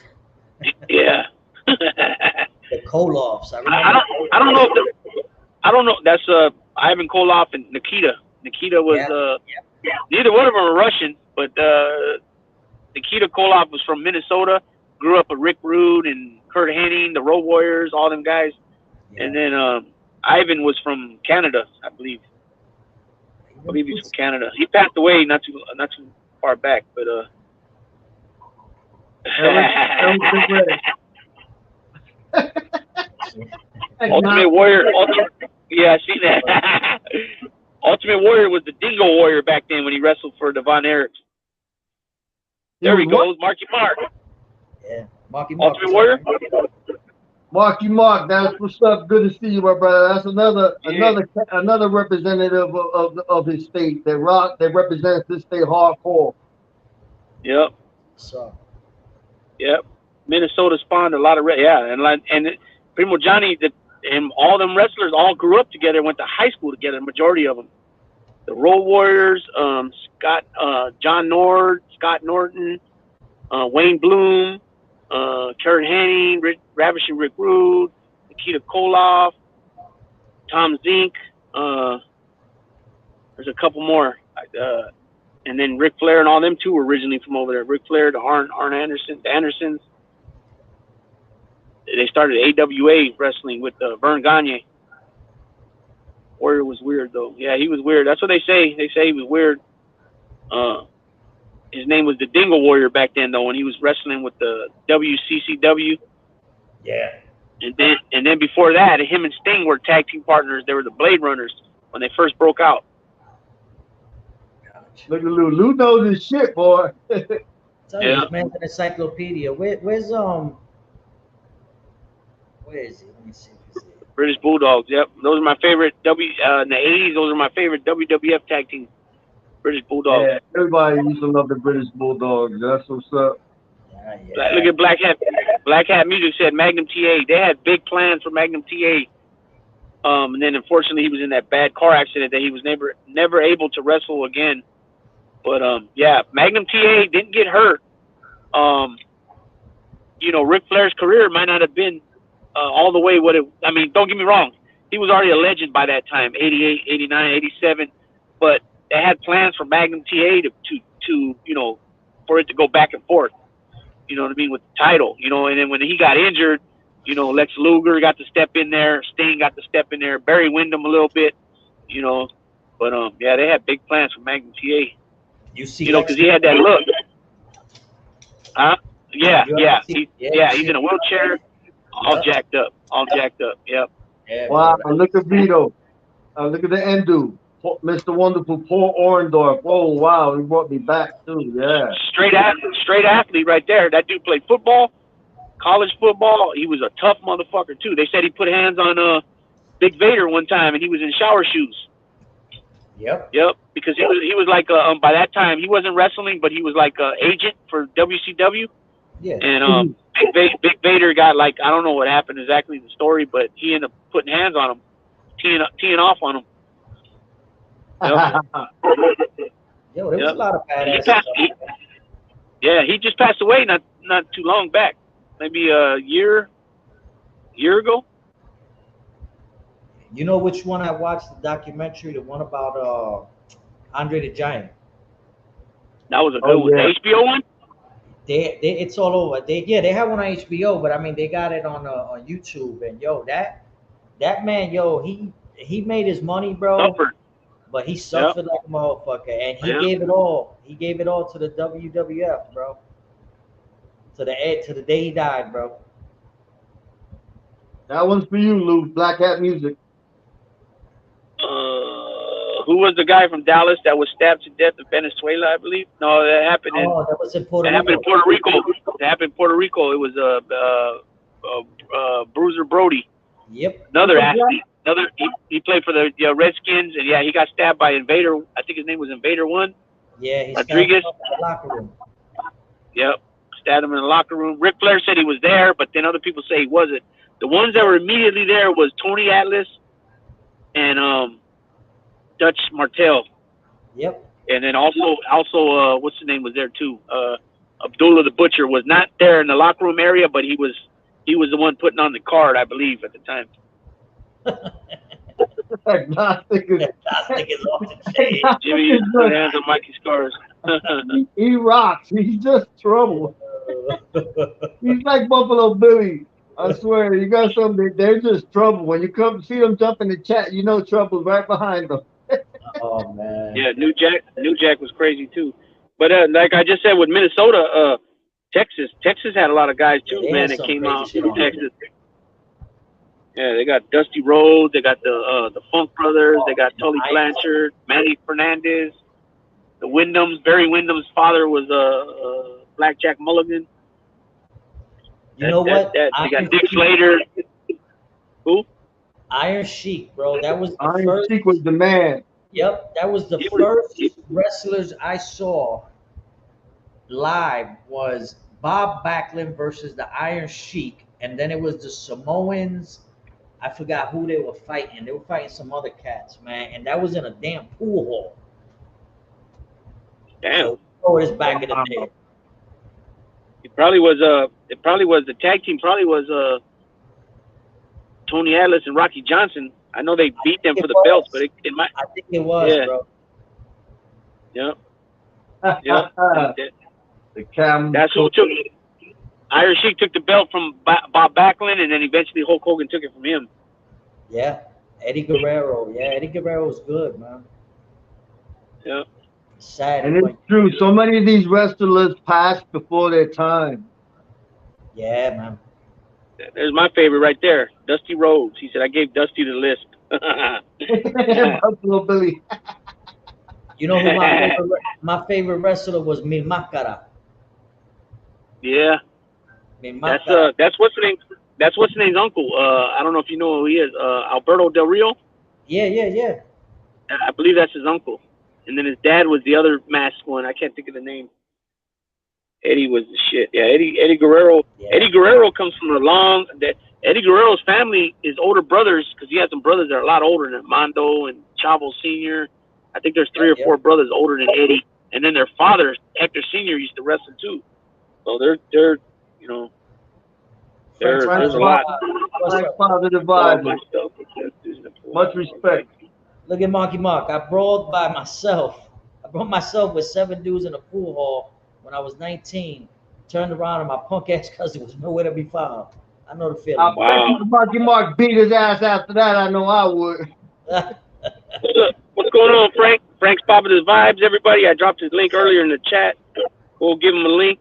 [SPEAKER 4] Yeah.
[SPEAKER 2] The Koloffs. I remember.
[SPEAKER 4] I don't know. I don't know. That's Ivan Koloff and Nikita. Nikita was neither one of them are Russian, but Nikita Koloff was from Minnesota. Grew up with Rick Rude and Kurt Hennig, the Road Warriors, all them guys. Yeah. And then Ivan was from Canada, I believe. I believe he's from Canada. He passed away not too far back, but Ultimate Warrior. Yeah, I see that. Ultimate Warrior was the Dingo Warrior back then when he wrestled for the Von Erichs. There he goes, Marky Mark.
[SPEAKER 2] Yeah, Marky Mark.
[SPEAKER 4] Ultimate Warrior.
[SPEAKER 3] Marky Mark, that's what's up. Good to see you, my brother. That's another representative of his state that represents this state hardcore.
[SPEAKER 4] Yep.
[SPEAKER 2] So.
[SPEAKER 4] Yep. Minnesota spawned a lot of and Primo Johnny and all them wrestlers all grew up together, went to high school together. The majority of them, the Road Warriors, John Nord, Scott Norton, Wayne Bloom, Kurt Hennig, Ravishing Rick Rude, Nikita Koloff, Tom Zink. There's a couple more, and then Ric Flair and all them too were originally from over there. Ric Flair, the Arn Anderson, the Andersons. They started AWA wrestling with Vern Gagne. Warrior was weird though. Yeah, he was weird. That's what they say. They say he was weird. His name was the Dingo Warrior back then though, when he was wrestling with the WCCW.
[SPEAKER 2] Yeah.
[SPEAKER 4] And then before that, him and Sting were tag team partners. They were the Blade Runners when they first broke out.
[SPEAKER 3] Look at Lou. Lou knows his shit, boy.
[SPEAKER 2] Tell you, this man's an encyclopedia. Where's where is it? Let me see.
[SPEAKER 4] British Bulldogs. Yep, those are my favorite. In the '80s, those are my favorite WWF tag team. British Bulldogs.
[SPEAKER 3] Yeah, everybody used to love the British Bulldogs. That's what's up.
[SPEAKER 2] Yeah.
[SPEAKER 4] Look at Black Hat. Black Hat Music said Magnum TA. They had big plans for Magnum TA. And then unfortunately he was in that bad car accident that he was never able to wrestle again. But Magnum TA didn't get hurt. Ric Flair's career might not have been all the way don't get me wrong. He was already a legend by that time, 88, 89, 87. But they had plans for Magnum TA to for it to go back and forth. You know what I mean, with the title. And then when he got injured, Lex Luger got to step in there, Sting got to step in there, Barry Windham a little bit, But they had big plans for Magnum TA.
[SPEAKER 2] You see,
[SPEAKER 4] because he had that look. Yeah. He's in a wheelchair, all jacked up. Yep.
[SPEAKER 2] Yeah,
[SPEAKER 3] wow, look at Vito. Look at the end dude. Mr. Wonderful Paul Orndorff. Oh wow, he brought me back too. Yeah.
[SPEAKER 4] Straight athlete right there. That dude played football, college football. He was a tough motherfucker too. They said he put hands on Big Vader one time, and he was in shower shoes.
[SPEAKER 2] Yep.
[SPEAKER 4] Because he was like by that time he wasn't wrestling, but he was like an agent for WCW.
[SPEAKER 2] Yeah.
[SPEAKER 4] And Big Vader got I don't know what happened exactly in the story, but he ended up putting hands on him, teeing off on him. Yep.
[SPEAKER 2] Yo, there was a lot of badass.
[SPEAKER 4] He just passed away not too long back, maybe a year ago.
[SPEAKER 2] You know which one I watched the documentary? The one about Andre the Giant.
[SPEAKER 4] That was a good one. The HBO one.
[SPEAKER 2] It's all over. They have one on HBO, but I mean they got it on YouTube. And that man, he made his money, bro.
[SPEAKER 4] Suffered.
[SPEAKER 2] But he suffered like a motherfucker, and he gave it all. He gave it all to the WWF, bro. To the day he died, bro.
[SPEAKER 3] That one's for you, Lou. Black Hat Music.
[SPEAKER 4] Who was the guy from Dallas that was stabbed to death in Venezuela, I believe? No, that happened
[SPEAKER 2] that was in Puerto Rico.
[SPEAKER 4] Happened in Puerto Rico. That happened in Puerto Rico. It was Bruiser Brody.
[SPEAKER 2] Yep.
[SPEAKER 4] Another athlete. He played for the Redskins, and he got stabbed by Invader. I think his name was Invader One.
[SPEAKER 2] Yeah, he
[SPEAKER 4] Rodriguez.
[SPEAKER 2] stabbed him in the locker room.
[SPEAKER 4] Yep, stabbed him in the locker room. Ric Flair said he was there, but then other people say he wasn't. The ones that were immediately there was Tony Atlas, and Dutch Martel.
[SPEAKER 2] Yep.
[SPEAKER 4] And then also what's the name was there too? Abdullah the Butcher was not there in the locker room area, but he was the one putting on the card, I believe, at the time.
[SPEAKER 3] Agnostic is
[SPEAKER 2] Agnostic is off the chain.
[SPEAKER 4] Jimmy used to put hands on Mikey's cars.
[SPEAKER 3] he rocks. He's just trouble. He's like Buffalo Billy. I swear, you got something. They're just trouble. When you come see them jump in the chat, you know trouble's right behind them.
[SPEAKER 2] Oh man.
[SPEAKER 4] Yeah, New Jack was crazy too. But like I just said, with Minnesota, Texas had a lot of guys too,
[SPEAKER 2] Yeah,
[SPEAKER 4] man, that came out from Texas. Yeah, they got Dusty Rhodes, they got the Funk Brothers, they got Tully Blanchard, Manny Fernandez, the Wyndhams. Barry Wyndham's father was Blackjack Mulligan.
[SPEAKER 2] You know what?
[SPEAKER 4] They got Dick Slater. Who?
[SPEAKER 2] Iron Sheik, bro. That was the
[SPEAKER 3] Iron
[SPEAKER 2] first.
[SPEAKER 3] Sheik was the man.
[SPEAKER 2] Yep, that was the first wrestlers I saw live was Bob Backlund versus the Iron Sheik, and then it was the Samoans. I forgot who they were fighting. They were fighting some other cats, man, and that was in a damn pool hall.
[SPEAKER 4] Damn.
[SPEAKER 2] Oh, it's back in the day.
[SPEAKER 4] It probably was the tag team. Probably was Tony Atlas and Rocky Johnson. I know they beat them for the belts, but it might.
[SPEAKER 2] I think it was, bro.
[SPEAKER 4] Yeah. Yeah.
[SPEAKER 3] The Cam.
[SPEAKER 4] That's who took it. Iron Sheik took the belt from Bob Backlund, and then eventually Hulk Hogan took it from him.
[SPEAKER 2] Yeah. Eddie Guerrero. Yeah, Eddie Guerrero was good, man.
[SPEAKER 4] Yeah.
[SPEAKER 2] Sad.
[SPEAKER 3] And it's true. So many of these wrestlers passed before their time.
[SPEAKER 2] Yeah, man.
[SPEAKER 4] There's my favorite right there, Dusty Rhodes. He said, I gave Dusty the lisp.
[SPEAKER 3] Buffalo Billy.
[SPEAKER 2] You know who my favorite wrestler was? Mi Máscara.
[SPEAKER 4] Yeah.
[SPEAKER 2] Mi Máscara.
[SPEAKER 4] That's what's the name. That's what's the name's uncle. I don't know if you know who he is. Alberto Del Rio.
[SPEAKER 2] Yeah.
[SPEAKER 4] I believe that's his uncle. And then his dad was the other masked one. I can't think of the name. Eddie was the shit. Yeah, Eddie Guerrero. Yeah. Eddie Guerrero comes from Eddie Guerrero's family is older brothers, because he had some brothers that are a lot older than Mondo and Chavo Sr. I think there's 3 or 4 brothers older than Eddie. And then their father, Hector Sr., used to wrestle too. So there's a lot.
[SPEAKER 3] Positive vibes. Much respect.
[SPEAKER 2] Look at Monkey Mark. I brawled by myself. I brought myself with 7 dudes in a pool hall when I was 19. Turned around and my punk ass cousin was nowhere to be found. I know the feeling.
[SPEAKER 4] Wow.
[SPEAKER 3] Monkey Mark beat his ass after that. I know I would.
[SPEAKER 4] What's going on, Frank? Frank's Positive Vibes, everybody. I dropped his link earlier in the chat. We'll give him a link.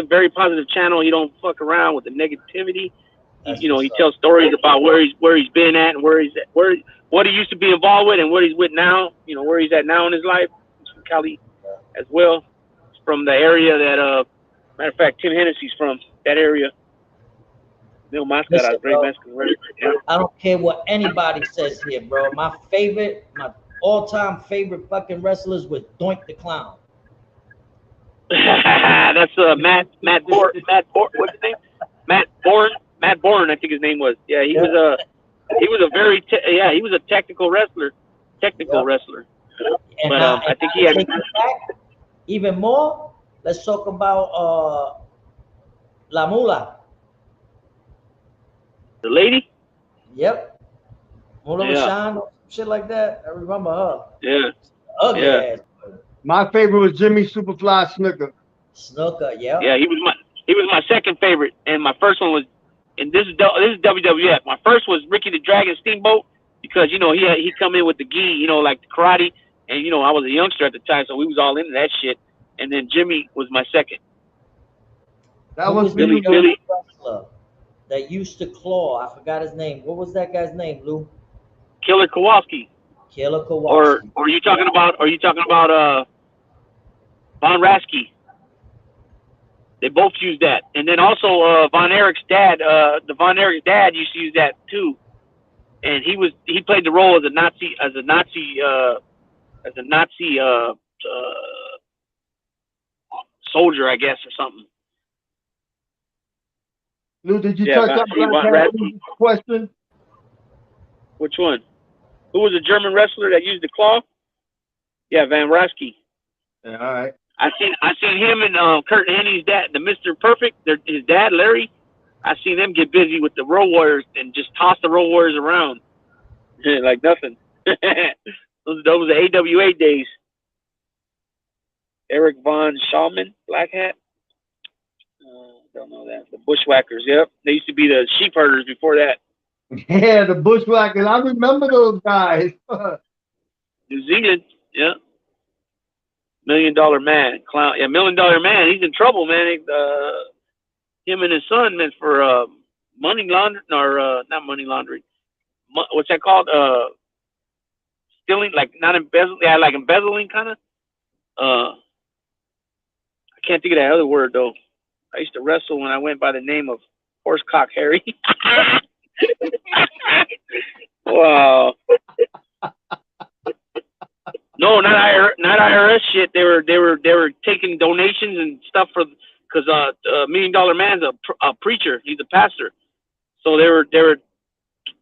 [SPEAKER 4] Very positive channel. He don't fuck around with the negativity. He tells stories about where he's been at and what he used to be involved with and what he's with now. Where he's at now in his life. He's from Cali as well. He's from the area that matter of fact, Tim Hennessy's from that area.
[SPEAKER 2] Listen, bro, I don't care what anybody says here, bro. My all-time favorite fucking wrestlers was Doink the Clown.
[SPEAKER 4] That's Matt Bourne. What's his name? Matt Bourne, I think his name was. Yeah, he was a technical wrestler. Wrestler.
[SPEAKER 2] And
[SPEAKER 4] but I think he had
[SPEAKER 2] even more. Let's talk about La Mula.
[SPEAKER 4] The lady?
[SPEAKER 2] Yep. Mula Rashan, shit like that. I remember her.
[SPEAKER 4] Yeah.
[SPEAKER 2] Ugly ass.
[SPEAKER 3] My favorite was Jimmy Superfly Snooker.
[SPEAKER 2] Yeah.
[SPEAKER 4] Yeah, he was my second favorite, and my first one was, and this is WWF. My first was Ricky the Dragon Steamboat, because he come in with the gi, like the karate, and I was a youngster at the time, so we was all into that shit. And then Jimmy was my second.
[SPEAKER 3] That was
[SPEAKER 4] Billy.
[SPEAKER 2] Wrestler that used to claw. I forgot his name. What was that guy's name, Lou?
[SPEAKER 4] Killer Kowalski.
[SPEAKER 2] Or
[SPEAKER 4] are you talking about Von Raschke? They both used that. And then also Von Erich's dad, the Von Erich dad used to use that too. And he played the role as a Nazi soldier, I guess, or something.
[SPEAKER 3] Lou, did you touch up on that question?
[SPEAKER 4] Which one? Who was a German wrestler that used the claw? Yeah, Van Raschke.
[SPEAKER 3] Yeah, all right.
[SPEAKER 4] I seen him and Kurt Hennig's dad, the Mr. Perfect, his dad Larry. I seen them get busy with the Road Warriors and just toss the Road Warriors around like nothing. those were the AWA days. Eric Von Schaumann, Black Hat. Don't know that. The Bushwhackers. Yep, they used to be the sheep herders before that.
[SPEAKER 3] Yeah, the Bushwhackers. I remember those guys.
[SPEAKER 4] New Zealand. Yeah. $1 Million Man, clown. Yeah, $1 Million Man. He's in trouble, man. Him and his son, man, for money laundering or not money laundering. What's that called? Stealing, like not embezzling. Yeah, like embezzling, kind of. I can't think of that other word though. I used to wrestle when I went by the name of Horsecock Harry. Wow. No, not IRS shit. They were taking donations and stuff because $1 Million Man's a preacher. He's a pastor. So they were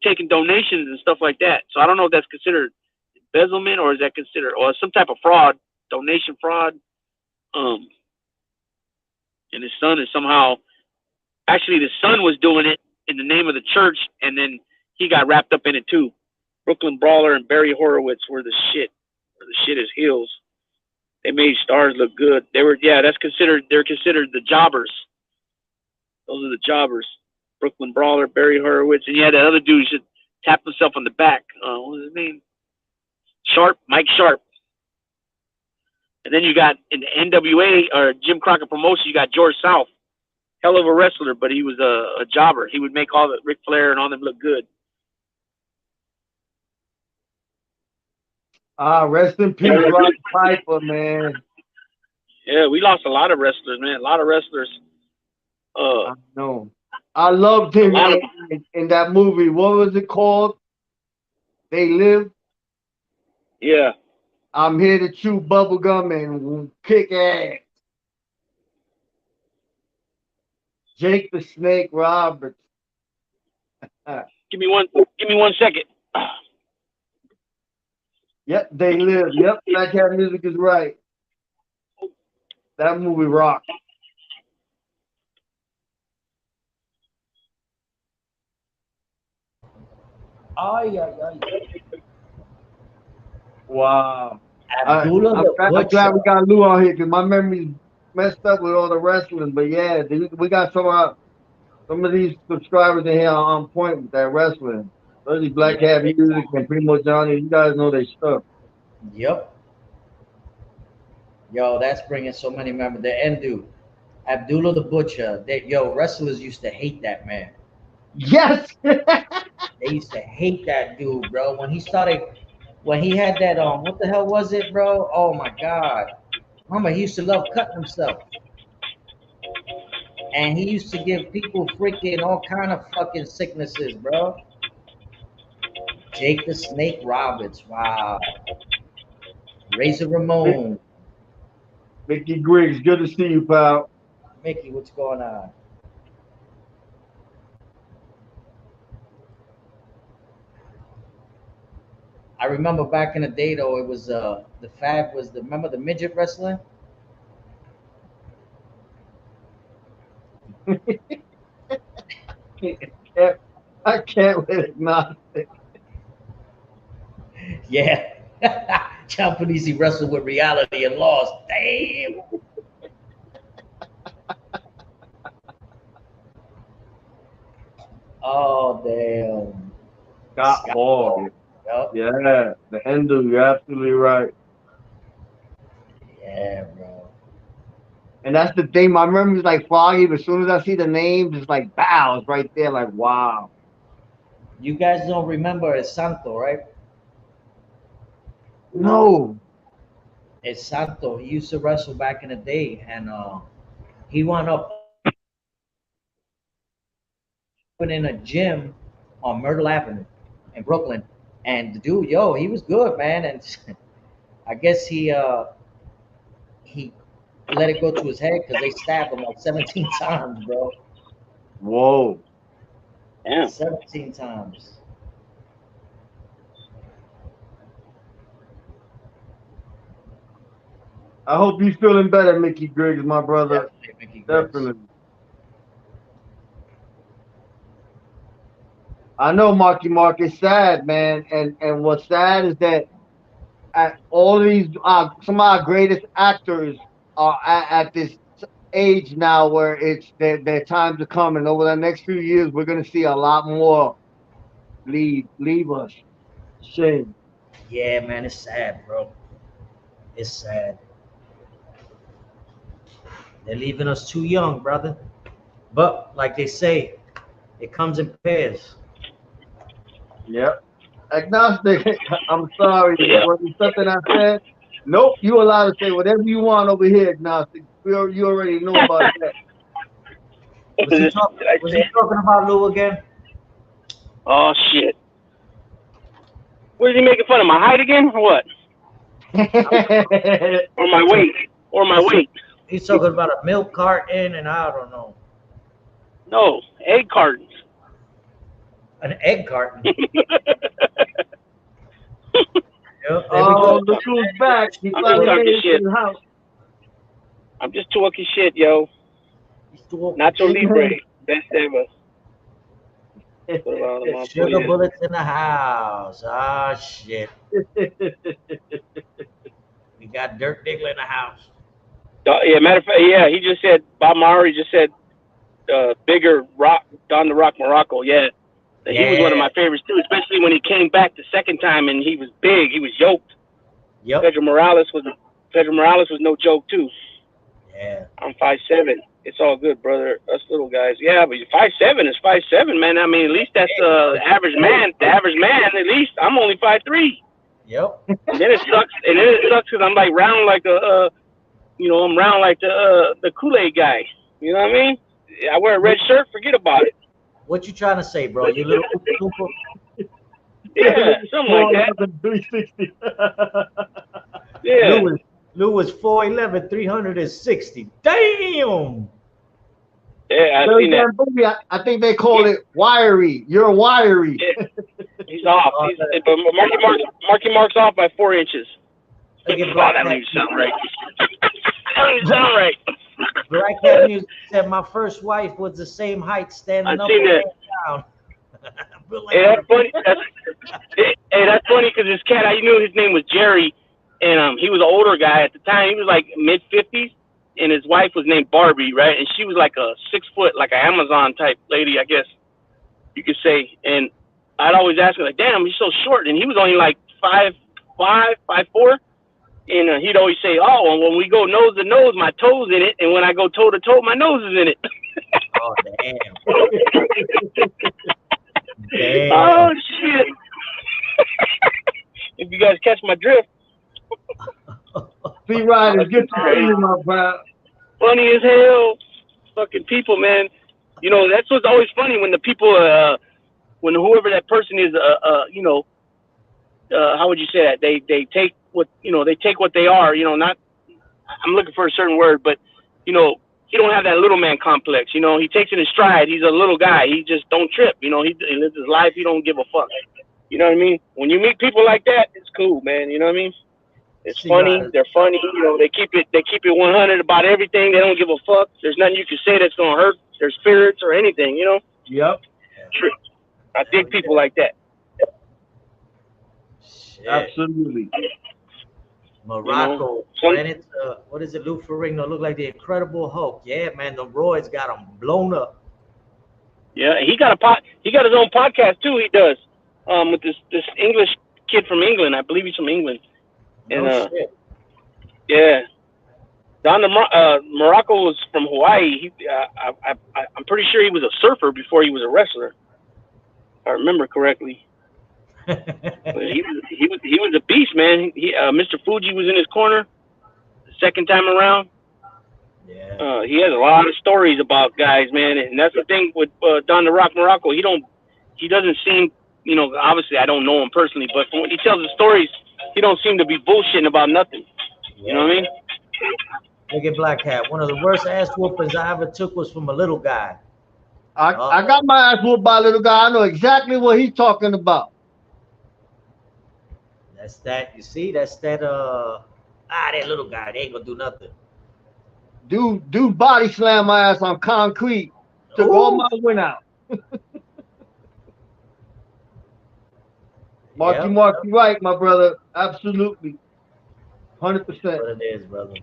[SPEAKER 4] taking donations and stuff like that. So I don't know if that's considered embezzlement or is that considered or some type of fraud, donation fraud. And his son is somehow actually the son was doing it in the name of the church, and then he got wrapped up in it too. Brooklyn Brawler and Barry Horowitz were the shit. Or the shit is heels. They made stars look good. They're considered the jobbers. Those are the jobbers. Brooklyn Brawler, Barry Horowitz, and yeah, that other dude should tap himself on the back. What was his name? Sharp, Mike Sharp. And then you got in the NWA or Jim Crockett Promotion, you got George South. Hell of a wrestler, but he was a jobber. He would make all the Ric Flair and all them look good.
[SPEAKER 3] Rest in peace, Roddy Piper, man.
[SPEAKER 4] Yeah, we lost a lot of wrestlers, man. A lot of wrestlers.
[SPEAKER 3] I know. I loved him in that movie. What was it called? They Live?
[SPEAKER 4] Yeah.
[SPEAKER 3] I'm here to chew bubblegum and kick ass. Jake the Snake Roberts.
[SPEAKER 4] Give me one second.
[SPEAKER 3] Yep, They Live. Yep, Black Cat Music is right. That movie rocked. Wow. I'm glad we got Lou on here because my memory's messed up with all the wrestling. But yeah, we got some of these subscribers in here on point with that wrestling. Especially Black Cat Music and Primo Johnny. You guys know their stuff.
[SPEAKER 2] Yep. Yo, that's bringing so many memories. The end dude, Abdullah the Butcher. Wrestlers used to hate that man.
[SPEAKER 3] Yes.
[SPEAKER 2] They used to hate that dude, bro. When he had that what the hell was it, bro? Oh my God. Remember, he used to love cutting himself. And he used to give people freaking all kind of fucking sicknesses, bro. Jake the Snake Roberts. Wow. Razor Ramon.
[SPEAKER 3] Mickey Griggs, good to see you, pal.
[SPEAKER 2] Mickey, what's going on? I remember back in the day though, it was the fad was remember the midget wrestling?
[SPEAKER 3] I can't let it not.
[SPEAKER 2] Yeah. John Panisi wrestled with reality and lost. Damn. Oh damn.
[SPEAKER 3] Scott Hall. Yep. Yeah, the Hindu, you're absolutely right.
[SPEAKER 2] Yeah, bro.
[SPEAKER 3] And that's the thing, my memory's like foggy, but as soon as I see the names, it's like bows right there, like wow.
[SPEAKER 2] You guys don't remember El Santo, right?
[SPEAKER 3] No.
[SPEAKER 2] El Santo, he used to wrestle back in the day, and he wound up in a gym on Myrtle Avenue in Brooklyn. And the dude, he was good, man. And I guess he let it go to his head because they stabbed him like 17 times, bro.
[SPEAKER 3] Whoa.
[SPEAKER 4] Yeah.
[SPEAKER 2] 17 times.
[SPEAKER 3] I hope you're feeling better, Mickey Griggs, my brother.
[SPEAKER 2] Definitely, Mickey Griggs.
[SPEAKER 3] Definitely. I know, Marky Mark, is sad, man, and what's sad is that all of these some of our greatest actors are at this age now where it's their time to come, and over the next few years we're gonna see a lot more leave us. Shame.
[SPEAKER 2] Yeah, man, it's sad, bro. It's sad. They're leaving us too young, brother. But like they say, it comes in pairs.
[SPEAKER 3] Yep. Agnostic. I'm sorry.
[SPEAKER 4] Yeah.
[SPEAKER 3] Was it something I said? Nope. You allowed to say whatever you want over here, Agnostic. You already know about that.
[SPEAKER 2] Was he talking about Lou again?
[SPEAKER 4] Oh shit! What is he making fun of? My height again, or what? Or my weight? Or my weight?
[SPEAKER 2] He's talking about a milk carton, and I don't know,
[SPEAKER 4] No, egg cartons.
[SPEAKER 2] an egg carton. Yep,
[SPEAKER 3] Oh, look who's back. He
[SPEAKER 4] I'm
[SPEAKER 3] finally
[SPEAKER 4] just
[SPEAKER 3] made it
[SPEAKER 4] talking
[SPEAKER 3] to the house.
[SPEAKER 4] I'm just talking shit, yo. Nacho Libre, best ever.
[SPEAKER 2] Sugar bullets in the house. Ah, shit. We got Dirk Diggler in the house.
[SPEAKER 4] Yeah, matter of fact, yeah, he just said, Bob Maury just said, bigger rock, Don the Rock Morocco, yeah. He was one of my favorites too, especially when he came back the second time and he was big, he was yoked.
[SPEAKER 2] Yep.
[SPEAKER 4] Pedro Morales was no joke too.
[SPEAKER 2] Yeah.
[SPEAKER 4] I'm 5'7". It's all good, brother. Us little guys. Yeah, but 5'7" is 5'7", man. I mean, at least that's the average man. The average man, at least. I'm only 5'3".
[SPEAKER 2] Yep.
[SPEAKER 4] And then it sucks. And then it sucks because I'm like round like I'm round like the Kool-Aid guy. You know what I mean? I wear a red shirt. Forget about it.
[SPEAKER 2] What you trying to say, bro? You little
[SPEAKER 4] Yeah, something like that.
[SPEAKER 3] 360.
[SPEAKER 4] Yeah.
[SPEAKER 2] Lou was 4'11", 360. Damn.
[SPEAKER 4] Yeah, I've seen that.
[SPEAKER 3] I think they call it wiry. You're wiry.
[SPEAKER 4] Yeah. He's off. But Marky Mark's off by 4 inches.
[SPEAKER 2] Look at
[SPEAKER 4] Oh,
[SPEAKER 2] Black
[SPEAKER 4] that
[SPEAKER 2] Cat
[SPEAKER 4] don't even sound right. That don't even sound right.
[SPEAKER 2] Black Cat Music said my first wife was the same height standing up and down.
[SPEAKER 4] Hey, that's funny. That's funny because this cat, I knew his name was Jerry, and he was an older guy at the time. He was like mid-50s, and his wife was named Barbie, right? And she was like a 6 foot, like an Amazon type lady, I guess you could say. And I'd always ask her, like, damn, he's so short. And he was only like 5'5", 5'4". And he'd always say, oh, and when we go nose to nose, my toe's in it. And when I go toe to toe, my nose is in it.
[SPEAKER 2] Oh, damn. Damn.
[SPEAKER 4] Oh, shit. If you guys catch my drift.
[SPEAKER 3] See, Ryan, good to see you, my brother.
[SPEAKER 4] Funny as hell. Fucking people, man. You know, that's what's always funny when the people, when whoever that person is, how would you say that? They take what, they take what they are, not, I'm looking for a certain word, but, he don't have that little man complex, he takes it in stride. He's a little guy. He just don't trip, he lives his life. He don't give a fuck. You know what I mean? When you meet people like that, it's cool, man. You know what I mean? It's funny. They're funny. They keep it 100 about everything. They don't give a fuck. There's nothing you can say that's going to hurt their spirits or anything,
[SPEAKER 3] Yep.
[SPEAKER 4] I dig people like that.
[SPEAKER 2] Shit.
[SPEAKER 3] Absolutely.
[SPEAKER 2] Morocco ran into, what is it, Lou Ferrigno? Look like the Incredible Hulk. Yeah, man, the roids got him blown up.
[SPEAKER 4] Yeah, he got his own podcast too. He does, with this English kid from England. I believe he's from England.
[SPEAKER 2] No shit.
[SPEAKER 4] Yeah, Don Morocco was from Hawaii. I'm pretty sure he was a surfer before he was a wrestler, if I remember correctly. he was a beast, man. Mr. Fuji was in his corner the second time around.
[SPEAKER 2] Yeah.
[SPEAKER 4] He has a lot of stories about guys, man, and that's the thing with Don the Rock Morocco. He doesn't seem, obviously I don't know him personally, but when he tells the stories, he don't seem to be bullshitting about nothing.
[SPEAKER 2] Yeah.
[SPEAKER 4] You know what I mean?
[SPEAKER 2] Look at Black Hat. One of the worst ass whoopings I ever took was from a little guy.
[SPEAKER 3] I got my ass whooped by a little guy. I know exactly what he's talking about.
[SPEAKER 2] That's that. You see, that's that. that little guy, they ain't gonna do nothing.
[SPEAKER 3] Dude body slammed my ass on concrete. Took all my win out. Marky, right, my brother. Absolutely. 100%.
[SPEAKER 2] What it is, brother.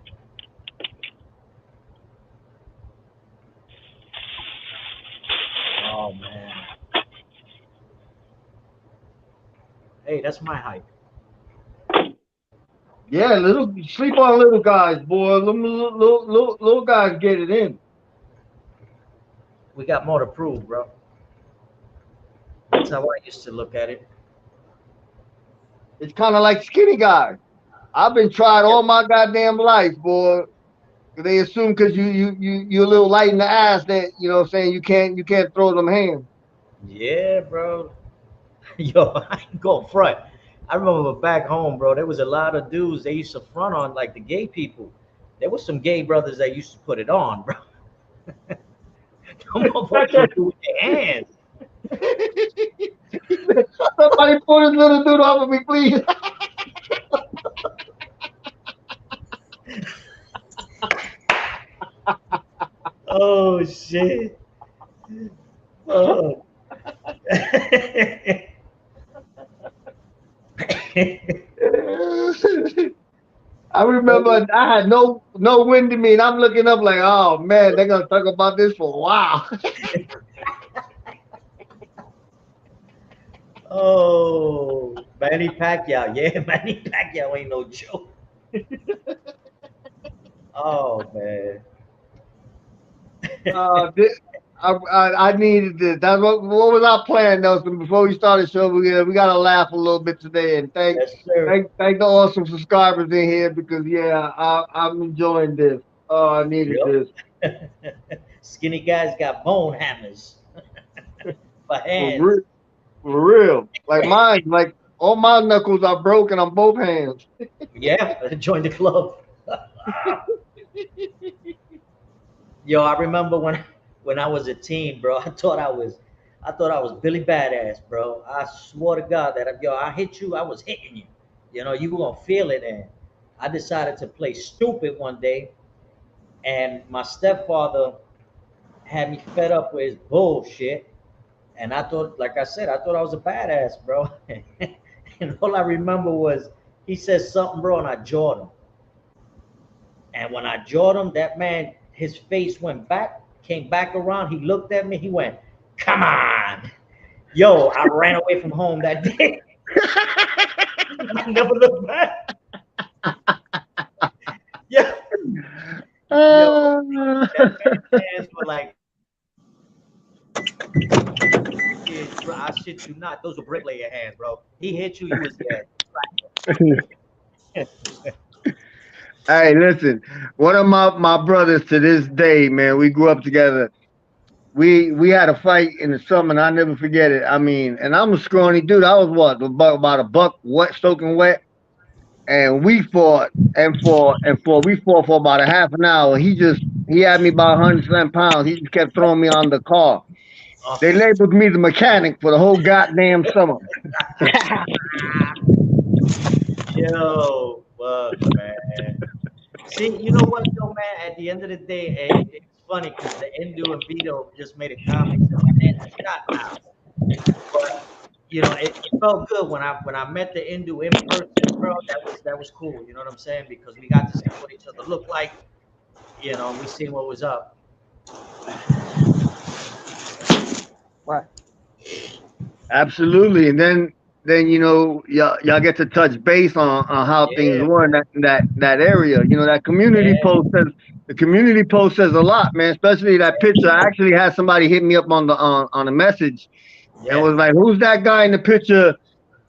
[SPEAKER 2] Oh, man. Hey, that's my hype.
[SPEAKER 3] Yeah, sleep on little guys, boy. Little guys get it in.
[SPEAKER 2] We got more to prove, bro. That's how I used to look at it.
[SPEAKER 3] It's kind of like skinny guys. I've been tried all my goddamn life, boy. They assume because you're a little light in the ass that, you know what I'm saying, you can't throw them hands.
[SPEAKER 2] Yeah, bro. Yo, I ain't going front. I remember back home, bro, there was a lot of dudes they used to front on, like the gay people. There was some gay brothers that used to put it on, bro. Come on, do with your hands.
[SPEAKER 3] Somebody pull this little dude off of me, please.
[SPEAKER 2] Oh shit. Oh.
[SPEAKER 3] I remember I had no wind in me, and I'm looking up like, oh man, they're gonna talk about this for a while.
[SPEAKER 2] Oh, Manny Pacquiao. Yeah, Manny Pacquiao ain't no joke. Oh man.
[SPEAKER 3] I needed this. That's what was our plan, Nelson? Before we started the show, we gotta laugh a little bit today, and thank the awesome subscribers in here because I'm enjoying this. Oh, I needed this.
[SPEAKER 2] Skinny guys got bone hammers for hands.
[SPEAKER 3] For real. Like mine, like all my knuckles are broken on both hands.
[SPEAKER 2] Yeah, join the club. Yo, I remember when I was a teen, bro. I thought I was Billy Badass, bro. I swore to God that I hit you, I was hitting you. You know, you were gonna feel it. And I decided to play stupid one day, and my stepfather had me fed up with his bullshit. And I thought, like I said, I thought I was a badass, bro. And all I remember was he said something, bro, and I jawed him. And when I jawed him, that man, his face came back around. He looked at me. He went, "Come on." Yo, I ran away from home that day. I never looked back. Yeah. Yo, that man's hands were like, I shit you not. Those were bricklayer hands, bro. He hit you, you was dead.
[SPEAKER 3] Hey, listen, one of my brothers to this day, man, we grew up together. We had a fight in the summer, and I'll never forget it. I mean, and I'm a scrawny dude. I was about a buck wet, soaking wet. And we fought we fought for about a half an hour. He had me about 107 pounds. He just kept throwing me on the car. They labeled me the mechanic for the whole goddamn summer.
[SPEAKER 2] Yo, fuck, man. See, you know what, though, man? At the end of the day, it's funny because the Indu and Vito just made a comment. Man, shot now. But you know, it felt good when I met the Indu in person, bro. That was cool. You know what I'm saying? Because we got to see what each other looked like. You know, we seen what was up.
[SPEAKER 3] Right. Absolutely, and then you know y'all get to touch base on how things were in that area. You know, that community post says the community post says a lot, man. Especially that picture. I actually had somebody hit me up on a message and was like, "Who's that guy in the picture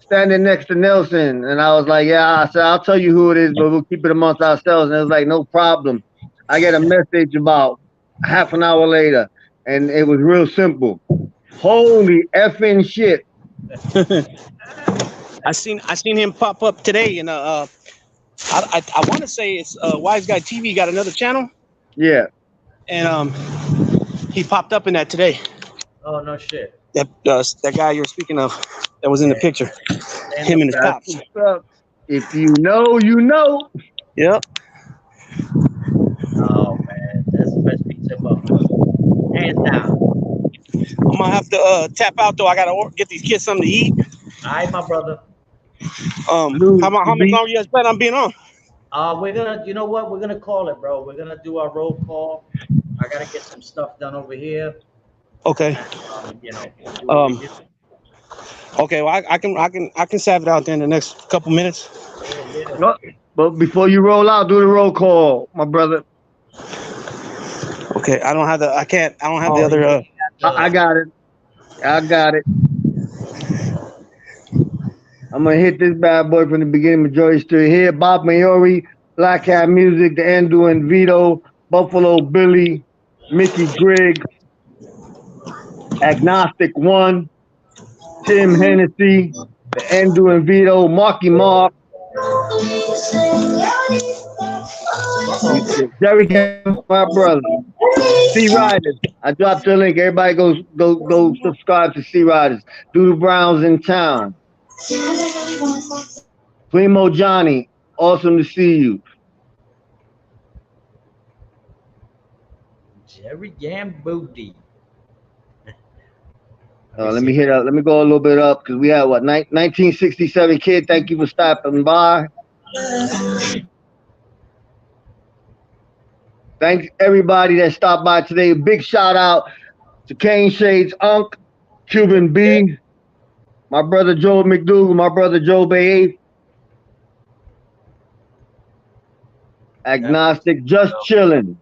[SPEAKER 3] standing next to Nelson?" And I was like, "Yeah." I said, "I'll tell you who it is, but we'll keep it amongst ourselves." And it was like, "No problem." I get a message about half an hour later, and it was real simple. Holy effing shit!
[SPEAKER 5] I seen him pop up today, and I want to say it's Wise Guy TV got another channel.
[SPEAKER 3] Yeah,
[SPEAKER 5] and he popped up in that today.
[SPEAKER 2] Oh no shit!
[SPEAKER 5] That guy you're speaking of, that was in the picture, him and his pops.
[SPEAKER 3] If you know, you know.
[SPEAKER 5] Yep.
[SPEAKER 2] Oh man, that's the best pizza in Buffalo, hands down.
[SPEAKER 5] I'm gonna have to tap out though. I gotta get these kids something to eat.
[SPEAKER 2] All right, my brother.
[SPEAKER 3] Lou,
[SPEAKER 5] How much longer you guys plan on being on?
[SPEAKER 2] We're gonna, you know what? We're gonna call it, bro. We're gonna do our roll call. I gotta get some stuff done over here.
[SPEAKER 5] Okay.
[SPEAKER 2] And, you know, we'll do what we do.
[SPEAKER 5] Okay. Well, I can save it out there in the next couple minutes.
[SPEAKER 2] Yeah.
[SPEAKER 3] But before you roll out, do the roll call, my brother.
[SPEAKER 5] Okay. I don't have the other.
[SPEAKER 3] I got it. I got it. I'm gonna hit this bad boy from the beginning. Majority still here. Bob Mayori, Black Hat Music, The Endo and Vito, Buffalo Billy, Mickey Griggs, Agnostic One, Tim Hennessy, The Endo and Vito, Marky Mark, Jerry Campbell, my brother, C Riders. I dropped the link. Everybody go subscribe to C Riders. Doodle Brown's in town. Primo Johnny, awesome to see you.
[SPEAKER 2] Jerry Gambooty.
[SPEAKER 3] Let me hit up. Let me go a little bit up because we have what 1967 kid. Thank you for stopping by. Thanks everybody that stopped by today. Big shout out to Kane Shades, Unc, Cuban B, my brother Joe McDougal, my brother Joe Bay, Agnostic, just chilling.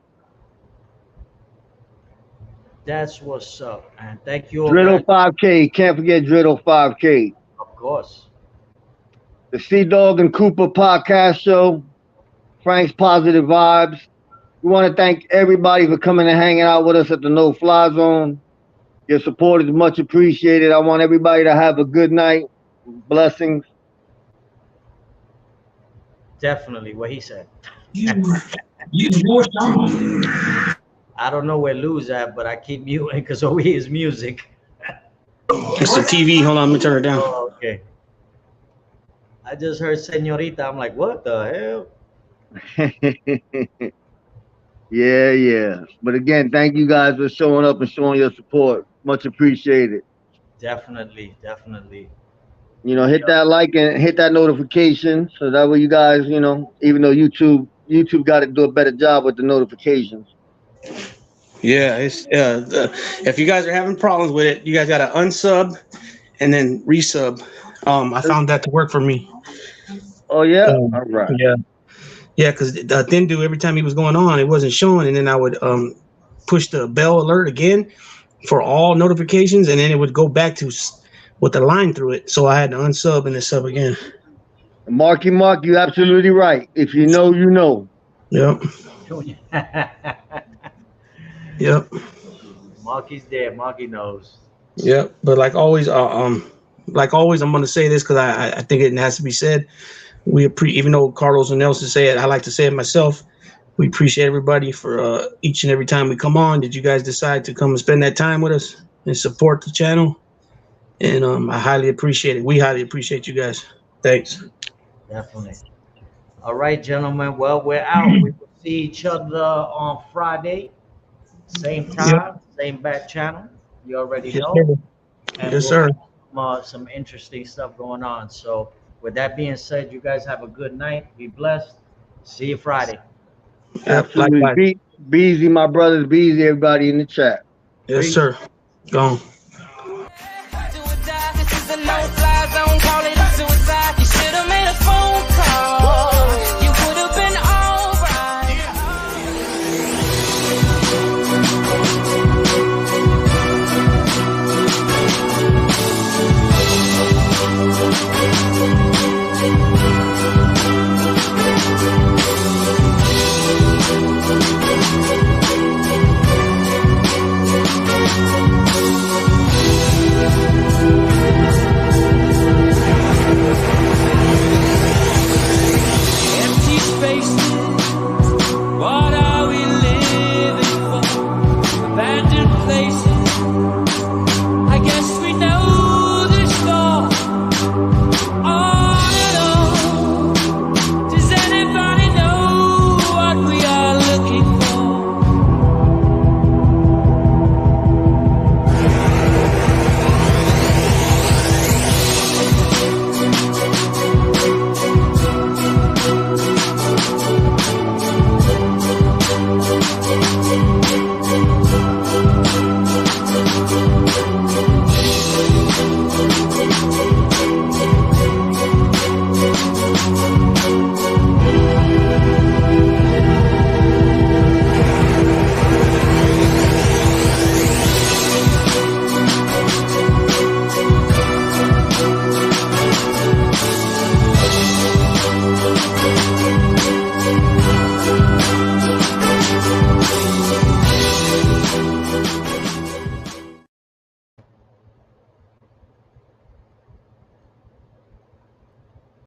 [SPEAKER 2] That's what's up, and thank you all.
[SPEAKER 3] Driddle 5K, can't forget Driddle 5K.
[SPEAKER 2] Of course.
[SPEAKER 3] The Sea Dog and Cooper podcast show, Frank's Positive Vibes. We want to thank everybody for coming and hanging out with us at the Noflyzone. Your support is much appreciated. I want everybody to have a good night. Blessings.
[SPEAKER 2] Definitely what he said.
[SPEAKER 6] You more strong.
[SPEAKER 2] I don't know where Lou's at, but I keep muting because all we hear is music.
[SPEAKER 5] It's the TV. Hold on, let me turn it down.
[SPEAKER 2] Oh, okay. I just heard Señorita. I'm like, what the hell?
[SPEAKER 3] Yeah. But again, thank you guys for showing up and showing your support. Much appreciated.
[SPEAKER 2] Definitely.
[SPEAKER 3] You know, hit that like and hit that notification so that way you guys, you know, even though YouTube got to do a better job with the notifications.
[SPEAKER 5] Yeah, it's if you guys are having problems with it, you guys got to unsub and then resub. I found that to work for me.
[SPEAKER 3] Oh yeah, all right.
[SPEAKER 5] Yeah, because Thindu, every time he was going on, it wasn't showing, and then I would push the bell alert again for all notifications, and then it would go back to with the line through it. So I had to unsub and then sub again.
[SPEAKER 3] Marky Mark, you're absolutely right. If you know, you know.
[SPEAKER 5] Yep. Yep.
[SPEAKER 2] Marky's there. Marky knows.
[SPEAKER 5] Yep. But like always, I'm going to say this because I think it has to be said. Even though Carlos and Nelson say it, I like to say it myself. We appreciate everybody for each and every time we come on. Did you guys decide to come and spend that time with us and support the channel? And I highly appreciate it. We highly appreciate you guys. Thanks.
[SPEAKER 2] Definitely. All right, gentlemen. Well, we're out. We will see each other on Friday. Same time, same back channel. You already know. And
[SPEAKER 5] Yes, sir.
[SPEAKER 2] Some interesting stuff going on. So with that being said, you guys have a good night. Be blessed. See you Friday.
[SPEAKER 3] Absolutely. Be easy, my brothers. Be easy, everybody in the chat.
[SPEAKER 5] Yes, sir. Go on.